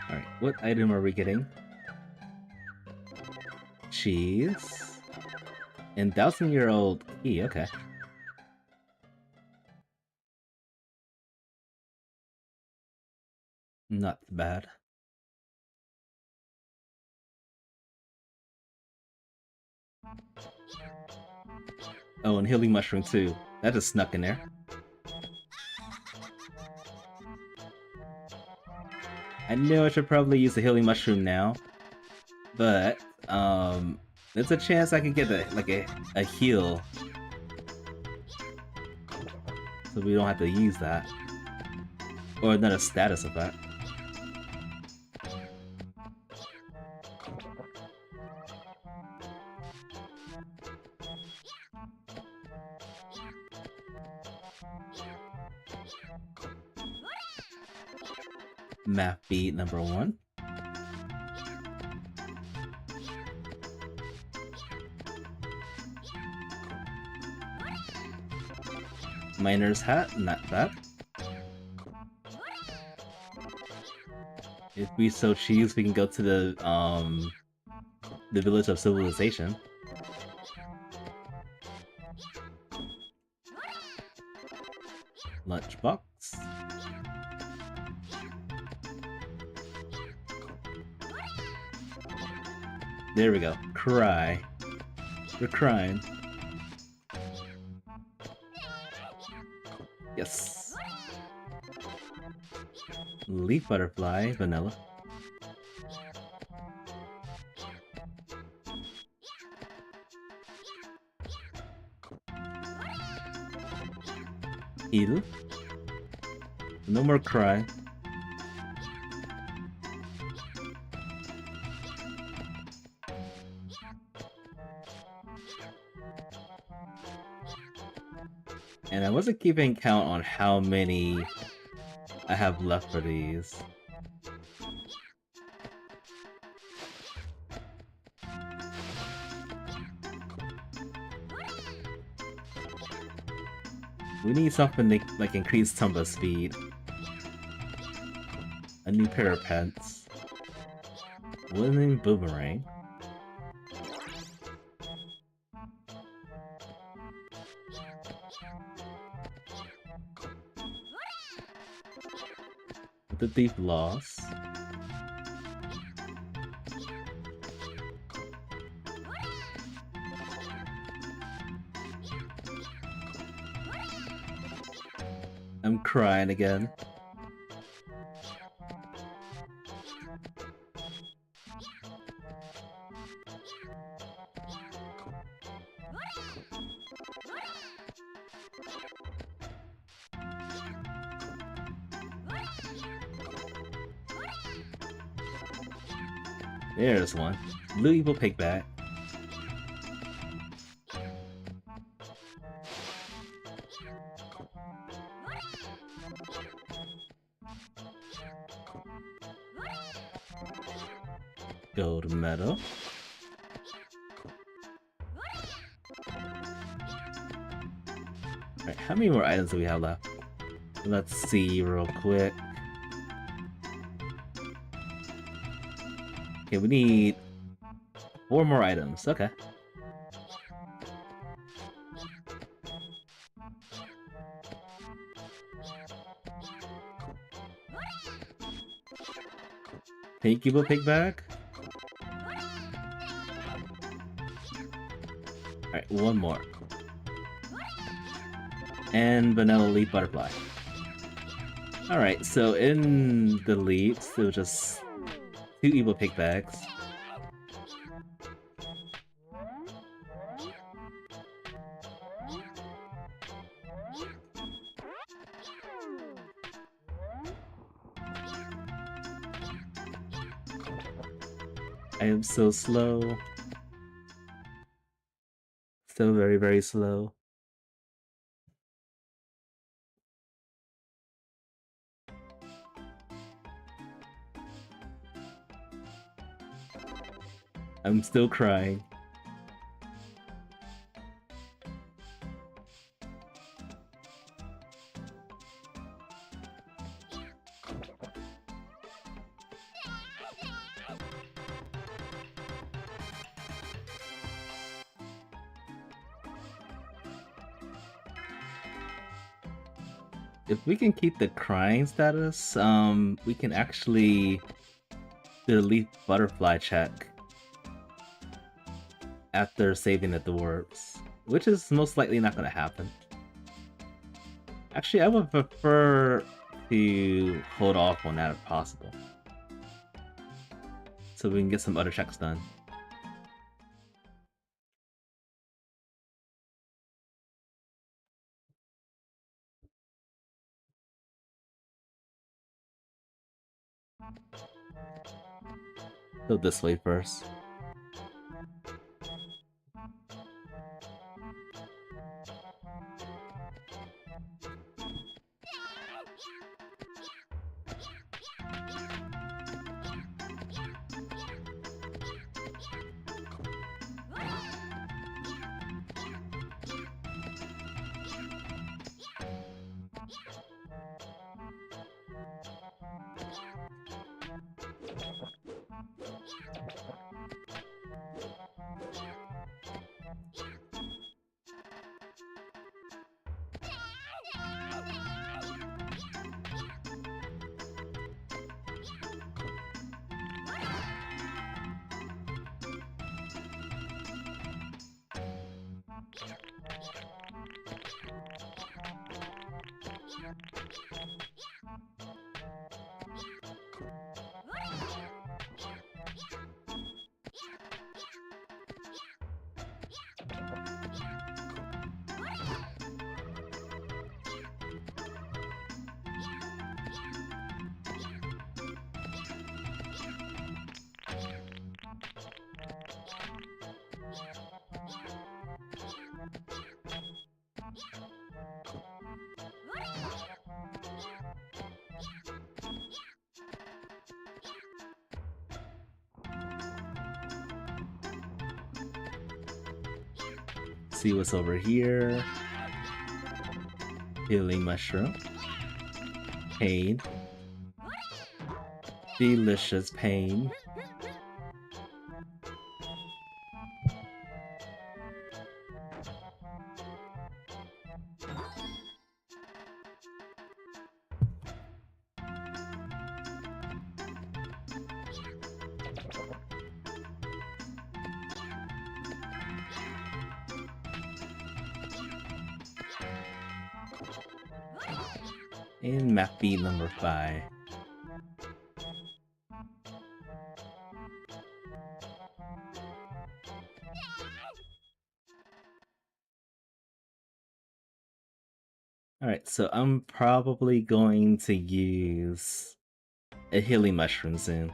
Alright, what item are we getting? Cheese. And 1,000-year-old key, okay. Not bad. Oh, and healing mushroom too. That just snuck in there. I know I should probably use the healing mushroom now, but there's a chance I can get a heal, so we don't have to use that, or another status effect. Map beat number 1. Miner's hat, not bad. If we so choose, we can go to the Village of Civilization. Lunchbox. There we go. Cry. We're crying. Yes. Leaf butterfly, vanilla. Heal. No more cry. And I wasn't keeping count on how many I have left for these. We need something to like increase Tomba speed. A new pair of pants. Winning Boomerang. The Thief lost. I'm crying again. There's one. Blue Evil Pigback. Gold medal. Alright, how many more items do we have left? Let's see real quick. Okay, we need 4 more items. Okay. Pink Evil Pigback. Alright, one more. And Vanilla Leaf Butterfly. Alright, so in the leads, there was just 2 Evil Pigbacks. I am so slow. So very, very slow. I'm still crying. If we can keep the crying status, we can actually do the Leaf Butterfly check after saving at the warps, which is most likely not going to happen. Actually, I would prefer to hold off on that if possible, so we can get some other checks done. Go this way first. See what's over here. Healing Mushroom. Pain. Delicious Pain. And map B number 5. Alright, so I'm probably going to use a healing mushroom soon.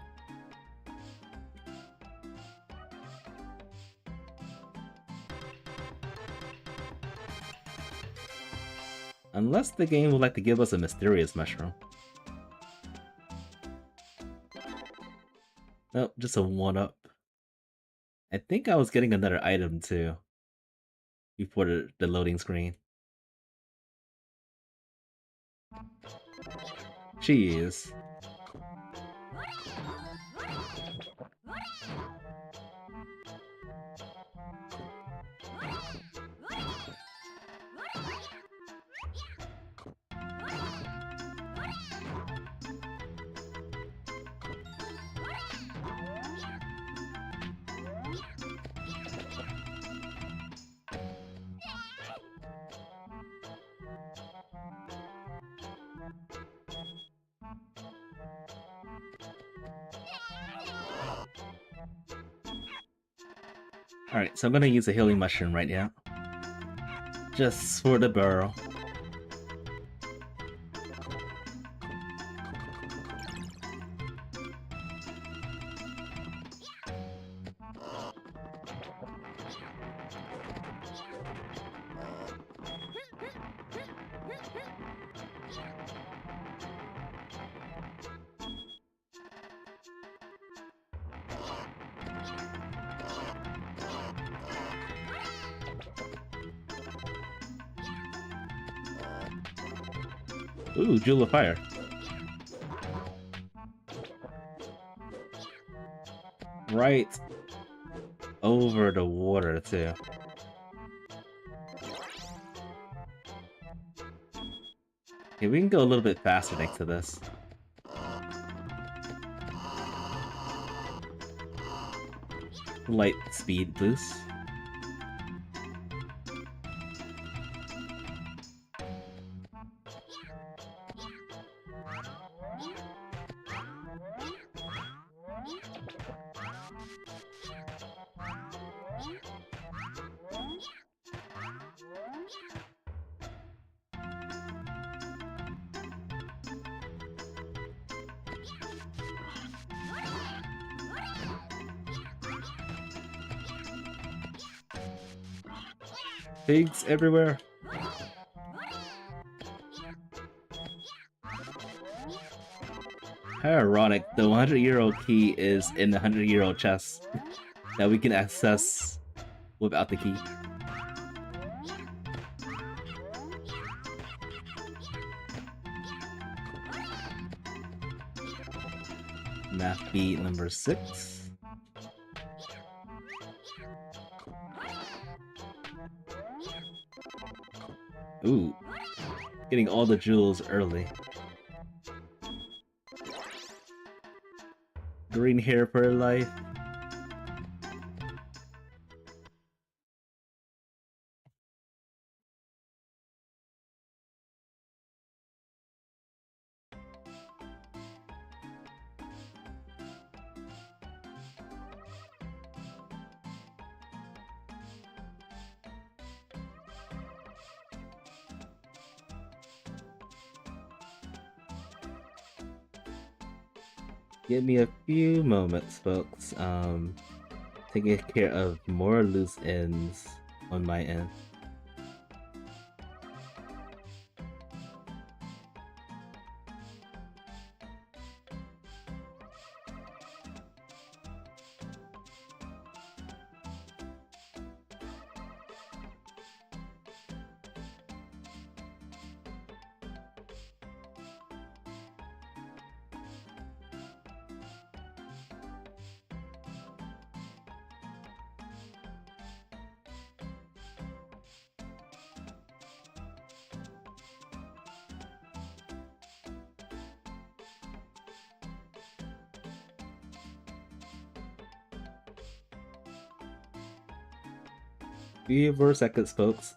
Unless the game would like to give us a mysterious mushroom. Nope, just a 1-up. I think I was getting another item too. Before the loading screen. Jeez. Alright, so I'm gonna use a healing mushroom right now. Just for the barrel. Ooh, Jewel of Fire. Right over the water, too. Okay, we can go a little bit faster next to this. Light speed boost. Pigs everywhere. How ironic, the 100-year-old key is in the 100-year-old chest that we can access without the key. Map B number 6. Ooh, getting all the jewels early. Green hair for life. Give me a few moments, folks. Taking care of more loose ends on my end. Few more seconds, folks.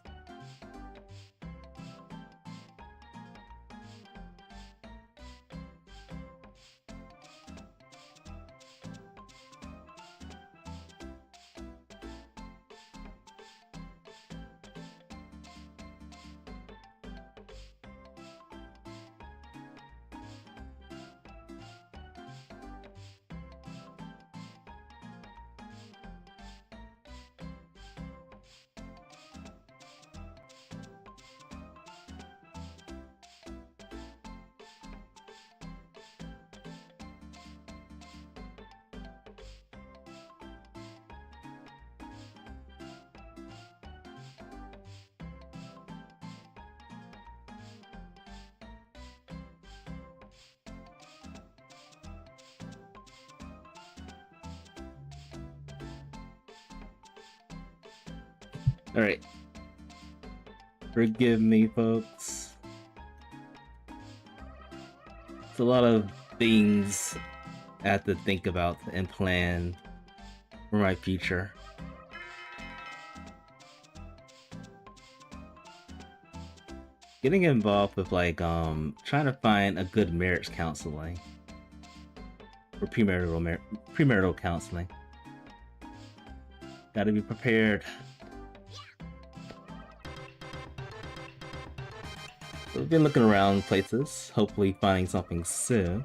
Alright. Forgive me, folks. It's a lot of things I have to think about and plan for my future. Getting involved with like trying to find a good marriage counseling or premarital counseling. Gotta be prepared. So we've been looking around places, hopefully finding something soon.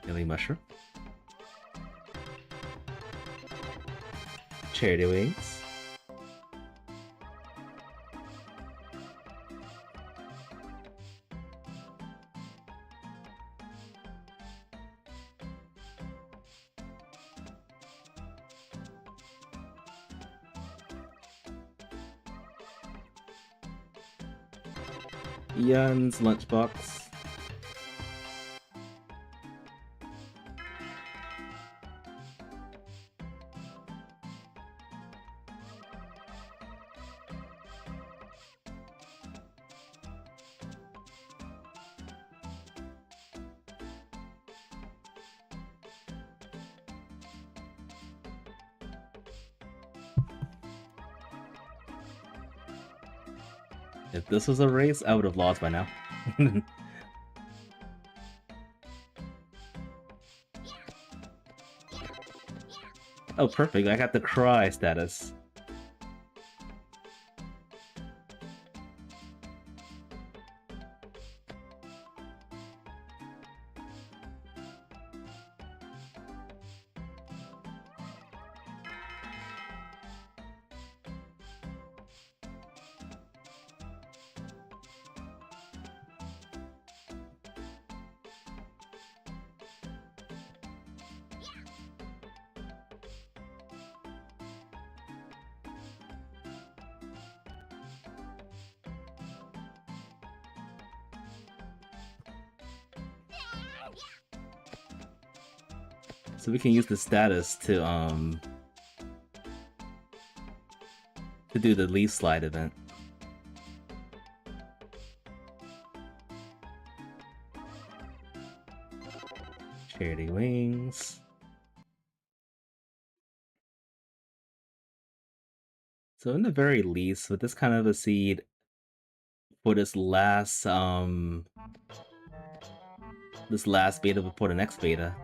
Healing mushroom. Charity wings. Yun's lunchbox. If this was a race, I would have lost by now. Oh, perfect. I got the cry status. So we can use the status to do the leaf slide event. Charity wings. So in the very least, with this kind of a seed for this last beta before the next beta,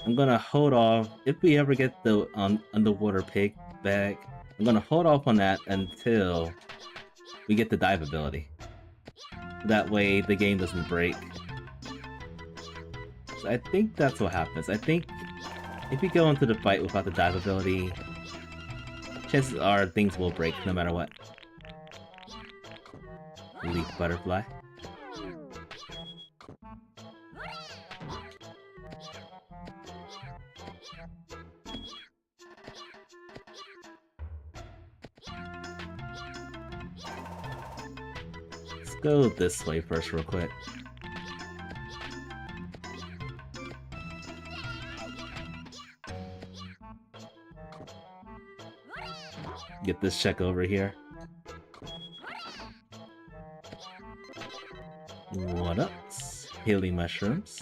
I'm gonna hold off. If we ever get the underwater pig back, I'm gonna hold off on that until we get the dive ability. That way the game doesn't break. So I think that's what happens. I think if we go into the fight without the dive ability, chances are things will break no matter what. Leaf butterfly. Let's go this way first real quick. Get this check over here. What up? Healing mushrooms.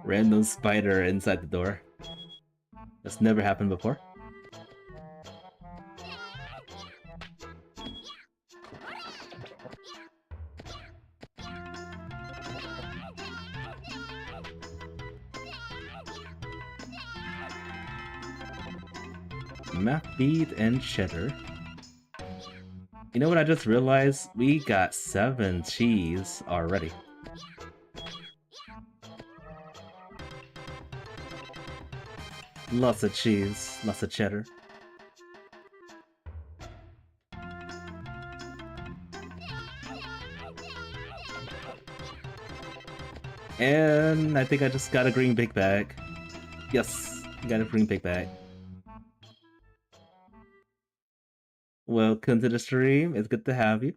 Random spider inside the door. That's never happened before. Map bead and cheddar. You know what I just realized? We got 7 cheese already. Lots of cheese, lots of cheddar. And I think I just got a green big bag. Yes, got a green pig bag. Welcome to the stream. It's good to have you.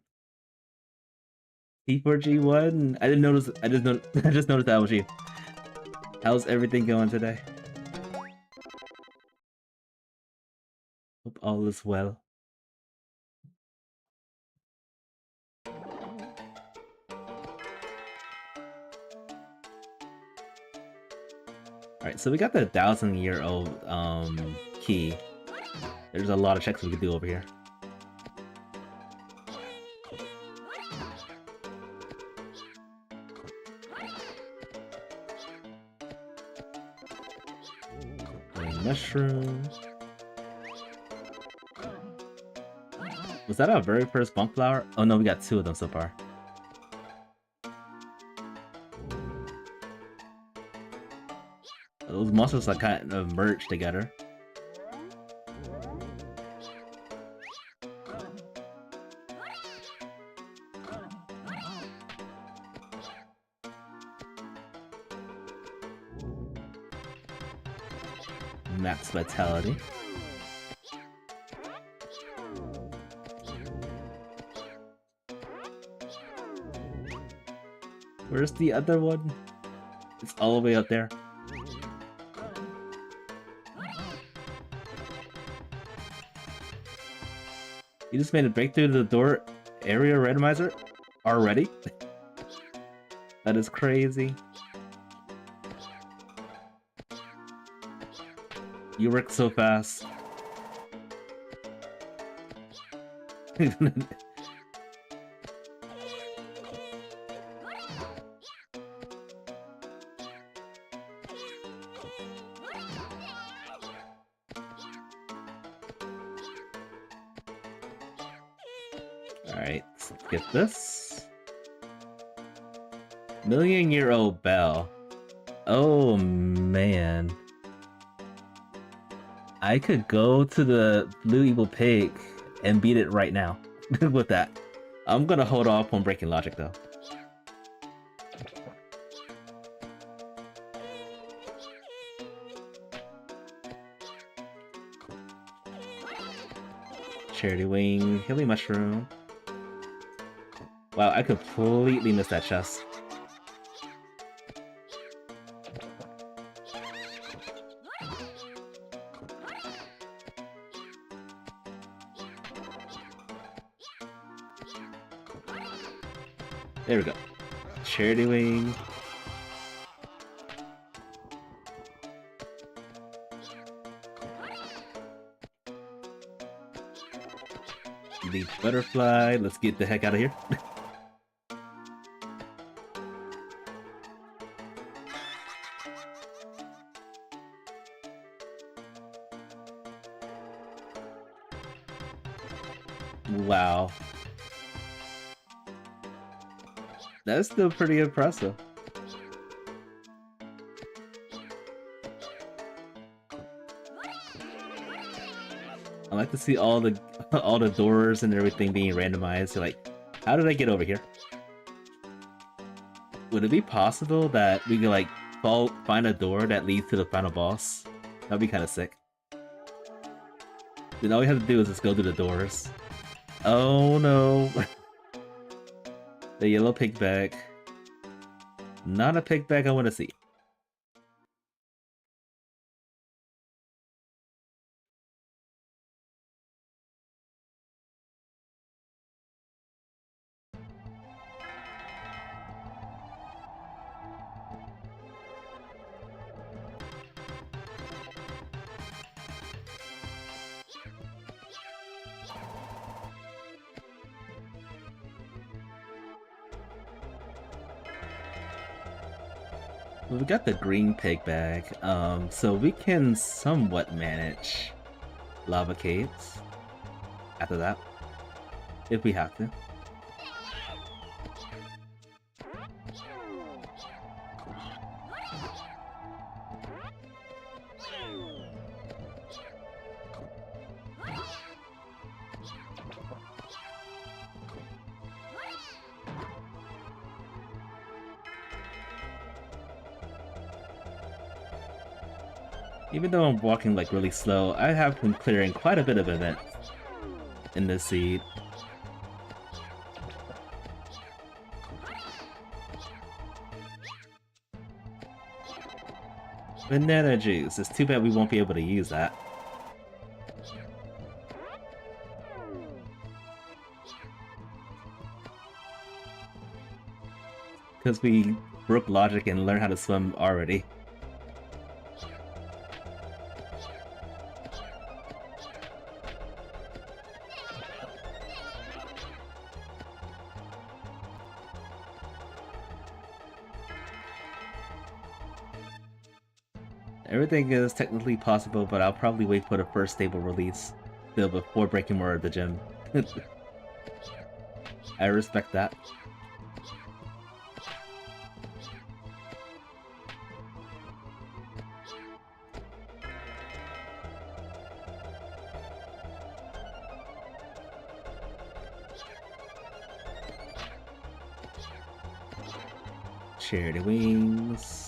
P4G1. I didn't notice. I just noticed that was you. How's everything going today? Hope all is well. Alright, so we got the 1,000-year-old key. There's a lot of checks we could do over here. Mushroom. Was that our very first bunk flower? Oh no, we got 2 of them so far. Those monsters like kind of merge together. Max vitality. Where's the other one? It's all the way up there. You just made a breakthrough to the door area randomizer already? That is crazy. You work so fast. Alright, let's get this. Million-year-old bell. Oh man. I could go to the Blue Evil Pig and beat it right now with that. I'm gonna hold off on breaking logic though. Charity Wing, Hilly Mushroom. Wow, I completely missed that chest. There we go. Charity Wing. The butterfly. Let's get the heck out of here. Wow. That's still pretty impressive. I like to see all the doors and everything being randomized. So like, how did I get over here? Would it be possible that we could like find a door that leads to the final boss? That'd be kind of sick. Then all we have to do is just go through the doors. Oh no. The yellow pig bag. Not a pig bag I want to see. Well, we got the green pig bag, so we can somewhat manage lava caves after that, if we have to. Even though I'm walking like really slow, I have been clearing quite a bit of events in this seed. Banana juice. It's too bad we won't be able to use that. Because we broke logic and learned how to swim already. Everything is technically possible, but I'll probably wait for the first stable release still before breaking more of the gym. I respect that. Charity wings.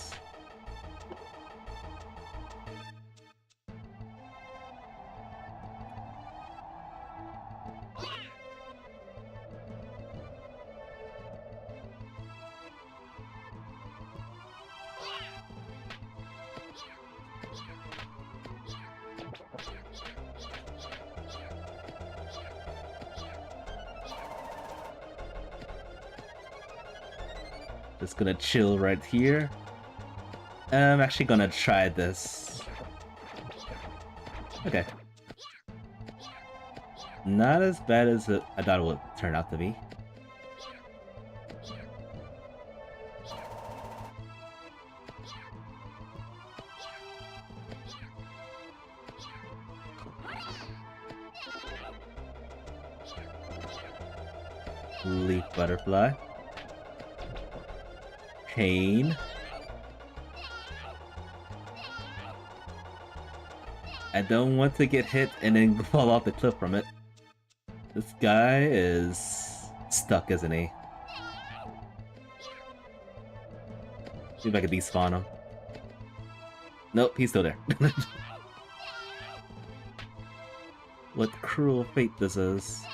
Just gonna chill right here. I'm actually gonna try this. Okay. Not as bad as I thought it would turn out to be. Leaf butterfly. Pain. I don't want to get hit and then fall off the cliff from it. This guy is stuck, isn't he? See if I can despawn him. Nope, he's still there. What cruel fate this is.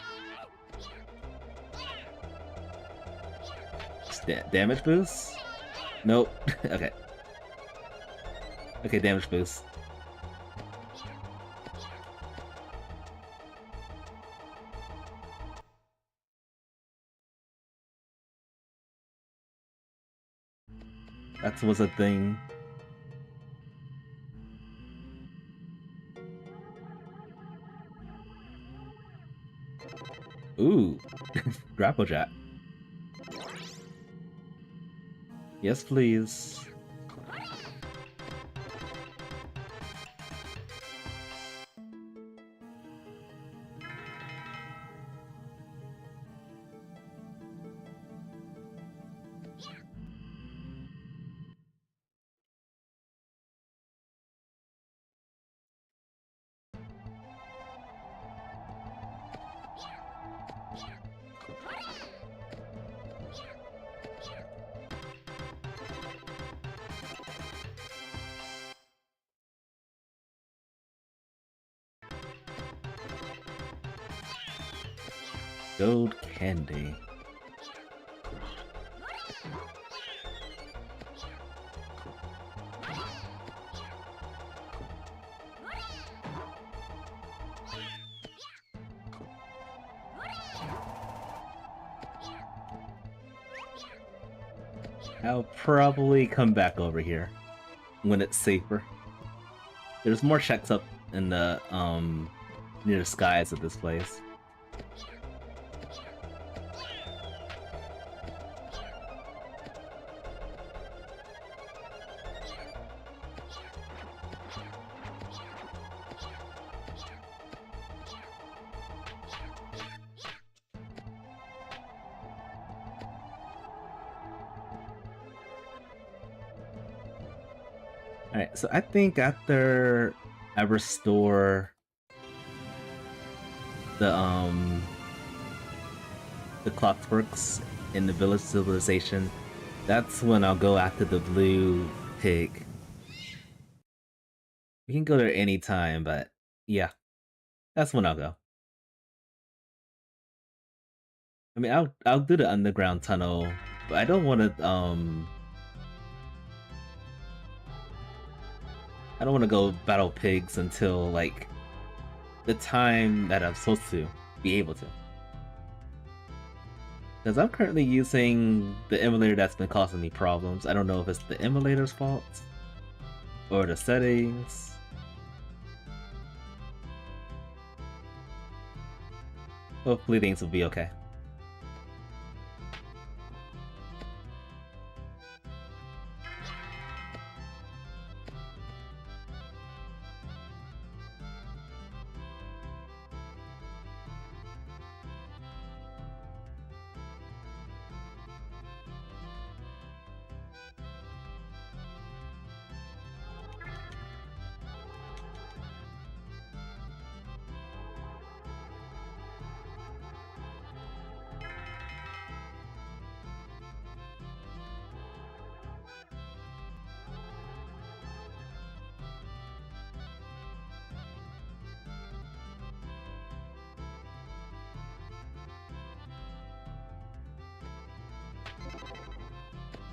Damage boost? Nope. Okay. Okay, damage boost. That was a thing. Ooh. Grapple Jack. Yes, please. Gold candy. I'll probably come back over here when it's safer. There's more checks up in the near the skies of this place. Alright, so I think after I restore the clockworks in the village civilization, that's when I'll go after the blue pig. We can go there anytime, but yeah, that's when I'll go. I mean, I'll do the underground tunnel, but I don't want to I don't want to go battle pigs until like the time that I'm supposed to be able to. Because I'm currently using the emulator that's been causing me problems. I don't know if it's the emulator's fault or the settings. Hopefully things will be okay.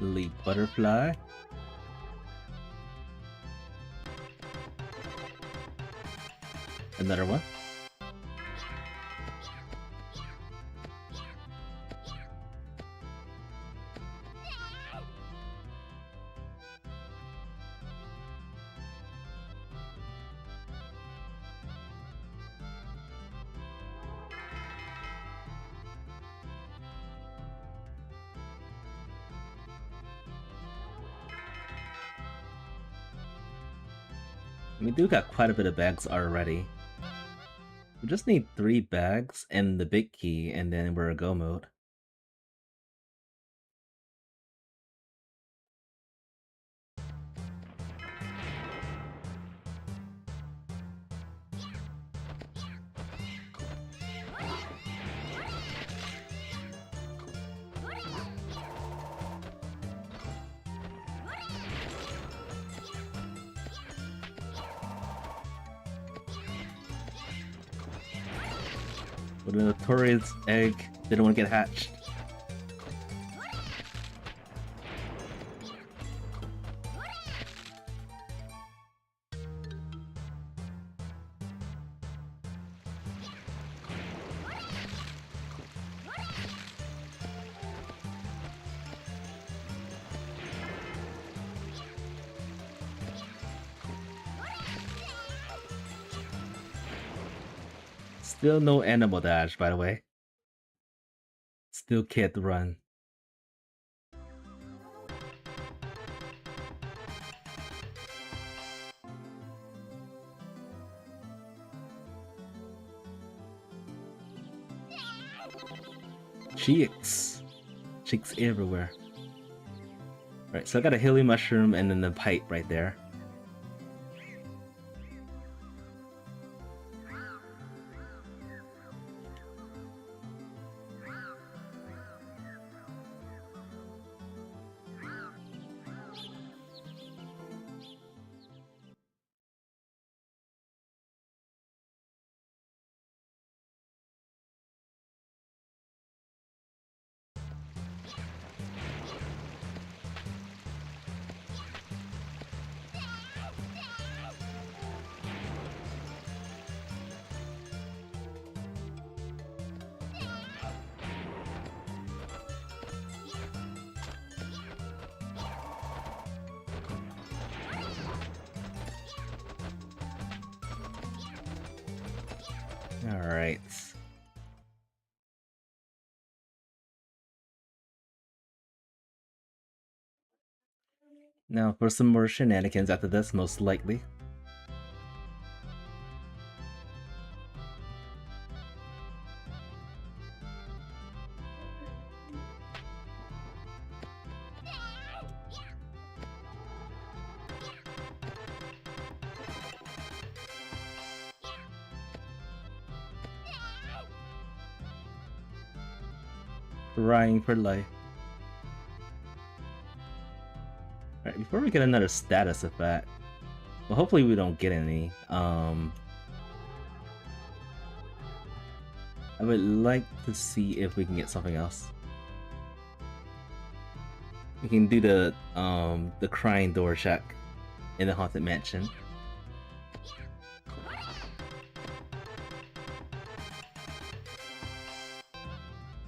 Leap butterfly. Another one. We do got quite a bit of bags already. We just need 3 bags and the big key, and then we're a go mode. But the notorious egg didn't want to get hatched. Still no animal dash, by the way. Still can't run. Cheeks. Cheeks everywhere. Right, so I got a hilly mushroom and then the pipe right there. Alright. Now for some more shenanigans after this, most likely. Crying for life. Alright, before we get another status effect, Well, hopefully we don't get any. I would like to see if we can get something else. We can do the crying door check in the haunted mansion.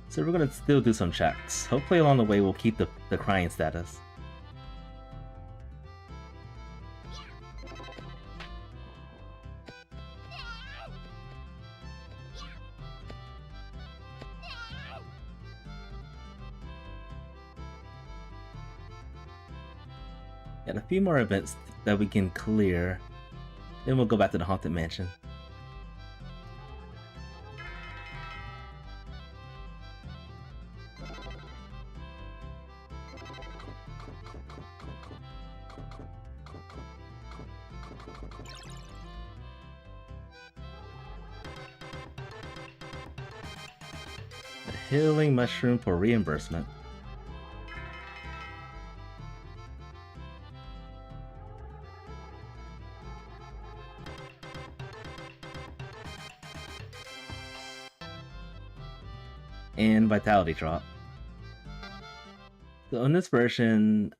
So we're gonna still do some checks. Hopefully along the way we'll keep the crying status. Got a few more events that we can clear. Then we'll go back to the haunted mansion. A healing mushroom for reimbursement. And vitality drop. So in this version,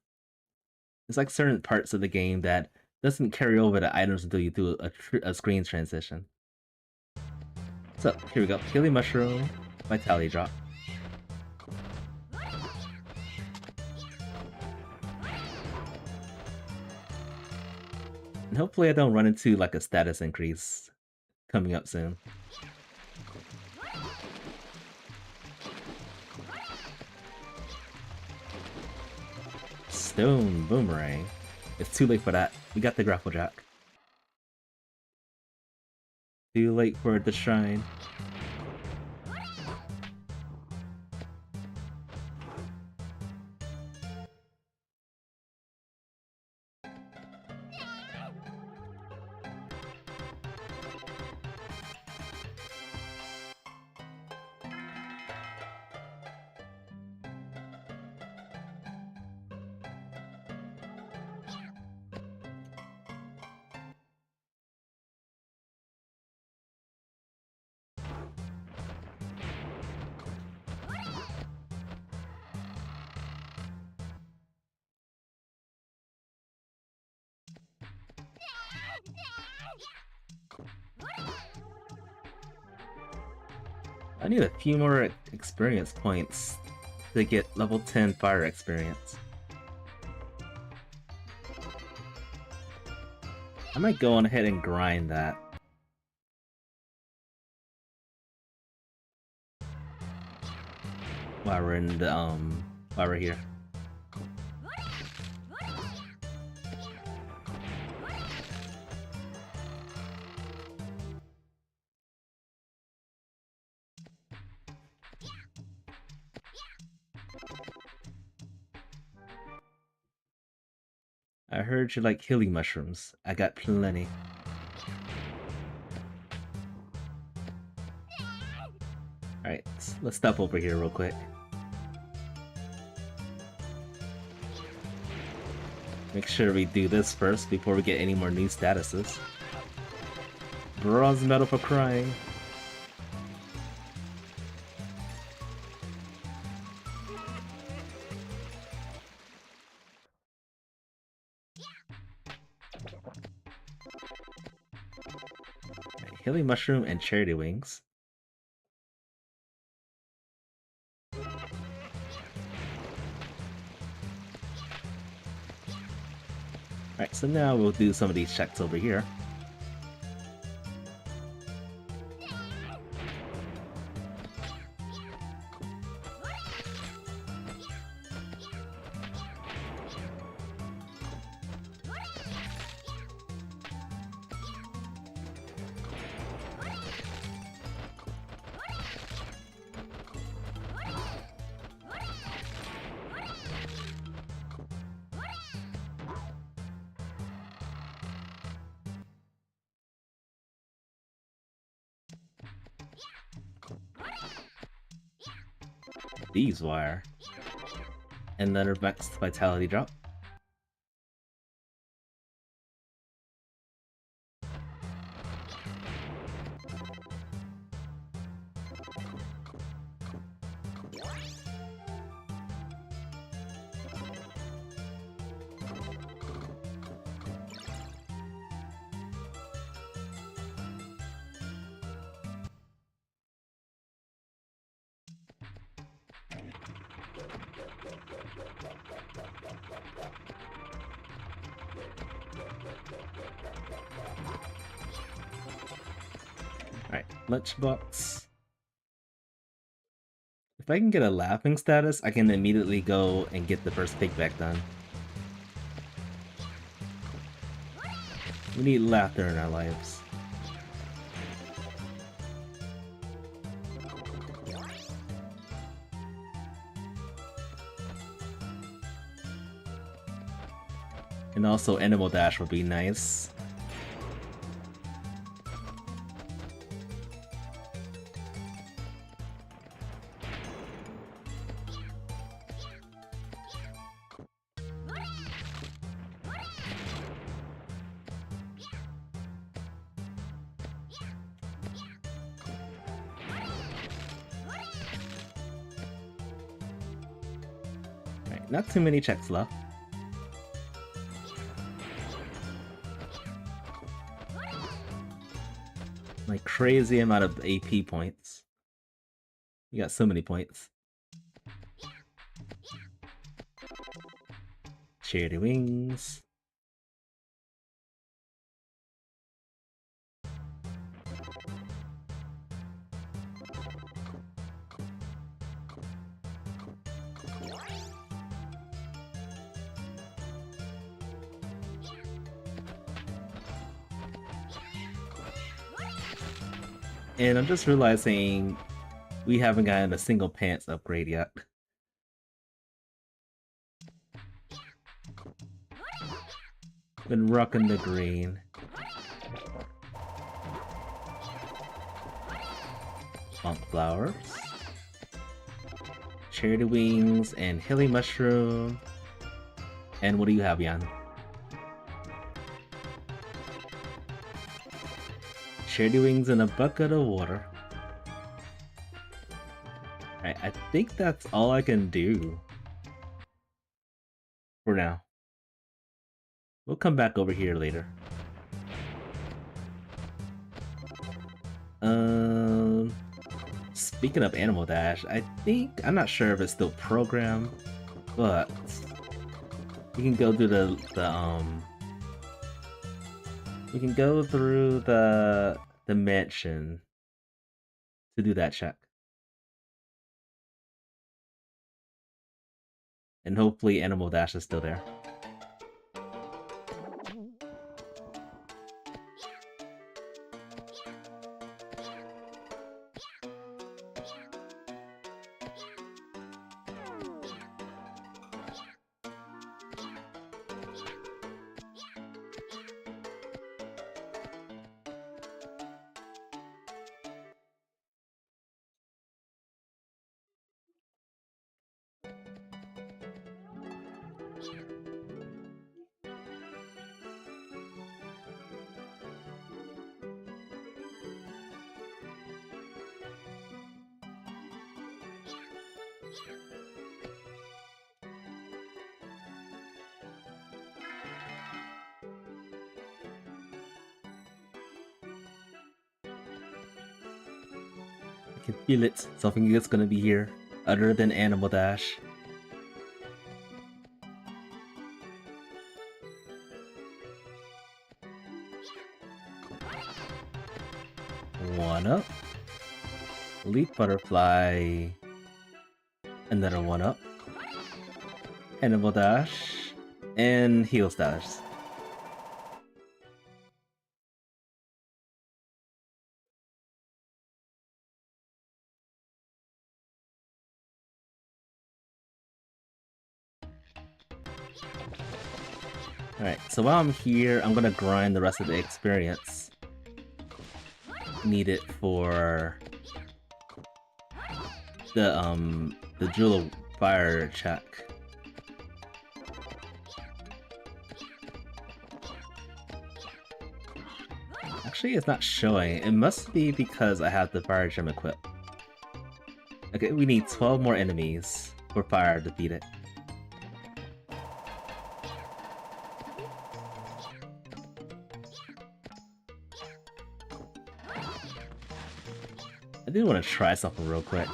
there's like certain parts of the game that doesn't carry over the items until you do a screen transition. So here we go, healing mushroom, vitality drop. And hopefully I don't run into like a status increase coming up soon. Stone boomerang. It's too late for that. We got the grapple jack. Too late for the shrine. I need a few more experience points to get level 10 fire experience. I might go on ahead and grind that. While we're in the while we're here. I heard you like healing mushrooms. I got plenty. Alright, let's stop over here real quick. Make sure we do this first before we get any more new statuses. Bronze medal for crying. Healing mushroom and charity wings. Alright, so now we'll do some of these checks over here. Thieves wire. And then our next vitality drop. Alright, lunchbox. If I can get a laughing status, I can immediately go and get the first pig back done. We need laughter in our lives. And also Animal Dash would be nice. Alright, not too many checks left. Like crazy amount of AP points. You got so many points. Charity Wings. And I'm just realizing we haven't gotten a single pants upgrade yet. Been rocking the green. Funk flowers. Charity Wings and Hilly Mushroom. And what do you have, Jan? Charity Wings in a bucket of water. Alright, I think that's all I can do. For now. We'll come back over here later. Speaking of Animal Dash, I'm not sure if it's still programmed, but we can go through we can go through the mansion to do that check. And hopefully Animal Dash is still there. I can feel it. Something is gonna be here, other than Animal Dash. One up. Leaf Butterfly. Another one up. Animal Dash. And Heal Status. Alright, so while I'm here, I'm gonna grind the rest of the experience needed for the Jewel of Fire check. Actually, it's not showing. It must be because I have the Fire Gem equipped. Okay, we need 12 more enemies for Fire to beat it. I do want to try something real quick.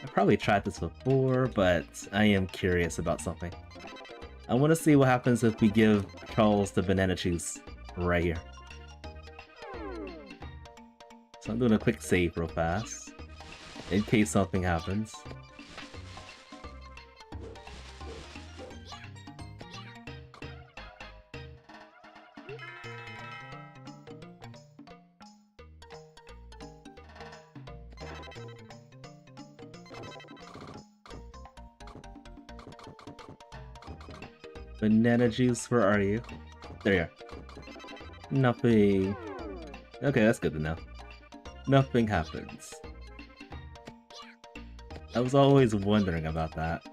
I probably tried this before, but I am curious about something. I want to see what happens if we give Charles the banana juice right here. So I'm doing a quick save real fast, in case something happens. Banana juice, where are you? There you are. Nothing. Okay, that's good to know. Nothing happens. I was always wondering about that.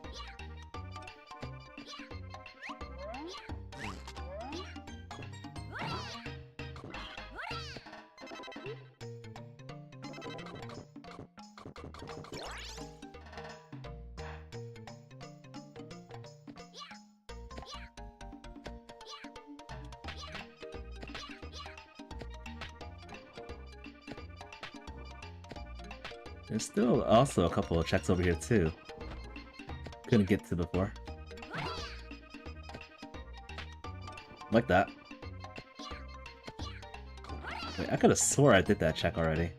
There's still also a couple of checks over here too. Couldn't get to before. Like that. Wait, I could have swore I did that check already.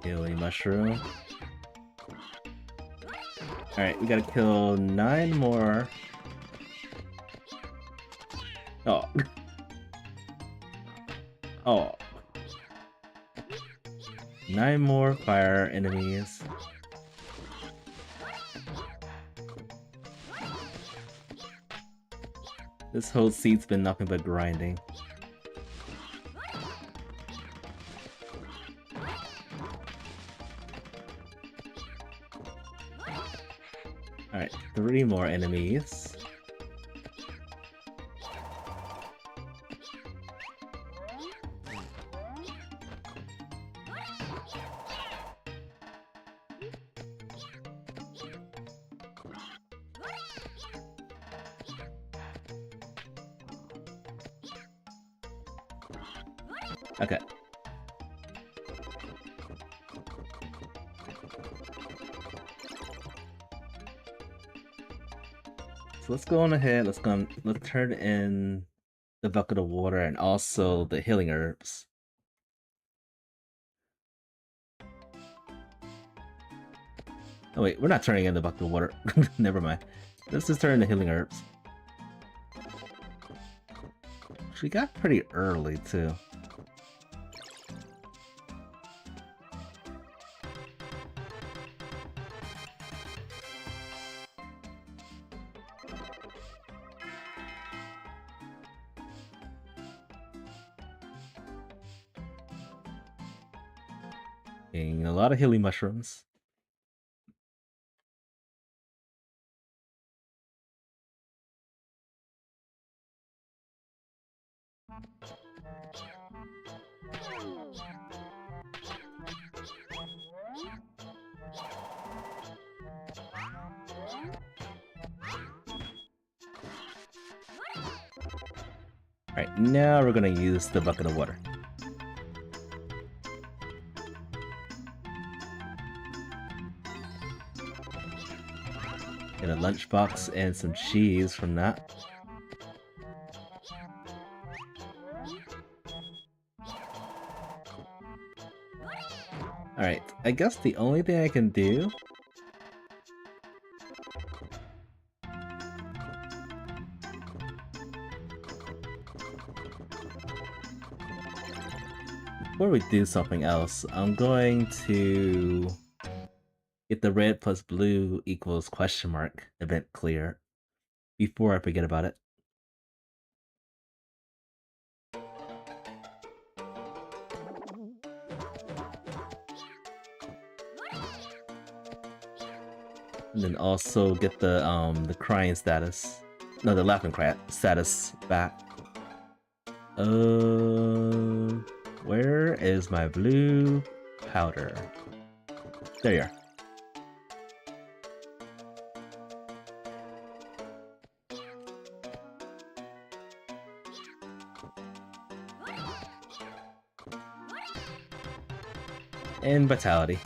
Healing mushroom. Alright, we gotta kill 9 more. Oh. Oh. 9 more fire enemies. This whole seat's been nothing but grinding. Alright, 3 more enemies. Okay. So let's go on ahead, let's turn in the bucket of water and also the healing herbs. Oh wait, we're not turning in the bucket of water. Never mind. Let's just turn in the healing herbs. She got pretty early too. Getting a lot of healing mushrooms. Alright, now we're gonna use the bucket of water. Get a lunchbox and some cheese from that. Alright, I guess the only thing I can do before we do something else, I'm going to get the red plus blue equals question mark event clear before I forget about it. And then also get the crying status. No, the laughing cry status back. Where is my blue powder? There you are. And vitality.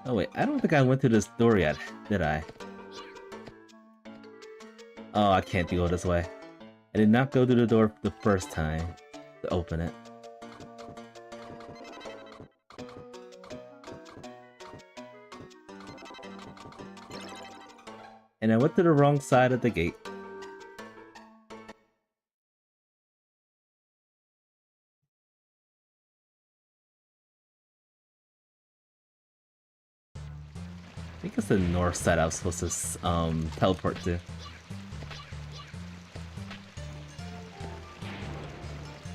Oh wait, I don't think I went through this door yet, did I? Oh, I can't go this way. I did not go through the door the first time to open it. And I went to the wrong side of the gate. I think it's the north side I was supposed to teleport to.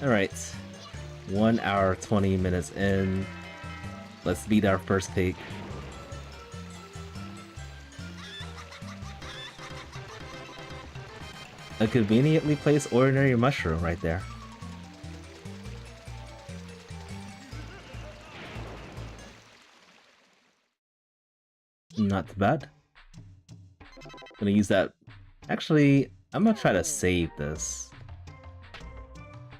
Alright. 1 hour, 20 minutes in. Let's beat our first pig. A conveniently placed ordinary mushroom right there. Not too bad. Gonna use that. Actually, I'm gonna try to save this.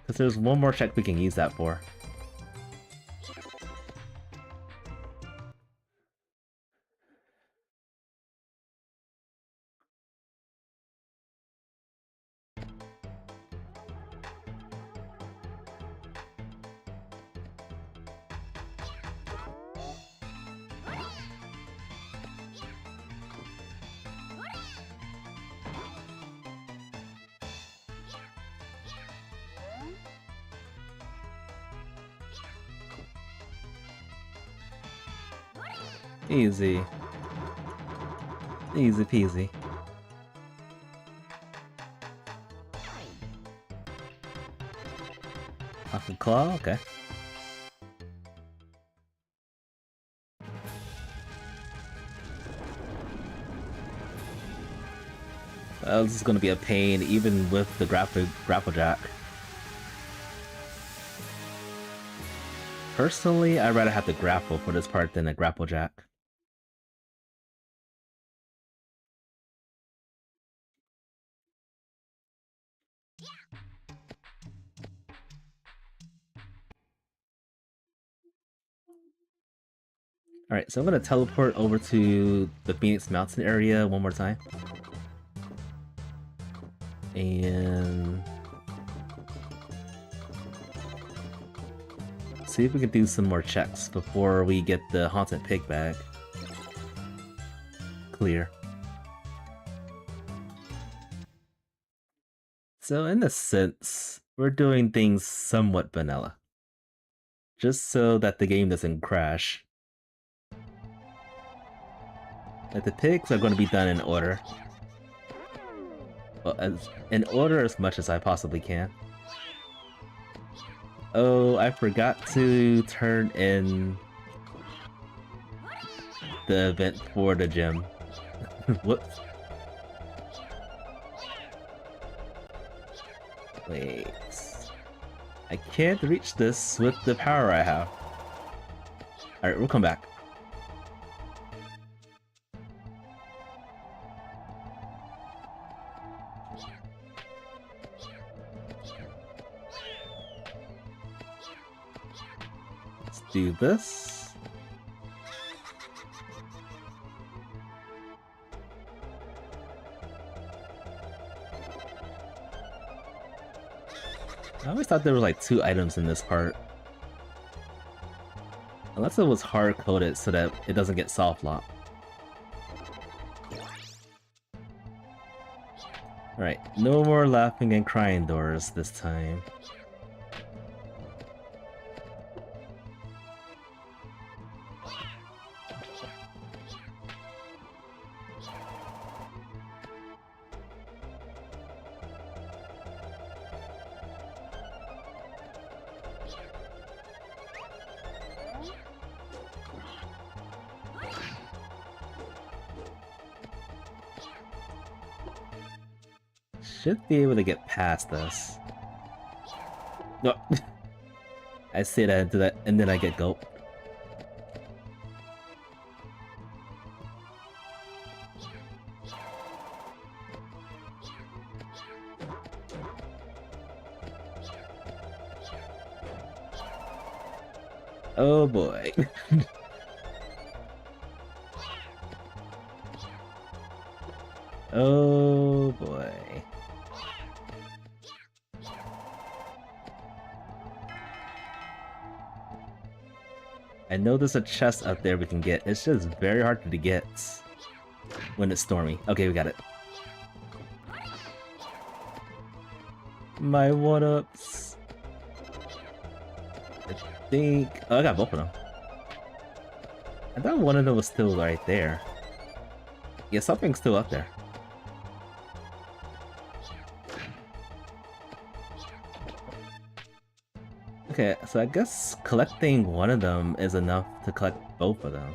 Because there's one more check we can use that for. Easy. Easy peasy. Aqua Claw, okay. This is gonna be a pain even with the grapple jack. Personally, I'd rather have to grapple for this part than a grapple jack. Alright, so I'm gonna teleport over to the Phoenix Mountain area one more time. And see if we can do some more checks before we get the Haunted Pig bag clear. So in a sense, we're doing things somewhat vanilla. Just so that the game doesn't crash. Like the pigs are going to be done in order. Well, in order as much as I possibly can. Oh, I forgot to turn in the event for the gym. Whoops. Wait. I can't reach this with the power I have. Alright, we'll come back. Let's do this. I always thought there were like 2 items in this part. Unless it was hard-coded so that it doesn't get soft locked. Alright, no more laughing and crying doors this time. should be able to get past this. No. I say that into that, and then I get gulped. Oh boy. Oh boy. I know there's a chest out there we can get. It's just very hard to get when it's stormy. Okay, we got it. My one-ups. I think... Oh, I got both of them. I thought one of them was still right there. Yeah, something's still up there. Okay, so I guess collecting one of them is enough to collect both of them.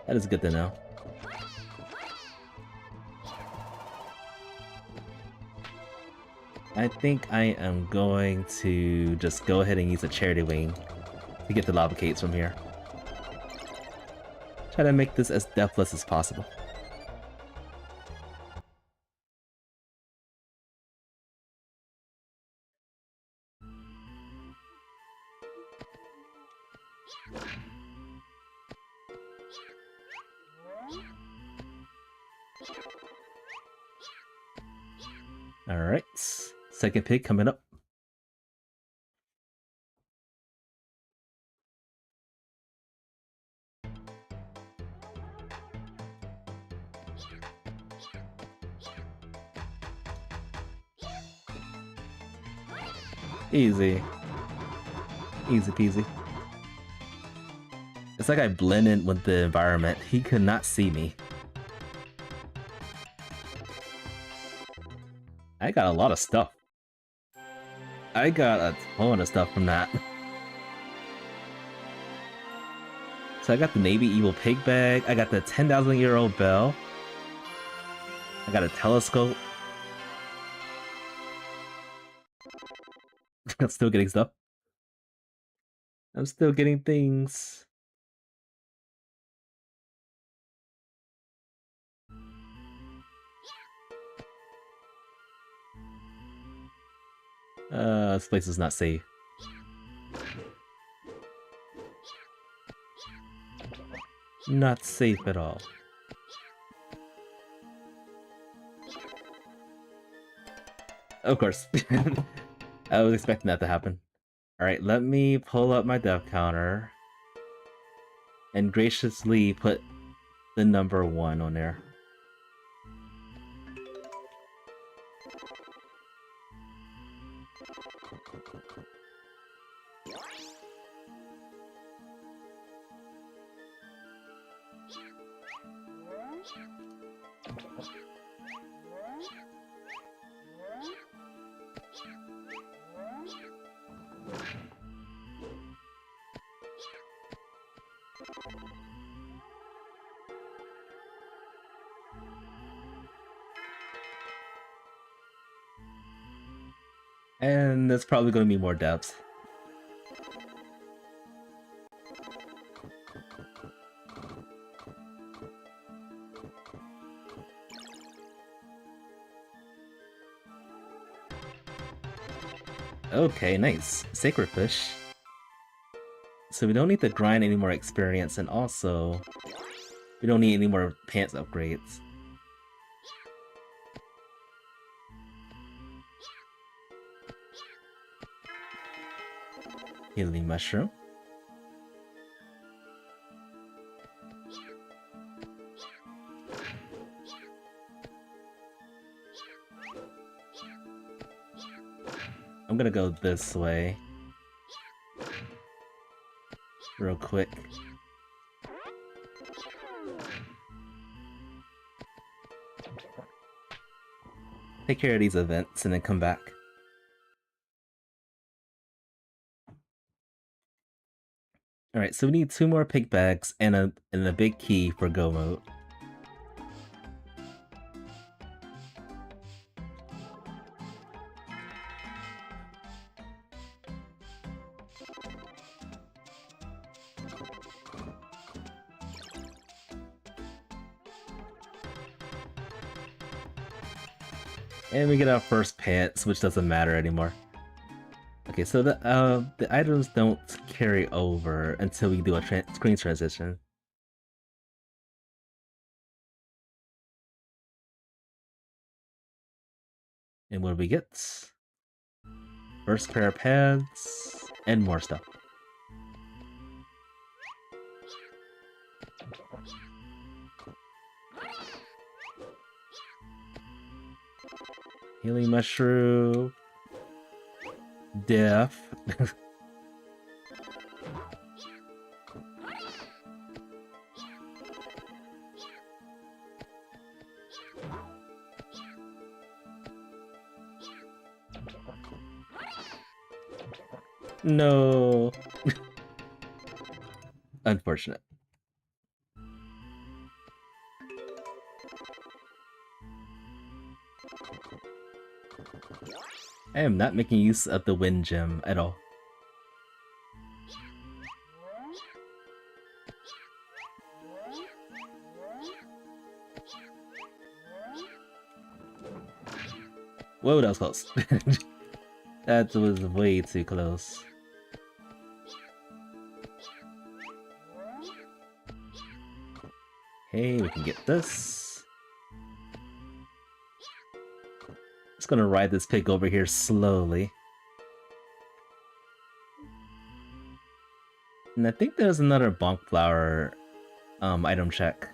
That is good to know. I think I am going to just go ahead and use a charity wing to get the lava caves from here. Try to make this as deathless as possible. Alright, second pig coming up. Easy. Easy peasy. It's like I blend in with the environment. He could not see me. I got a lot of stuff. I got a ton of stuff from that. So I got the Navy Evil Pig Bag, I got the 10,000-year-old bell, I got a telescope. I'm still getting stuff. I'm still getting things. This place is not safe. Not safe at all. Of course. I was expecting that to happen. Alright, let me pull up my death counter and graciously put the number 1 on there. And there's probably going to be more depths. Okay, nice. Sacred fish. So we don't need to grind any more experience, and also we don't need any more pants upgrades. Healing mushroom. I'm gonna go this way. Real quick. Take care of these events and then come back. Alright, so we need 2 more pig bags and a big key for go mode. And we get our first pants, which doesn't matter anymore. Okay, so the items don't carry over until we do a screen transition. And what do we get? First pair of pads, and more stuff. Healing mushroom. Death. No. Unfortunate. I am not making use of the wind gem at all. Whoa, that was close. That was way too close. Hey, we can get this. Just gonna ride this pig over here slowly. And I think there's another bonk flower item check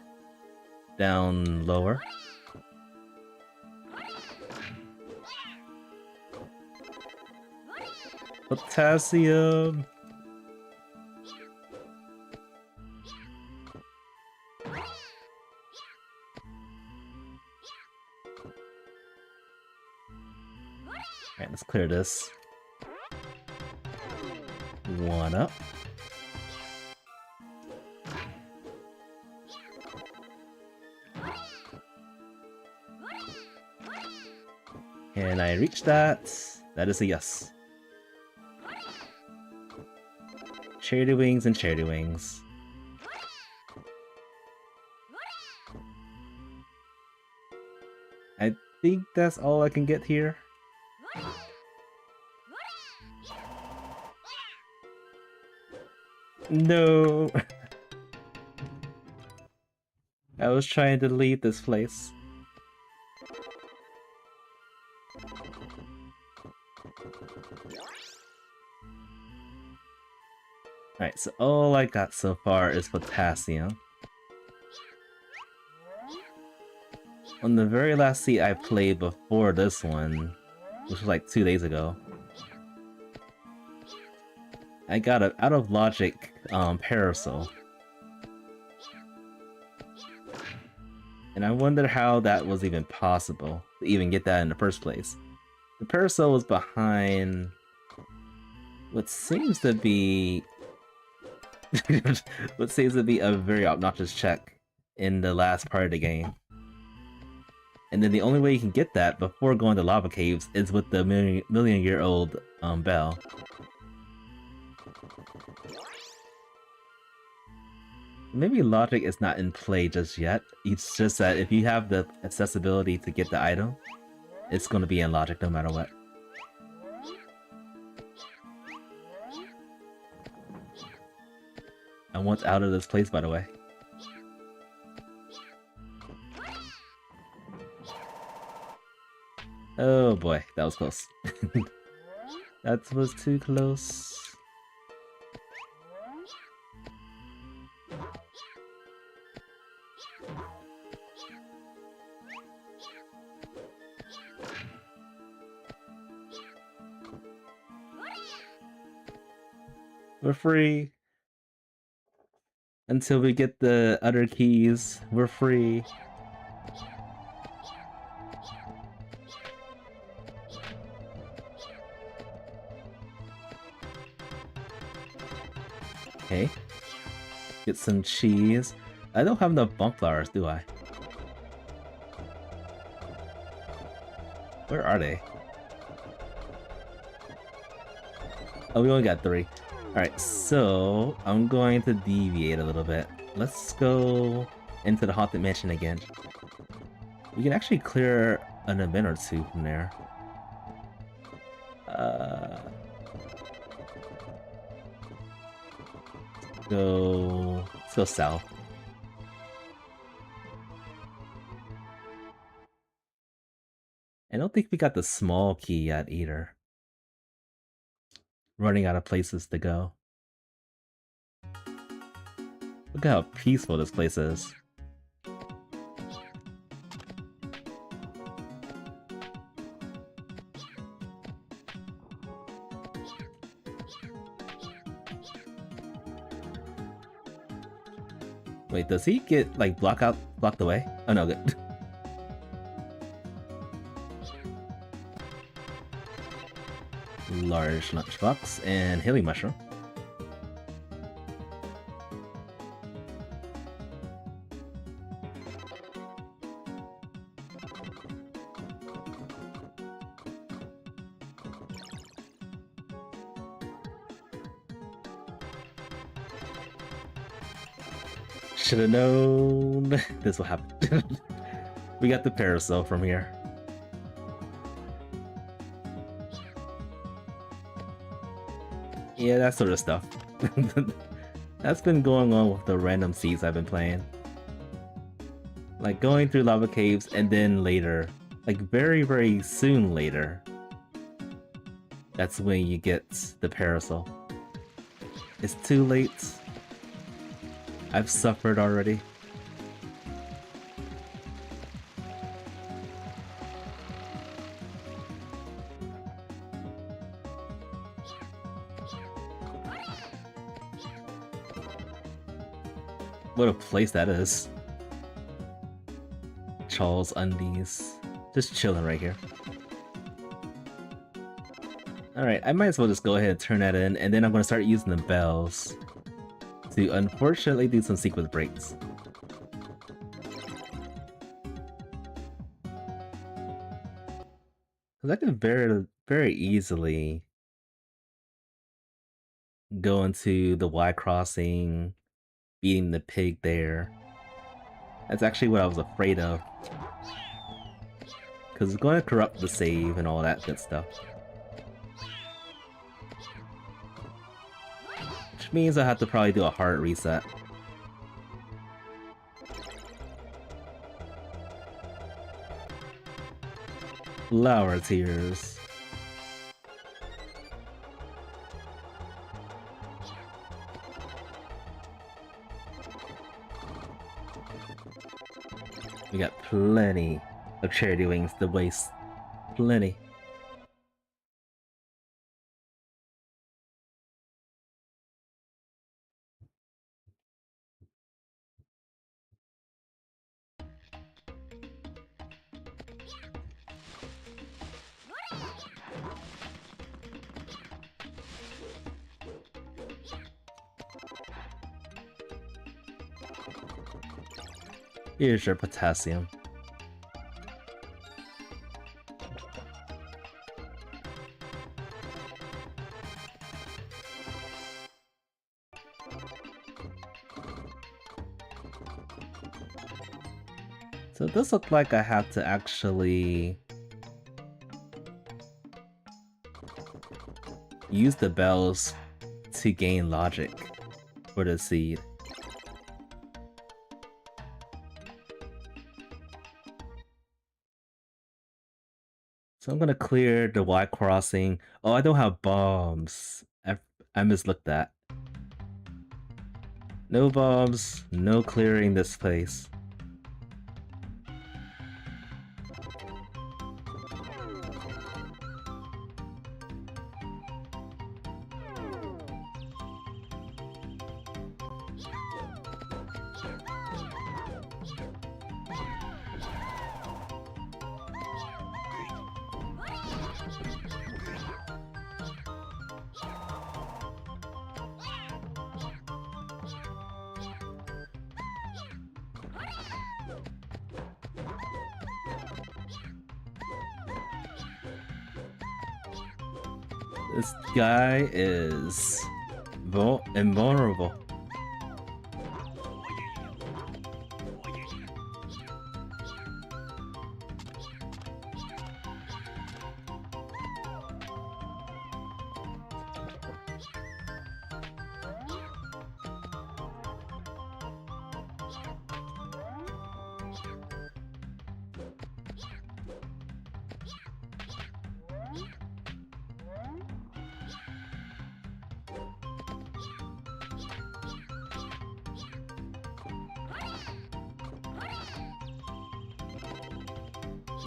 down lower. Potassium! Alright, let's clear this. One up. Can I reach that? That is a yes. Charity wings and charity wings. I think that's all I can get here. No! I was trying to leave this place. Alright, so all I got so far is potassium. On the very last seat I played before this one, which was like 2 days ago, I got an out of logic parasol. And I wonder how that was even possible to even get that in the first place. The parasol was behind what seems to be a very obnoxious check in the last part of the game. And then the only way you can get that before going to lava caves is with the million-year-old bell. Maybe logic is not in play just yet. It's just that if you have the accessibility to get the item, it's going to be in logic no matter what. I want out of this place, by the way. Oh boy, that was close. That was too close. We're free. Until we get the other keys, we're free. Okay. Get some cheese. I don't have enough bunk flowers, do I? Where are they? Oh, we only got 3. Alright, so I'm going to deviate a little bit. Let's go into the Haunted Mansion again. We can actually clear an event or two from there. Let's go south. I don't think we got the small key yet either. Running out of places to go. Look at how peaceful this place is. Wait, does he get, like, blocked away? Oh no, good. Large lunchbox and healing mushroom. Should have known this will happen. We got the parasol from here. Yeah, that sort of stuff. That's been going on with the random seeds I've been playing. Like going through lava caves and then later, like very, very soon later, that's when you get the parasol. It's too late. I've suffered already. What a place that is. Charles Undies. Just chilling right here. Alright, I might as well just go ahead and turn that in, and then I'm going to start using the bells to unfortunately do some sequence breaks. Because I can very easily go into the Y crossing, beating the pig there. That's actually what I was afraid of. Because it's going to corrupt the save and all that good stuff. Which means I have to probably do a hard reset. Flower tears. We got plenty of charity wings to waste. Plenty. Here's your potassium. So it does look like I have to actually use the bells to gain logic for the seed. So I'm gonna clear the Y crossing. Oh, I don't have bombs. I mislooked that. No bombs, no clearing this place. This guy is invulnerable.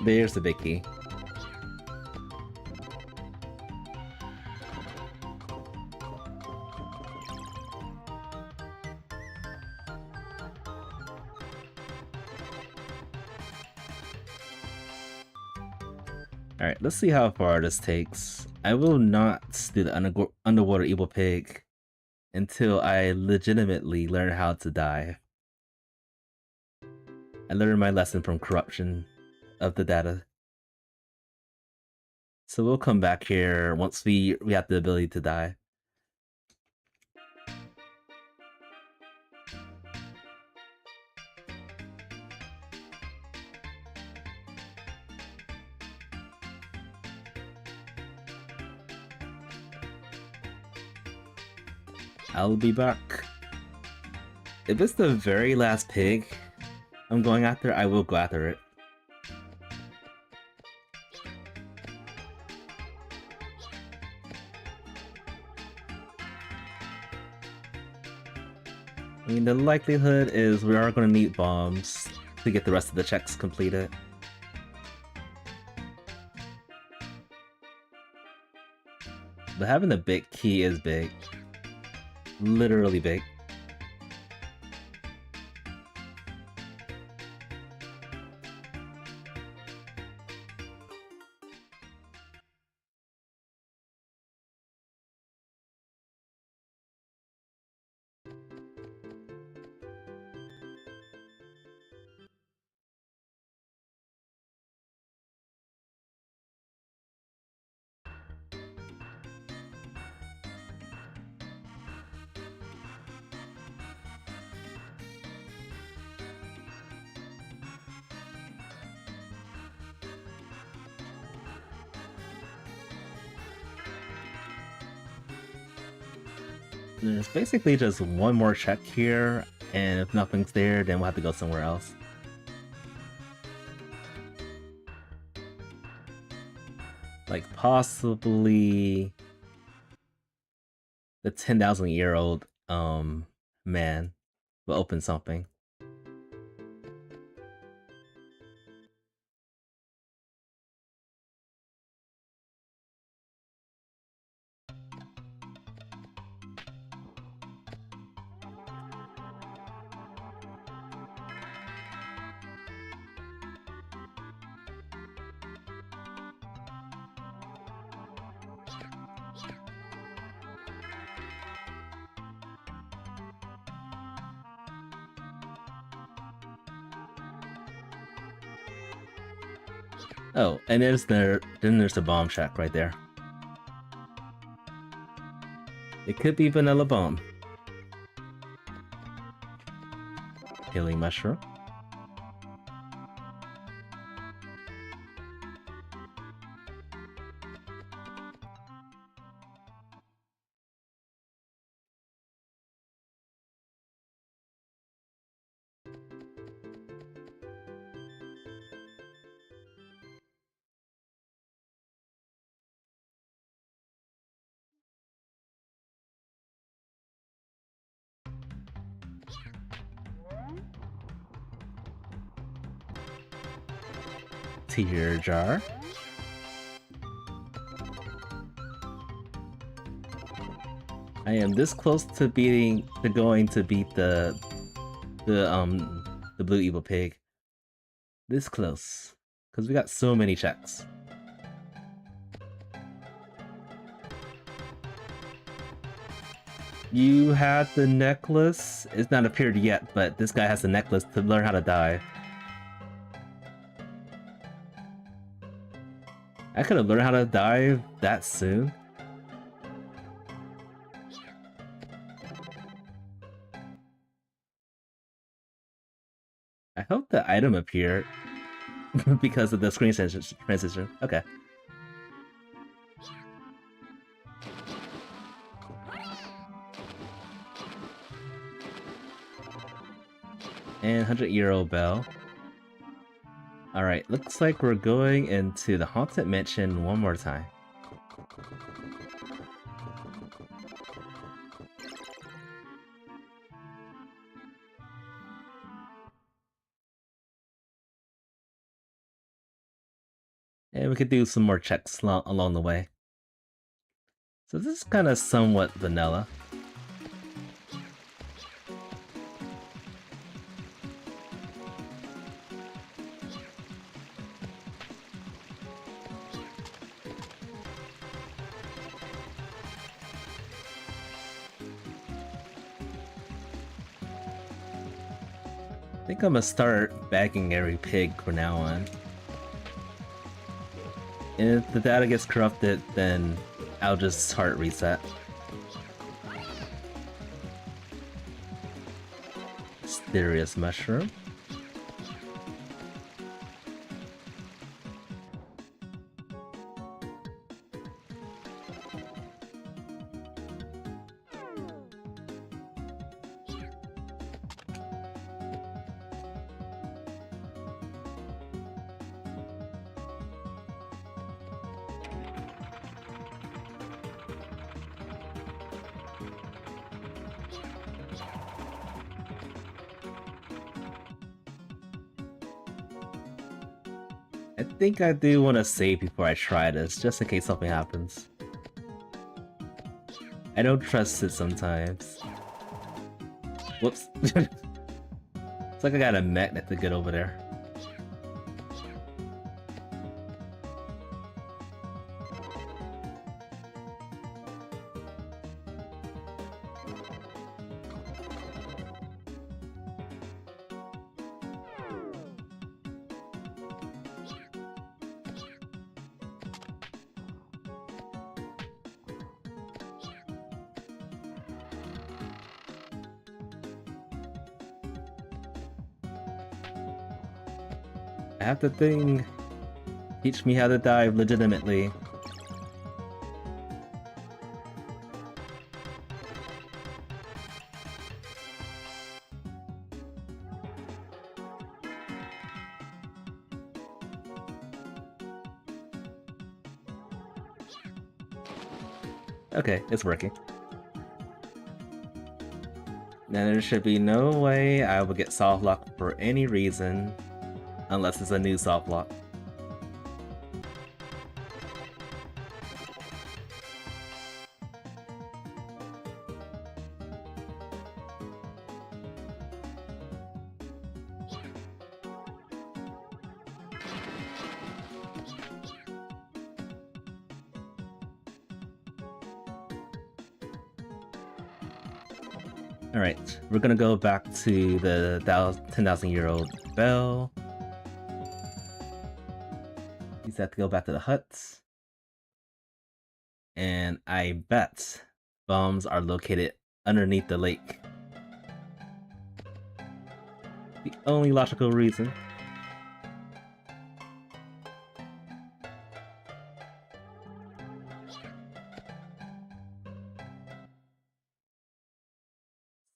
There's the big key. Alright, let's see how far this takes. I will not do the underwater evil pig until I legitimately learn how to dive. I learned my lesson from corruption of the data. So we'll come back here once we have the ability to die. I'll be back. If it's the very last pig I'm going after, I will go after it. I mean, the likelihood is we are going to need bombs to get the rest of the checks completed. But having a big key is big. Literally big. There's basically just one more check here, and if nothing's there, then we'll have to go somewhere else. Like, possibly the 10,000-year-old man will open something. Oh, and then there's the bomb shack right there. It could be vanilla bomb. Healing mushroom. Tear jar. I am this close to going to beat the blue evil pig. This close. Because we got so many checks. You had the necklace. It's not appeared yet, but this guy has the necklace to learn how to dive. I could have learned how to dive that soon. I hope the item appeared because of the screen transition. Okay. And 100-year-old bell. Alright, looks like we're going into the Haunted Mansion one more time. And we could do some more checks along the way. So this is kind of somewhat vanilla. I think I'm gonna start bagging every pig from now on. And if the data gets corrupted, then I'll just hard reset. Mysterious mushroom. I think I do want to save before I try this, just in case something happens. I don't trust it sometimes. Whoops. It's like I got a magnet to get over there. I have the thing. Teach me how to dive legitimately. Okay, it's working. Now there should be no way I will get soft lock for any reason. Unless it's a new soft lock. Alright, we're gonna go back to the 10,000-year-old bell. Just have to go back to the huts. And I bet bombs are located underneath the lake. The only logical reason.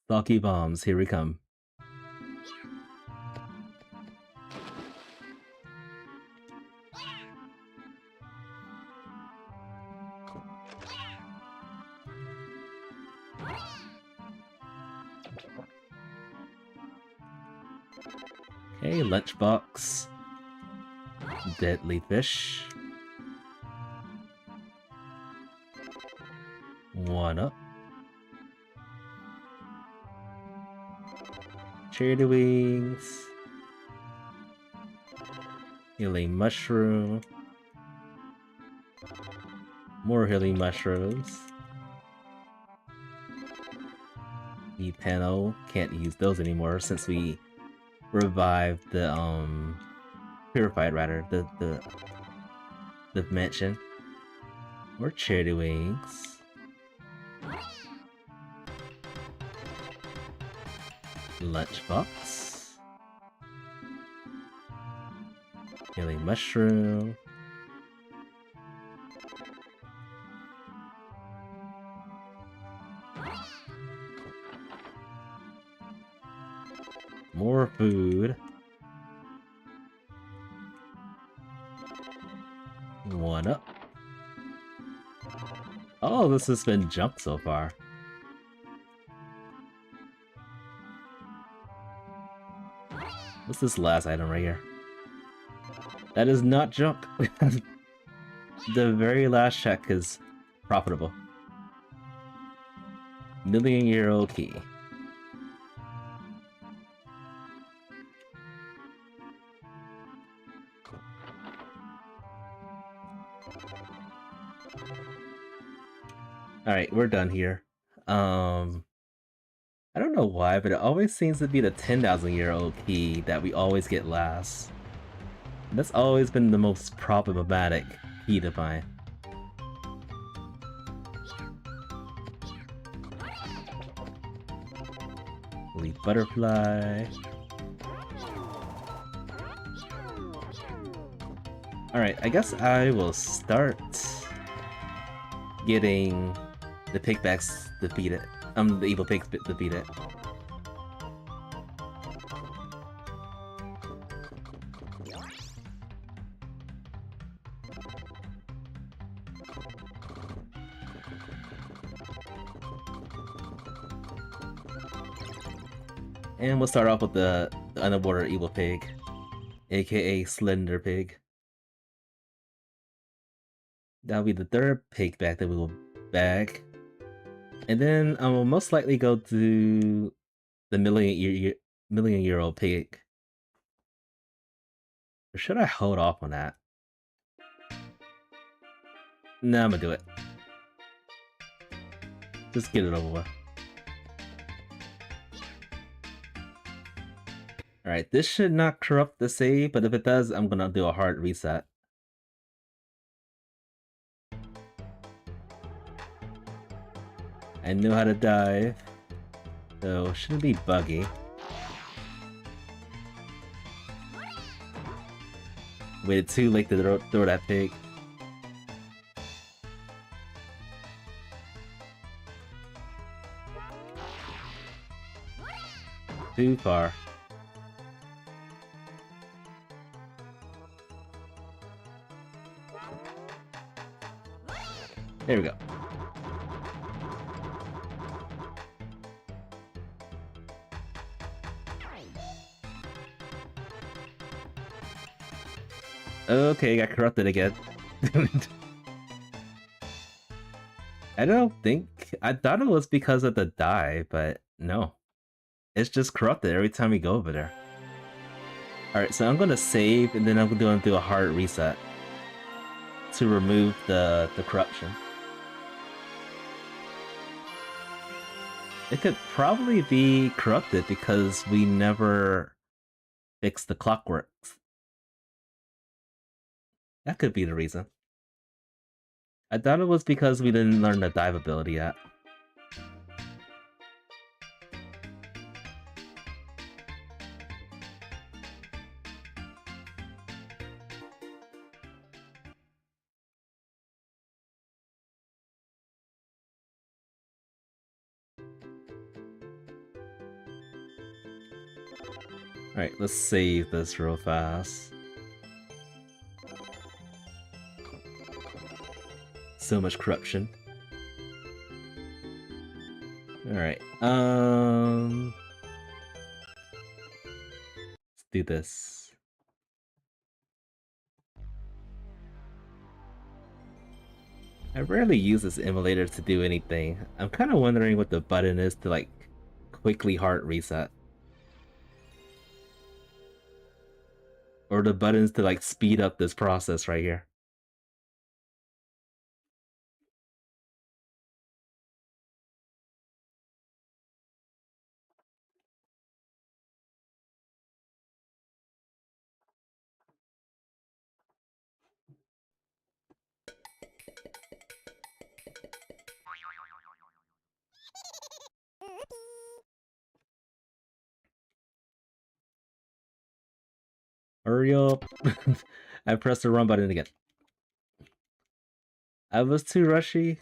Stalky bombs, here we come. Okay, lunchbox. Deadly fish. One up. Cherry wings. Healing mushroom. More healing mushrooms. The panel, can't use those anymore since we revived the purified rather, the mansion. More cherry wings. Lunchbox. Healing mushroom. More food. One up. Oh, this has been junk so far. What's this last item right here? That is not junk. The very last check is profitable. Million-year-old key. Alright, we're done here. I don't know why, but it always seems to be the 10,000-year-old key that we always get last. And that's always been the most problematic key to find. Leaf butterfly. Alright, I guess I will start getting the pigbacks defeated. The evil pigs defeated. And we'll start off with the underwater evil pig, aka Slender Pig. That'll be the third pigback that we will bag. And then I will most likely go to the million-year-old pig. Or should I hold off on that? Nah, I'm gonna do it. Just get it over with. Alright, this should not corrupt the save, but if it does, I'm gonna do a hard reset. I know how to dive, so shouldn't be buggy. Waited too late to throw that pig. Too far. There we go. Okay, got corrupted again. I don't think... I thought it was because of the die, but no. It's just corrupted every time we go over there. Alright, so I'm gonna save, and then I'm gonna do a hard reset to remove the corruption. It could probably be corrupted because we never fixed the clockworks. That could be the reason. I thought it was because we didn't learn the dive ability yet. Alright, let's save this real fast. So much corruption. Alright, let's do this. I rarely use this emulator to do anything. I'm kind of wondering what the button is to like quickly hard reset. Or the buttons to like speed up this process right here. Hurry up! I pressed the wrong button again. I was too rushy.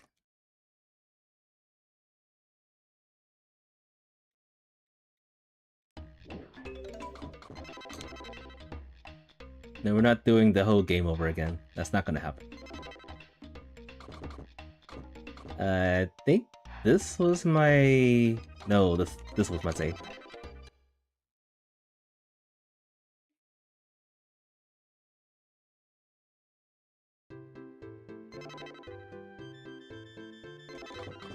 No, we're not doing the whole game over again. That's not gonna happen. I think this was my... No, this was my save.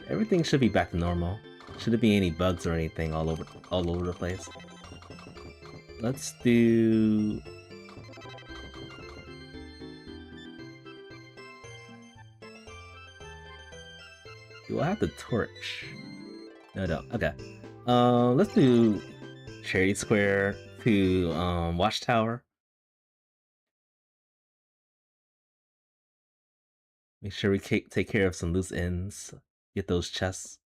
Everything should be back to normal. Shouldn't be any bugs or anything all over the place. Let's do... Do I have the torch? No, I don't. Okay. Let's do Cherry Square to Watchtower. Make sure we take care of some loose ends. Get those chests.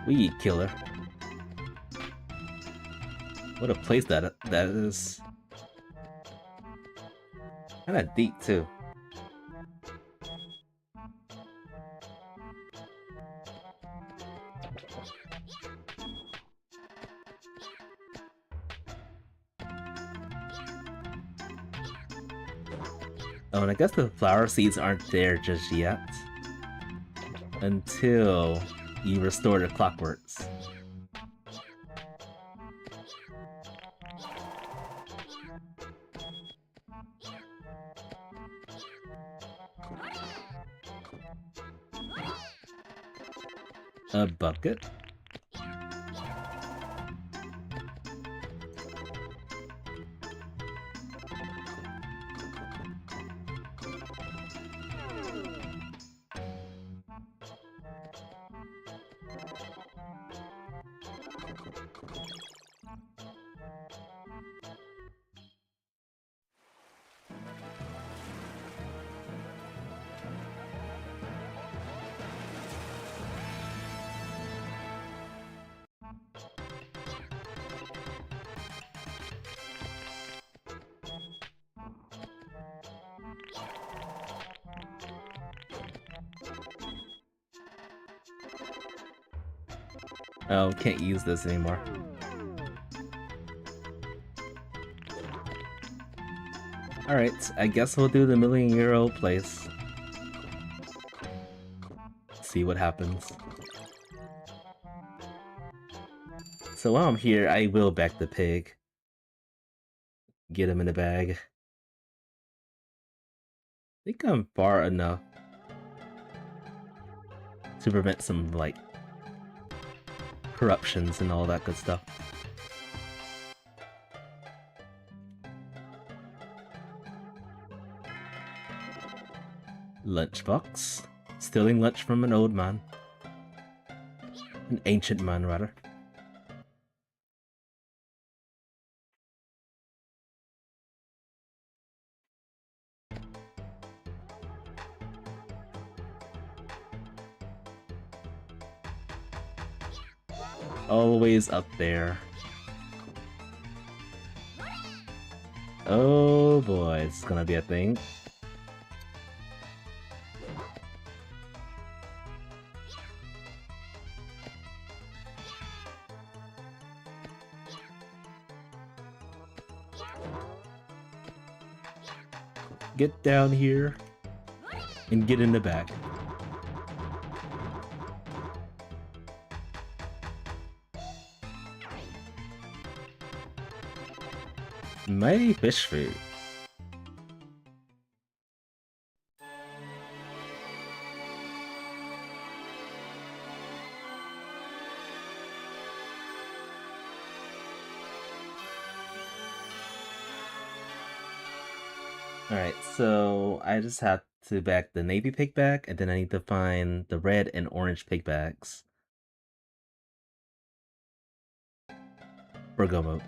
Weed killer. What a place that is. Kinda deep too. Oh, and I guess the flower seeds aren't there just yet. Until you restore the clockworks. A bucket? Oh, can't use this anymore. Alright, I guess we'll do the €1,000,000 place. See what happens. So while I'm here, I will back the pig. Get him in the bag. I think I'm far enough to prevent some, like, corruptions and all that good stuff. Lunchbox. Stealing lunch from an old man. An ancient man, rather. Always up there. Oh boy, it's gonna be a thing. Get down here and get in the bag. My fish food. Alright, so I just have to back the navy pig bag, and then I need to find the red and orange pig bags for go mode.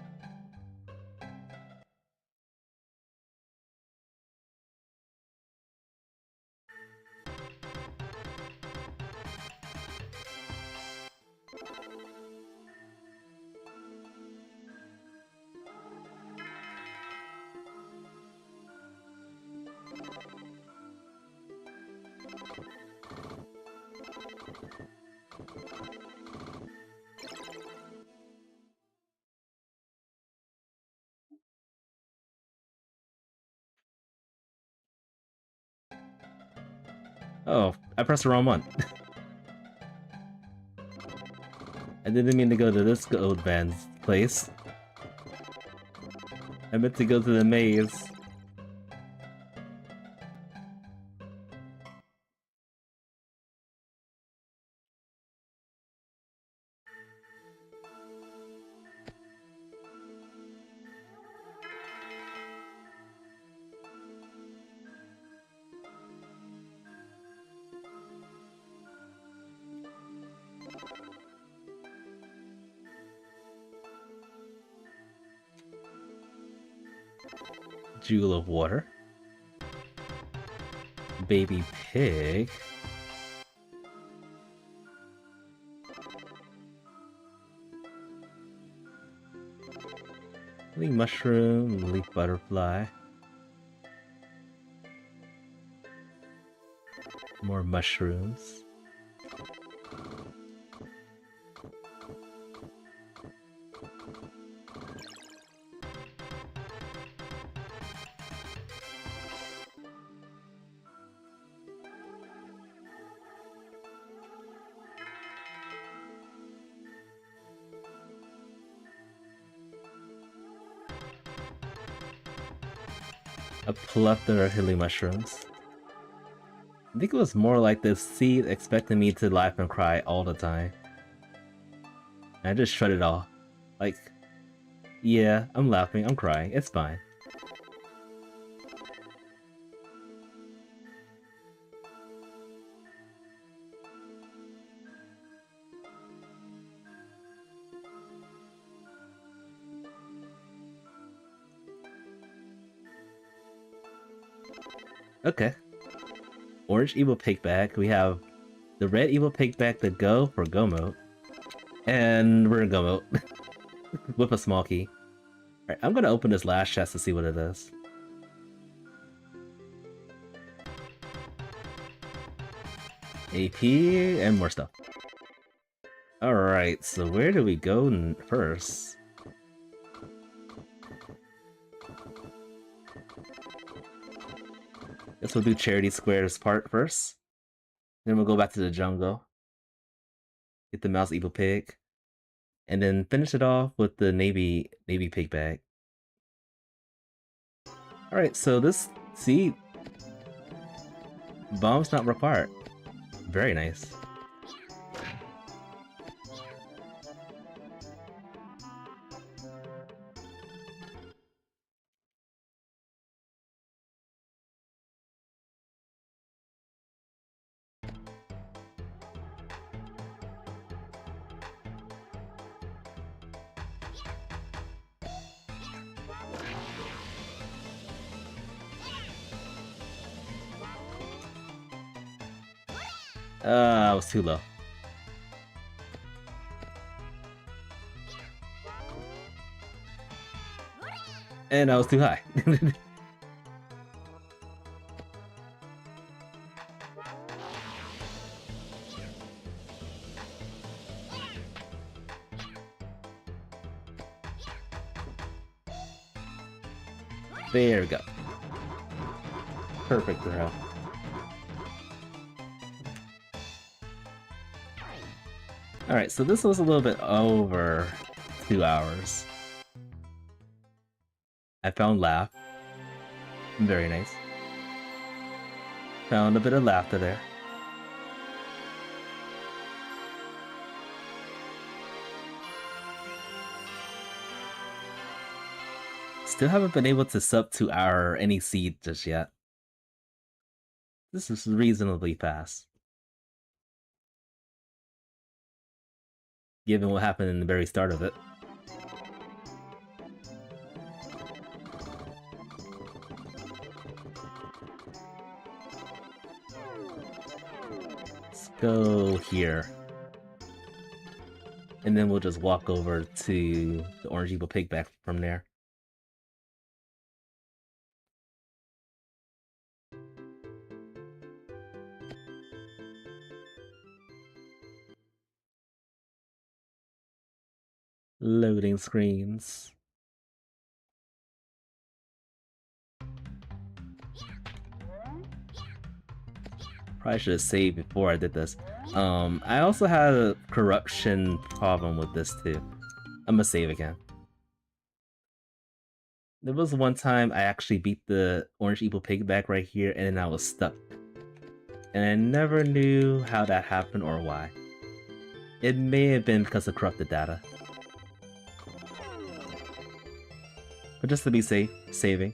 Oh, I pressed the wrong one. I didn't mean to go to this gold band's place. I meant to go to the maze. Jewel of water. Baby pig. Leaf mushroom, leaf butterfly. More mushrooms. A plethora of hilly mushrooms. I think it was more like this seed expecting me to laugh and cry all the time. And I just shut it off. Like, yeah, I'm laughing, I'm crying, it's fine. Okay. Orange Evil Pig Bag. We have the red Evil Pig Bag to go for Go Mode. And we're in Go Mode. With a small key. Alright, I'm gonna open this last chest to see what it is. AP and more stuff. Alright, so where do we go first? Guess we'll do Charity Square's part first. Then we'll go back to the jungle. Get the mouse evil pig. And then finish it off with the navy pig bag. Alright, so this, see, bombs not required. Very nice. I was too low. And I was too high. There we go. Perfect throw. Alright, so this was a little bit over 2 hours. I found laugh. Very nice. Found a bit of laughter there. Still haven't been able to sub to our any seed just yet. This is reasonably fast. Given what happened in the very start of it. Let's go here. And then we'll just walk over to the Orange Evil Pig back from there. Loading screens. Probably should have saved before I did this. I also had a corruption problem with this too. I'm gonna save again. There was one time I actually beat the orange evil pig back right here, and then I was stuck. And I never knew how that happened or why. It may have been because of corrupted data. But just to be safe, saving.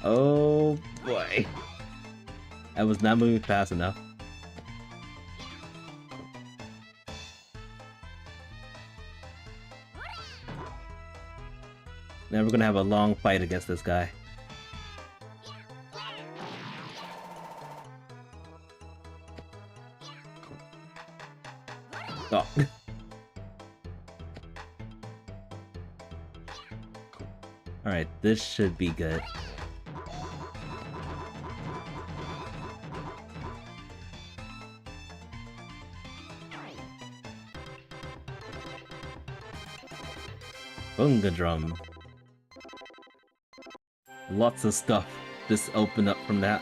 Oh boy. I was not moving fast enough. Now we're gonna have a long fight against this guy. Oh. Alright, this should be good. Bunga drum. Lots of stuff just opened up from that.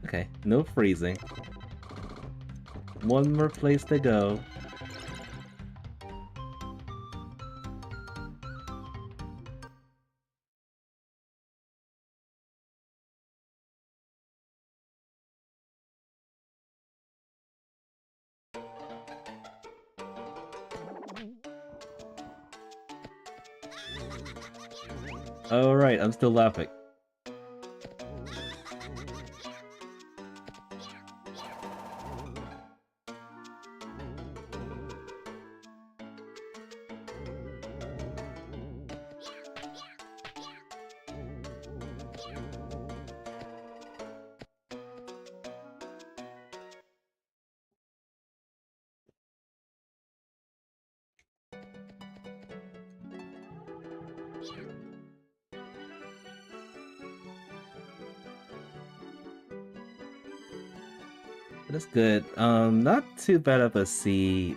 Okay, no freezing. One more place to go. Alright, I'm still laughing. That's good. Not too bad of a seed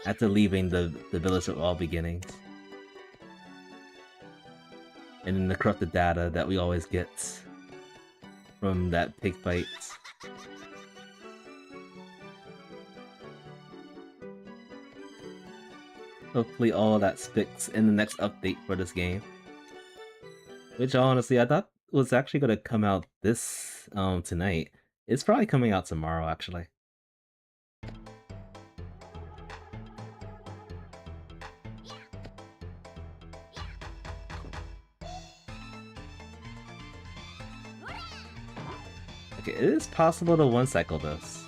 after leaving the village of all beginnings. And then the corrupted data that we always get from that pig fight. Hopefully all of that sticks in the next update for this game. Which honestly I thought was actually gonna come out this tonight. It's probably coming out tomorrow actually. Okay, it is possible to one cycle this.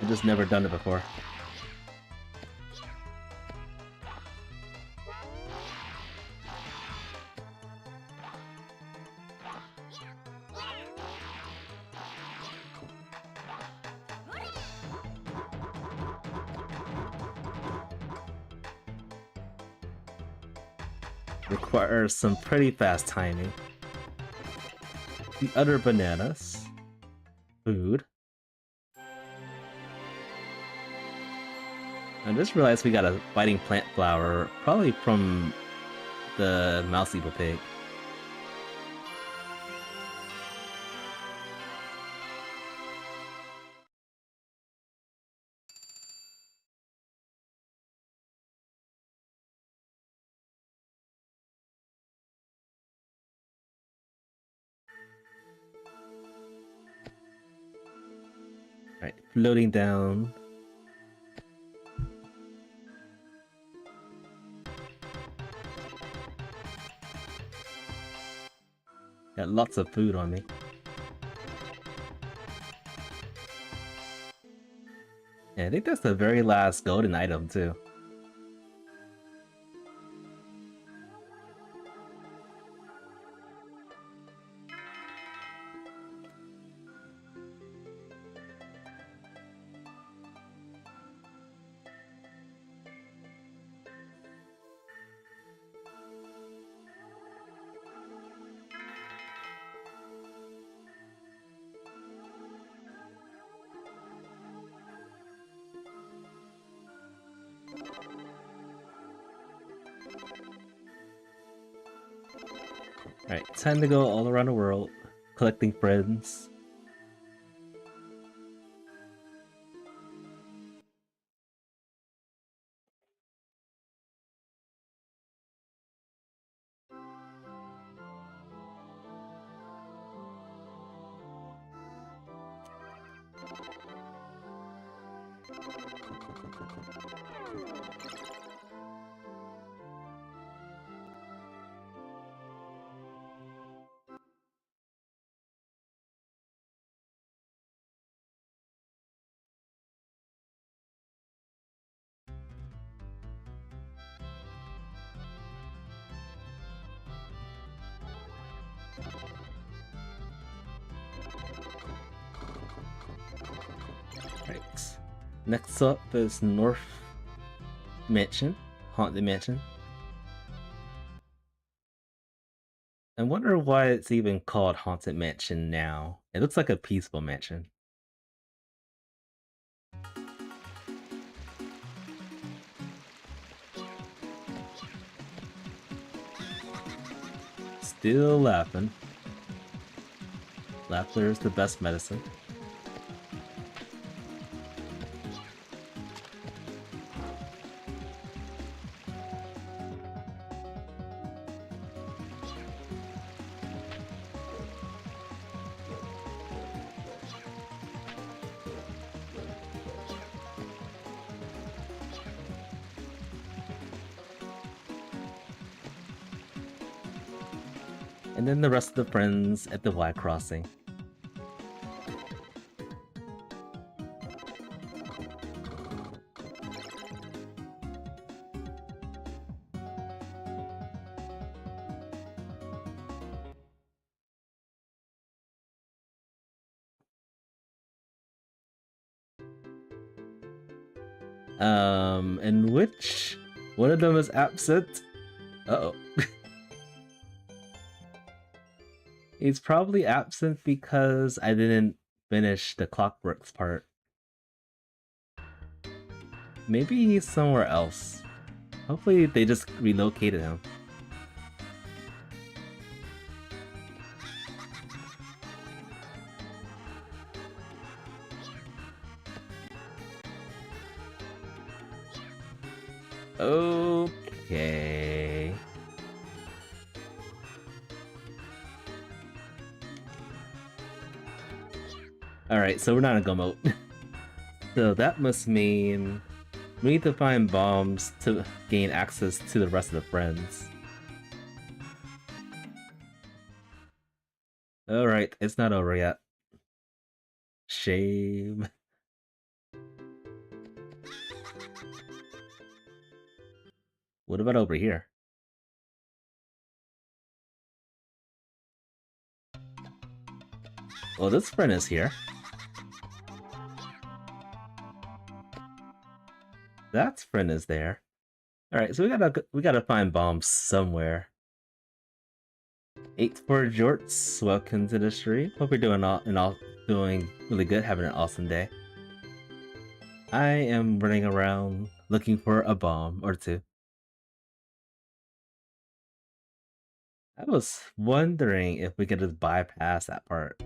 I've just never done it before. Requires some pretty fast timing. The other bananas. Food. I just realized we got a fighting plant flower, probably from the mouse evil pig. Right, floating down lots of food on me. Yeah, I think that's the very last golden item too. Alright, time to go all around the world, collecting friends. Right. Next up is North Mansion, Haunted Mansion. I wonder why it's even called Haunted Mansion now. It looks like a peaceful mansion. Still laughing. Laughter is the best medicine. And then the rest of the friends at the Y crossing. And which one of them is absent? Uh-oh. He's probably absent because I didn't finish the Clockworks part. Maybe he's somewhere else. Hopefully they just relocated him. Okay. Alright, so we're not in go mode. So that must mean we need to find bombs to gain access to the rest of the friends. Alright, it's not over yet. Shame. What about over here? Well, this friend is here. That friend is there. Alright, so we gotta find bombs somewhere. 8 for Jorts, welcome to the stream. Hope you're doing really good, having an awesome day. I am running around looking for a bomb or two. I was wondering if we could just bypass that part.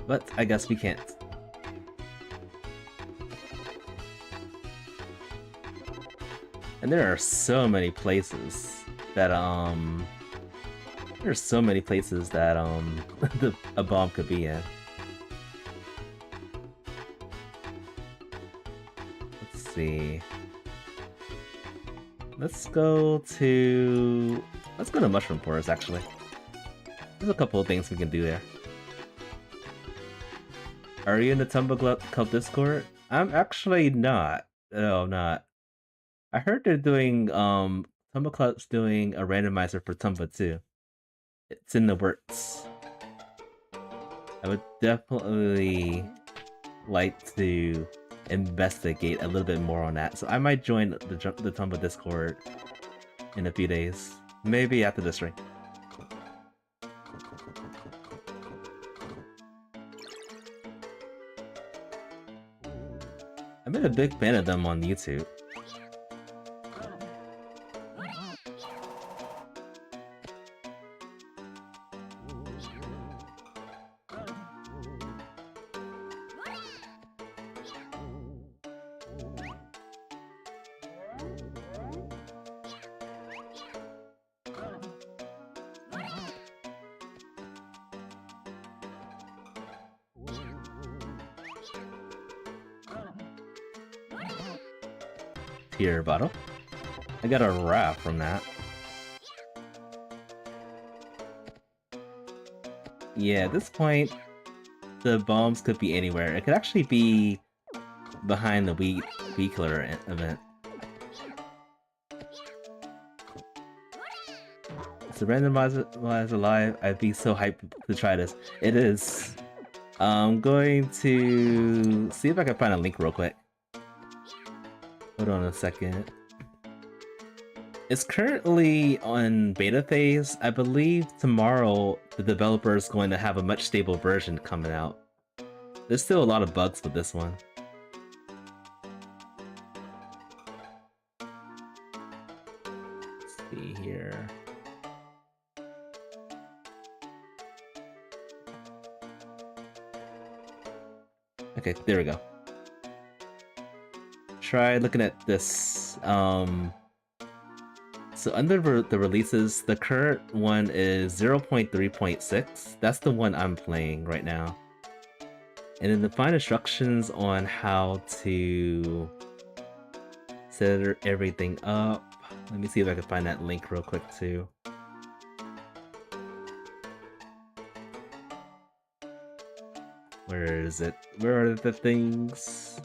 But I guess we can't. And there are so many places that there's so many places that a bomb could be in. Let's see. Let's go to Let's go to Mushroom Forest, actually. There's a couple of things we can do there. Are you in the Tomba Club Discord? I'm actually not. No, I'm not. I heard they're doing, Tomba Club's doing a randomizer for Tomba too. It's in the works. I would definitely like to investigate a little bit more on that. So I might join the Tomba Discord in a few days. Maybe after this stream. I've been a big fan of them on YouTube. Tear bottle. I got a wrap from that. Yeah, at this point, the bombs could be anywhere. It could actually be behind the Wheat Killer event. It's a randomizer live. I'd be so hyped to try this. It is. I'm going to see if I can find a link real quick. Hold on a second. It's currently on beta phase. I believe tomorrow the developer is going to have a much stable version coming out. There's still a lot of bugs with this one. Let's see here. Okay, there we go. Try looking at this. So under the releases, the current one is 0.3.6. That's the one I'm playing right now. And then the fine instructions on how to set everything up. Let me see if I can find that link real quick too. Where is it? Where are the things?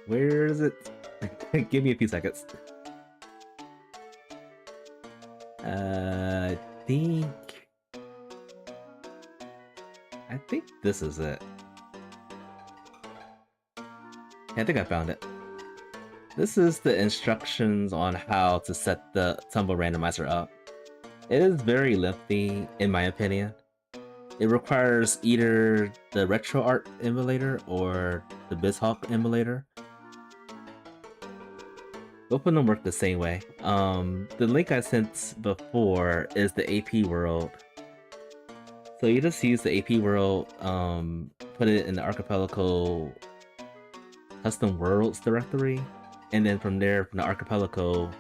Where is it? Give me a few seconds. I think this is it. I think I found it. This is the instructions on how to set the Tomba Randomizer up. It is very lengthy, in my opinion. It requires either the RetroArch emulator or the BizHop emulator. Both of them work the same way. The link I sent before is the AP world. So you just use the AP world, put it in the Archipelago custom worlds directory, and then from there, from the Archipelago,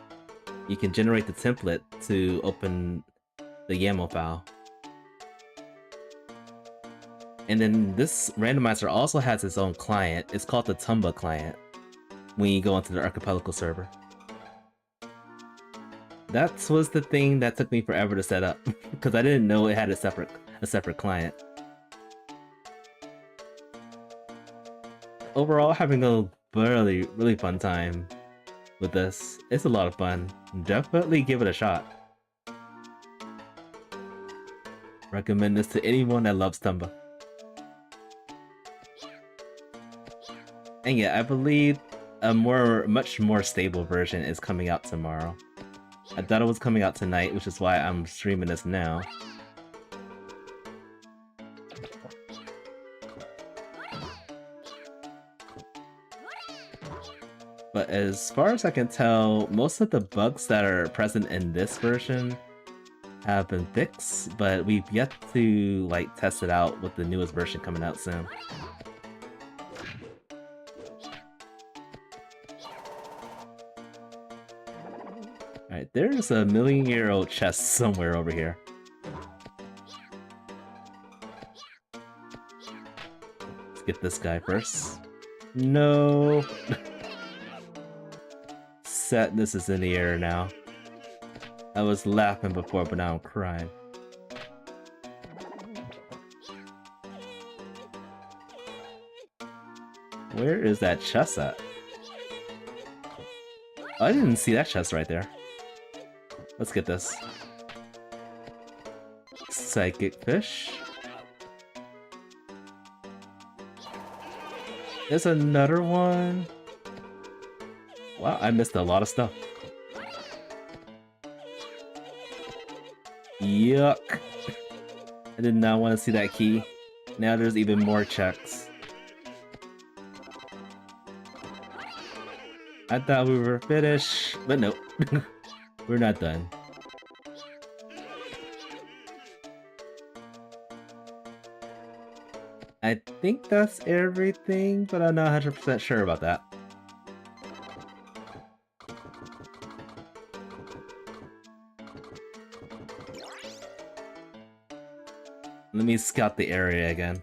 you can generate the template to open the YAML file. And then this randomizer also has its own client. It's called the Tomba client when you go into the Archipelago server. That was the thing that took me forever to set up because I didn't know it had a separate client. Overall, having a really fun time with this. It's a lot of fun. Definitely give it a shot. Recommend this to anyone that loves Tomba. And yeah, I believe a much more stable version is coming out tomorrow. I thought it was coming out tonight, which is why I'm streaming this now. But as far as I can tell, most of the bugs that are present in this version have been fixed, but we've yet to test it out with the newest version coming out soon. Alright, there's a million-year-old chest somewhere over here. get this guy first. No! Sadness is in the air now. I was laughing before, but now I'm crying. Where is that chest at? Oh, I didn't see that chest right there. Let's get this. Psychic fish. There's another one. Wow, I missed a lot of stuff. Yuck. I did not want to see that key. Now there's even more checks. I thought we were finished, but nope. We're not done. I think that's everything, but I'm not 100% sure about that. Let me scout the area again.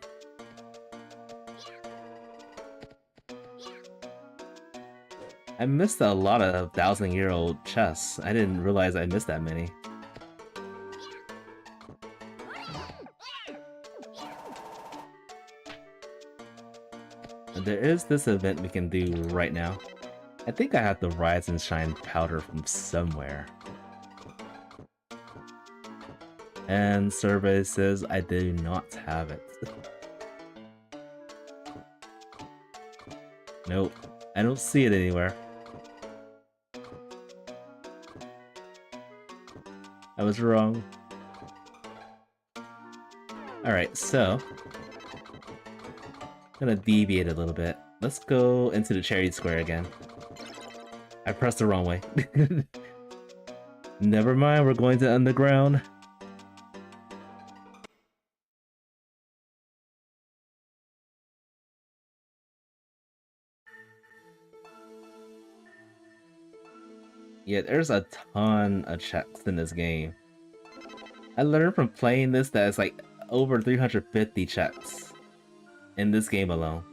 I missed a lot of 1,000-year-old chests. I didn't realize I missed that many. There is this event we can do right now. I think I have the Rise and Shine powder from somewhere. And survey says I do not have it. Nope, I don't see it anywhere. I was wrong. Alright, so I'm gonna deviate a little bit. Let's go into the Cherry Square again. I pressed the wrong way. Never mind, we're going to underground. Yeah, there's a ton of checks in this game. I learned from playing this that it's like over 350 checks in this game alone.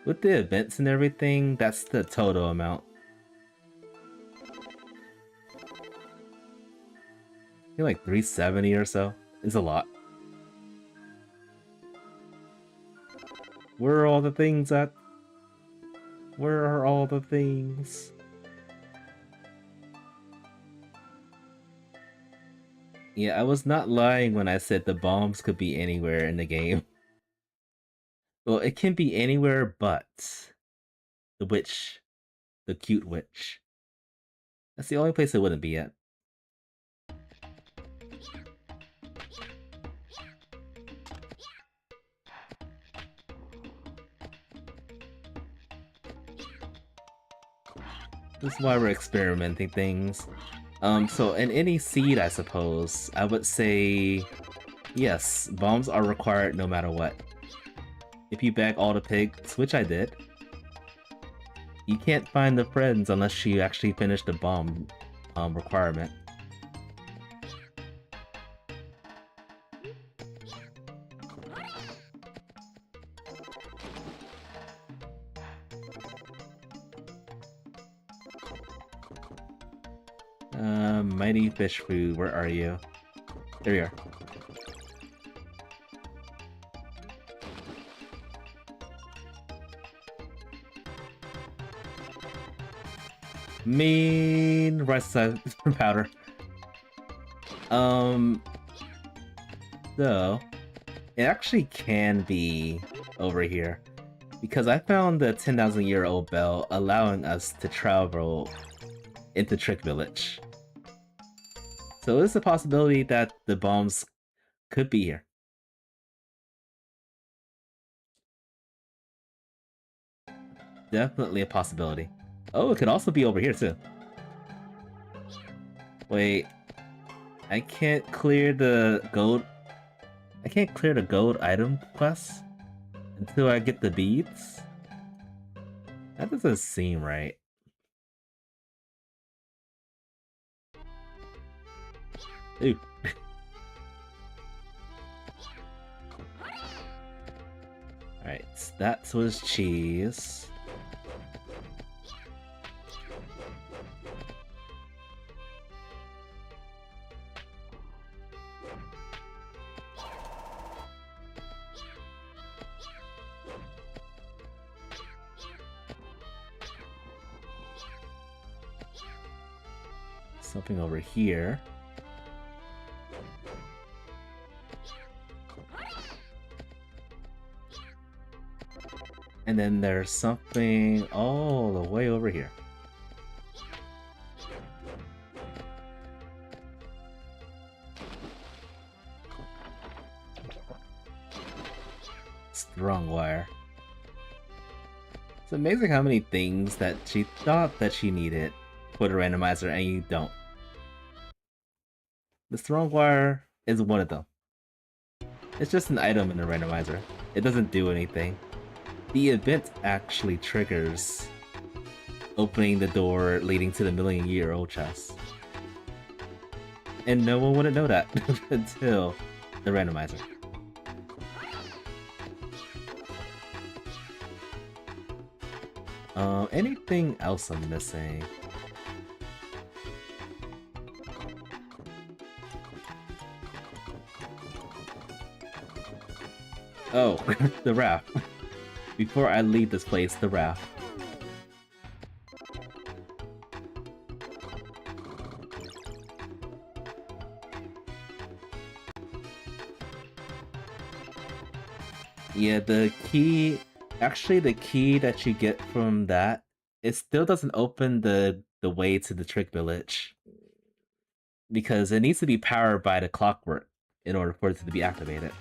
With the events and everything, that's the total amount. I think like 370 or so is a lot. Where are all the things at? Where are all the things? Yeah, I was not lying when I said the bombs could be anywhere in the game. Well, it can be anywhere but the witch. The cute witch. That's the only place it wouldn't be at. This is why we're experimenting things. So in any seed, I suppose, I would say yes, bombs are required no matter what. If you bag all the pigs, which I did, you can't find the friends unless you actually finish the bomb requirement. Mighty fish food, where are you? There you are. Mean rice powder. So it actually can be over here because I found the 10,000-year-old bell allowing us to travel into Trick Village. So it's a possibility that the bombs could be here. Definitely a possibility. Oh, it could also be over here too. Wait, I can't clear the gold. I can't clear the gold item quest until I get the beads. That doesn't seem right. Ooh. that was cheese. Something over here. And then there's something all the way over here. Strong wire. It's amazing how many things that she thought that she needed for the randomizer and you don't. The strong wire is one of them. It's just an item in the randomizer. It doesn't do anything. The event actually triggers opening the door leading to the million-year-old chest. And no one wouldn't know that until the randomizer. Anything else I'm missing? Oh, the raft. Before I leave this place, the raft. Yeah, the key... Actually, the key that you get from that, it still doesn't open the way to the trick village. Because it needs to be powered by the clockwork in order for it to be activated.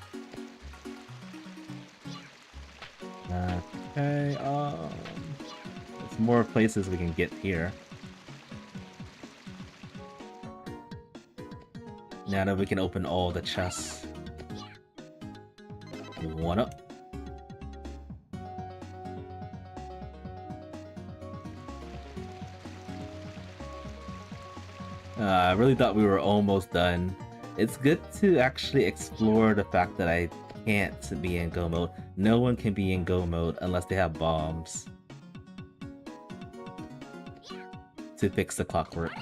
Okay, there's more places we can get here. Now that we can open all the chests. One up. I really thought we were almost done. It's good to actually explore the fact that I can't be in go mode. No one can be in go mode unless they have bombs to fix the clockwork.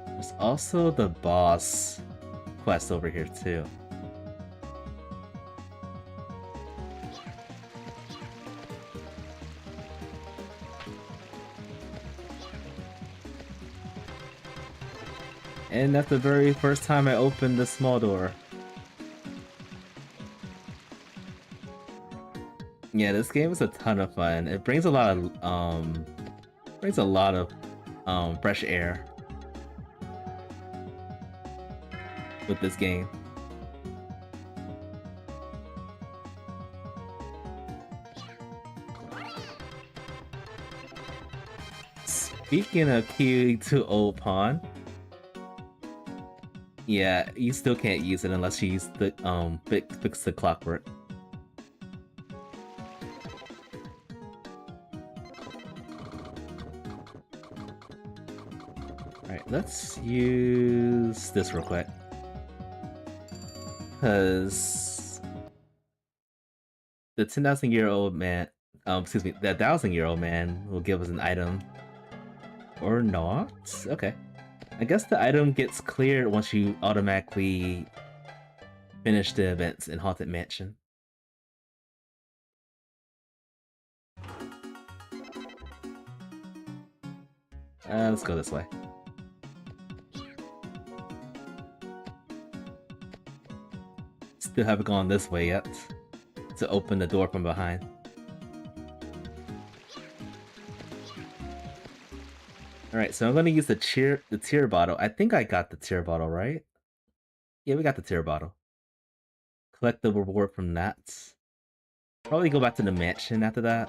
There's also the boss quest over here too. And that's the very first time I opened the small door. Yeah, this game is a ton of fun. It brings a lot of fresh air with this game. Speaking of key to old pawn, yeah, you still can't use it unless you use the fix the clockwork. Alright, let's use this real quick. Cause the 10,000-year-old man, excuse me, the 1,000-year-old man will give us an item. Or not? Okay. I guess the item gets cleared once you automatically finish the events in Haunted Mansion. Let's go this way. Still haven't gone this way yet to open the door from behind. Alright, so I'm gonna use the tear bottle. I think I got the tear bottle, right? Yeah, we got the tear bottle. Collect the reward from that. Probably go back to the mansion after that.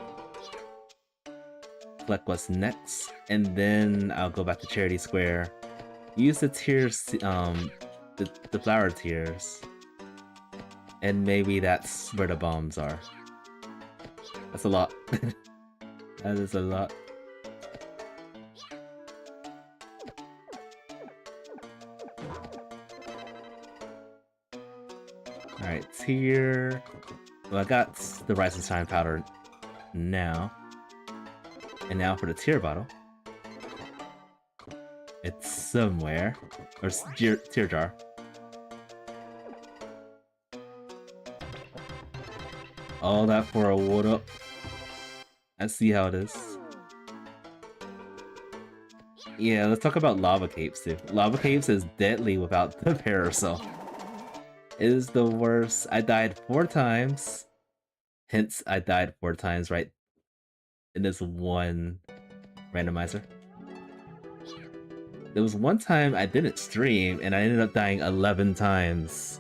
Collect what's next, and then I'll go back to Charity Square. Use the tears, the flower tears. And maybe that's where the bombs are. That's a lot. That is a lot. Alright, tier... Well, I got the Rising Time powder now. And now for the tier bottle. It's somewhere. Or tier jar. All that for a wood up. I see how it is. Yeah, let's talk about lava capes too. Lava capes is deadly without the parasol. It is the worst. I died 4 times. Hence, I died 4 times right in this one randomizer. There was one time I didn't stream and I ended up dying 11 times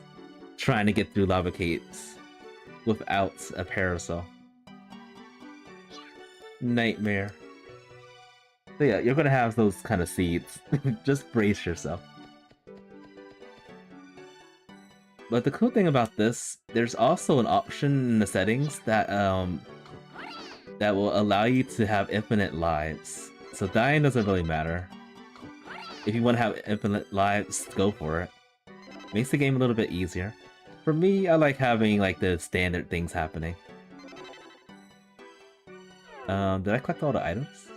trying to get through lava capes without a parasol. Nightmare. So yeah, you're gonna have those kind of seeds. Just brace yourself. But the cool thing about this, there's also an option in the settings that that will allow you to have infinite lives. So dying doesn't really matter. If you want to have infinite lives, go for it. Makes the game a little bit easier. For me, I like having like the standard things happening. Did I collect all the items?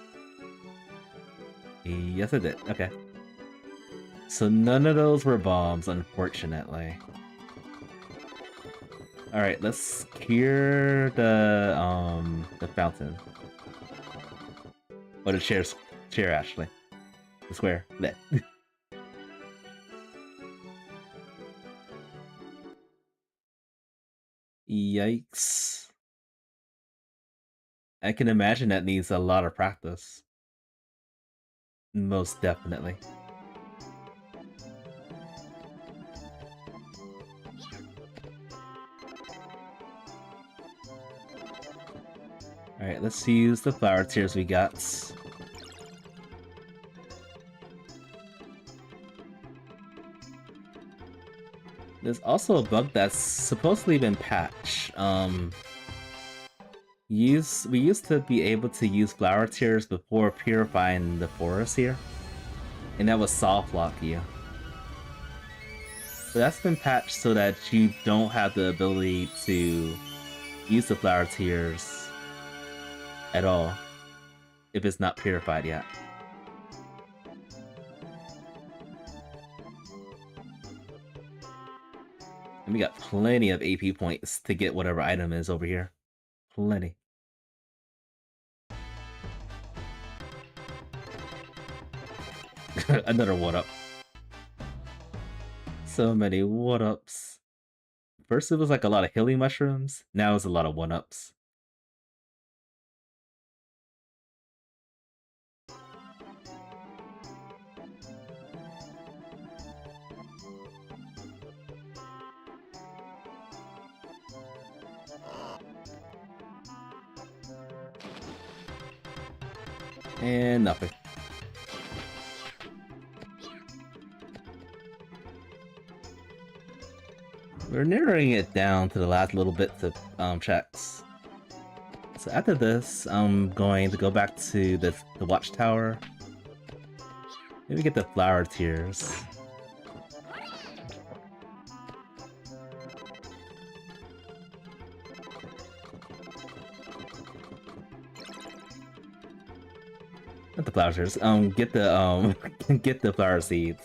Yes, I did. Okay. So none of those were bombs, unfortunately. Alright, let's cure the fountain. Or the chair, actually. The square. Blech. Yikes. I can imagine that needs a lot of practice. Most definitely. Alright, let's use the flower tears we got. There's also a bug that's supposedly been patched. We used to be able to use flower tears before purifying the forest here, and that would soft lock you. But that's been patched so that you don't have the ability to use the flower tears at all if it's not purified yet. And we got plenty of AP points to get whatever item is over here. Plenty. Another one-up. So many one-ups. First it was like a lot of healing mushrooms, now it's a lot of one-ups. And nothing. We're narrowing it down to the last little bits of checks. So after this, I'm going to go back to the watchtower. Maybe get the flower tears. Not the flower tears. Get the get the flower seeds.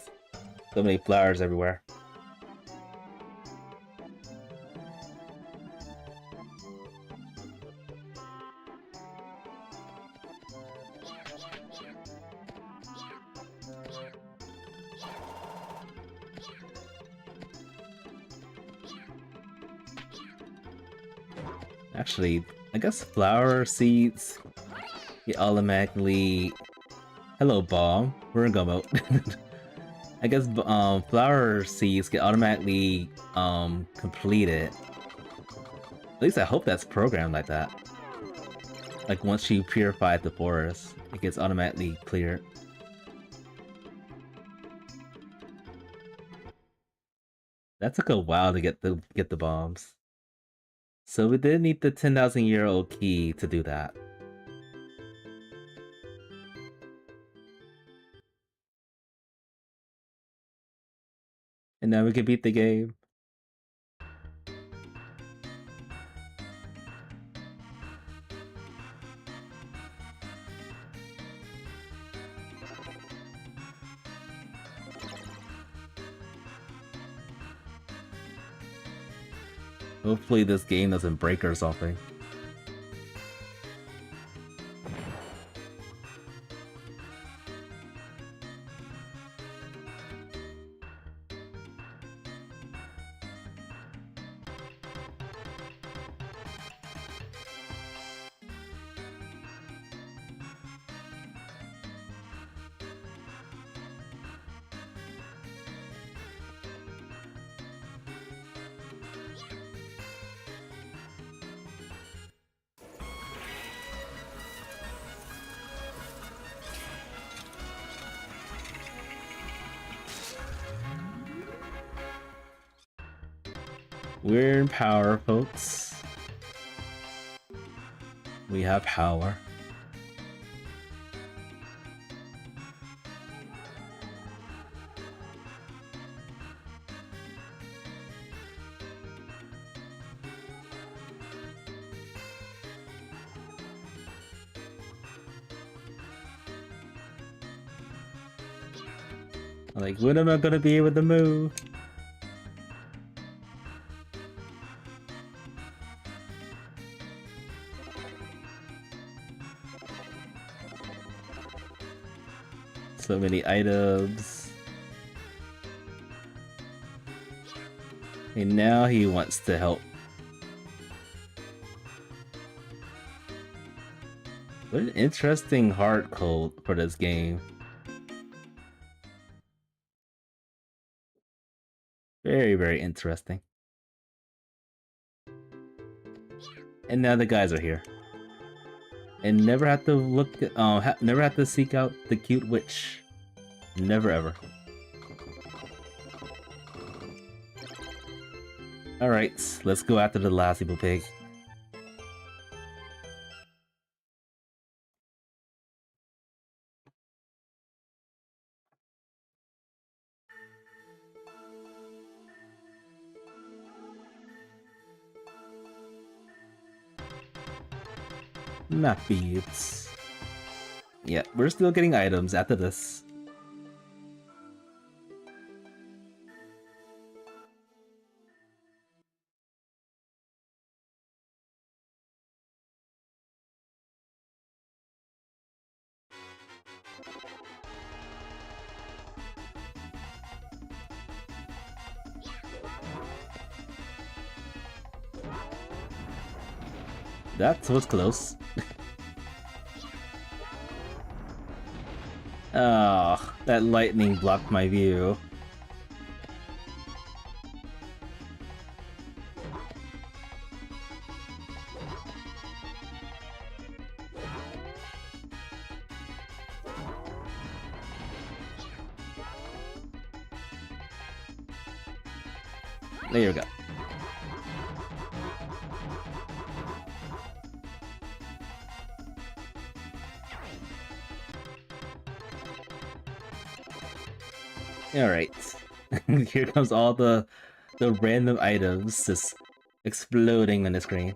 So many flowers everywhere. Actually, I guess flower seeds get automatically... Hello, bomb. We're in go mode. I guess flower seeds get automatically completed. At least I hope that's programmed like that. Like once you purify the forest, it gets automatically cleared. That took a while to get the bombs. So we did need the 10,000-year-old key to do that. And now we can beat the game. Hopefully this game doesn't break or something. We're in power, folks. We have power. Like, when am I gonna be able to move? So many items. And now he wants to help. What an interesting hard code for this game. Very, very interesting. And now the guys are here. And never have to look, never have to seek out the cute witch. Never ever. Alright, let's go after the last evil pig. Map beads. Yeah, we're still getting items after this. That was close. Oh, that lightning blocked my view. There you go. Alright. Here comes all the random items just exploding on the screen.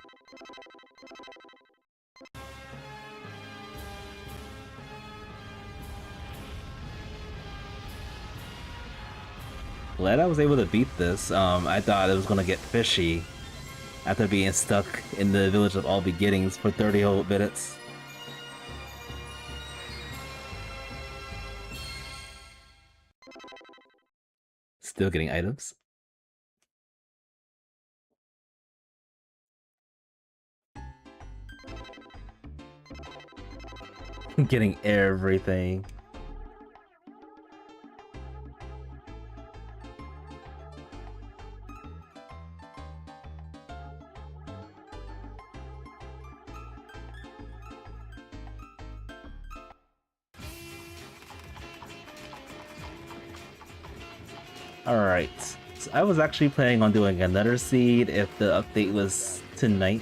Glad I was able to beat this. I thought it was gonna get fishy after being stuck in the Village of All Beginnings for 30 whole minutes. Still getting items. Getting everything. Alright, so I was actually planning on doing another seed if the update was tonight.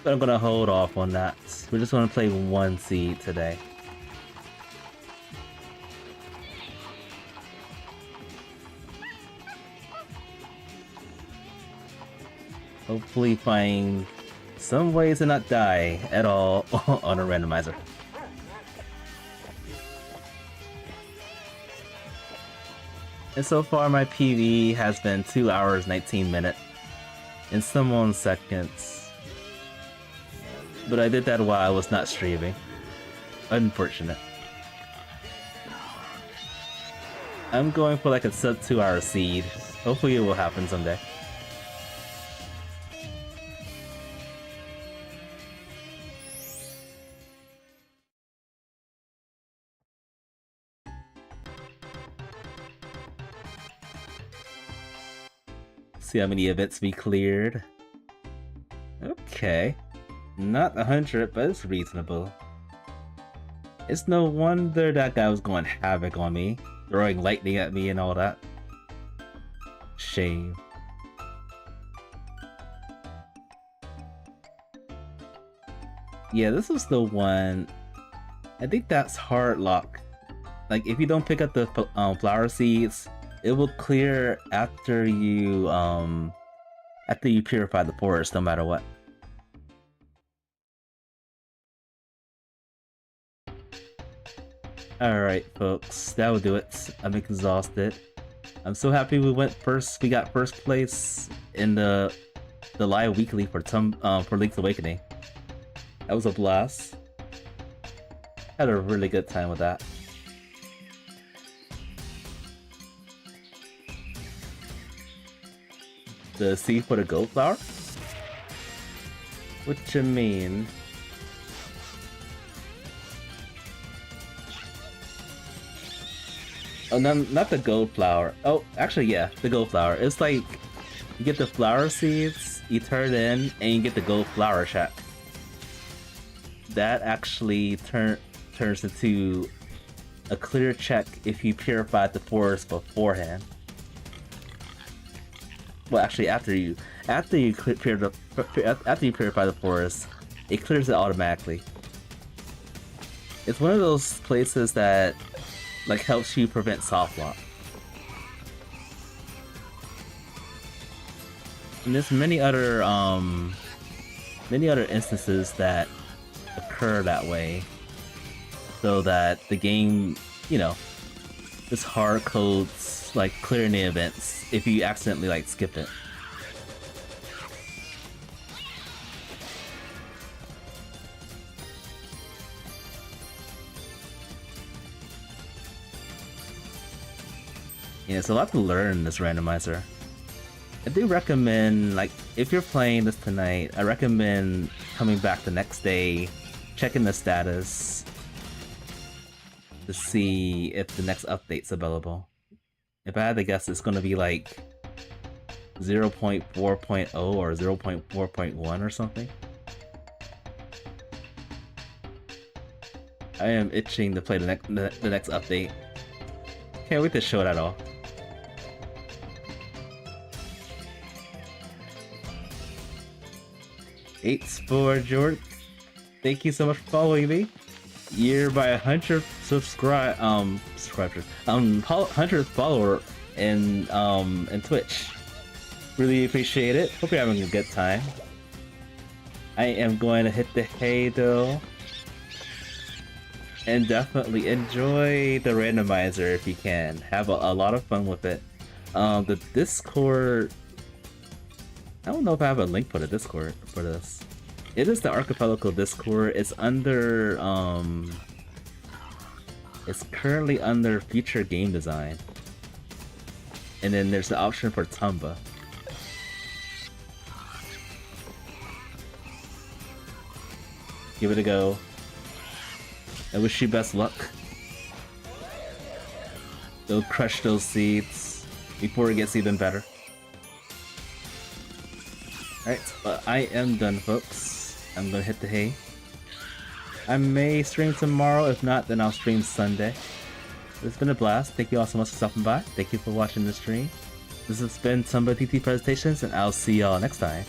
But I'm gonna hold off on that. We're just gonna play one seed today. Hopefully find some ways to not die at all on a randomizer. And so far my PV has been 2 hours 19 minutes. in some own seconds. But I did that while I was not streaming. Unfortunate. I'm going for like a sub 2-hour seed. Hopefully it will happen someday. See how many events we cleared. Okay. Not 100, but it's reasonable. It's no wonder that guy was going havoc on me, throwing lightning at me and all that. Shame. Yeah, this was the one. I think that's hard lock. Like, if you don't pick up the flower seeds, it will clear after you purify the forest, no matter what. Alright, folks, that will do it. I'm exhausted. I'm so happy we went first. We got first place in the live weekly for Link's Awakening. That was a blast. Had a really good time with that. The seed for the gold flower? What you mean? Oh, no, not the gold flower. Oh, actually, yeah, the gold flower. It's like, you get the flower seeds, you turn it in, and you get the gold flower check. That actually turns into a clear check if you purified the forest beforehand. Well, actually, after you purify the forest, it clears it automatically. It's one of those places that like helps you prevent soft lock. And there's many other instances that occur that way, so that the game, you know, just hard codes like clearing the events if you accidentally like skip it. Yeah, it's a lot to learn in this randomizer. I do recommend, like, if you're playing this tonight, I recommend coming back the next day, checking the status to see if the next update's available. If I had to guess, it's going to be like 0.4.0 or 0.4.1 or something. I am itching to play the next update. Can't wait to show that off. For George, thank you so much for following me. You're my 100th subscriber, 100th follower in Twitch. Really appreciate it. Hope you're having a good time. I am going to hit the hay though, and definitely enjoy the randomizer if you can. Have a lot of fun with it. The Discord. I don't know if I have a link for the Discord for this. It is the Archipelago Discord. It's under, it's currently under future game design. And then there's the option for Tomba. Give it a go. I wish you best luck. Go crush those seeds before it gets even better. Alright, but I am done, folks. I'm gonna hit the hay. I may stream tomorrow. If not, then I'll stream Sunday. It's been a blast. Thank you all so much for stopping by. Thank you for watching the stream. This has been Tomba TT Presentations, and I'll see y'all next time.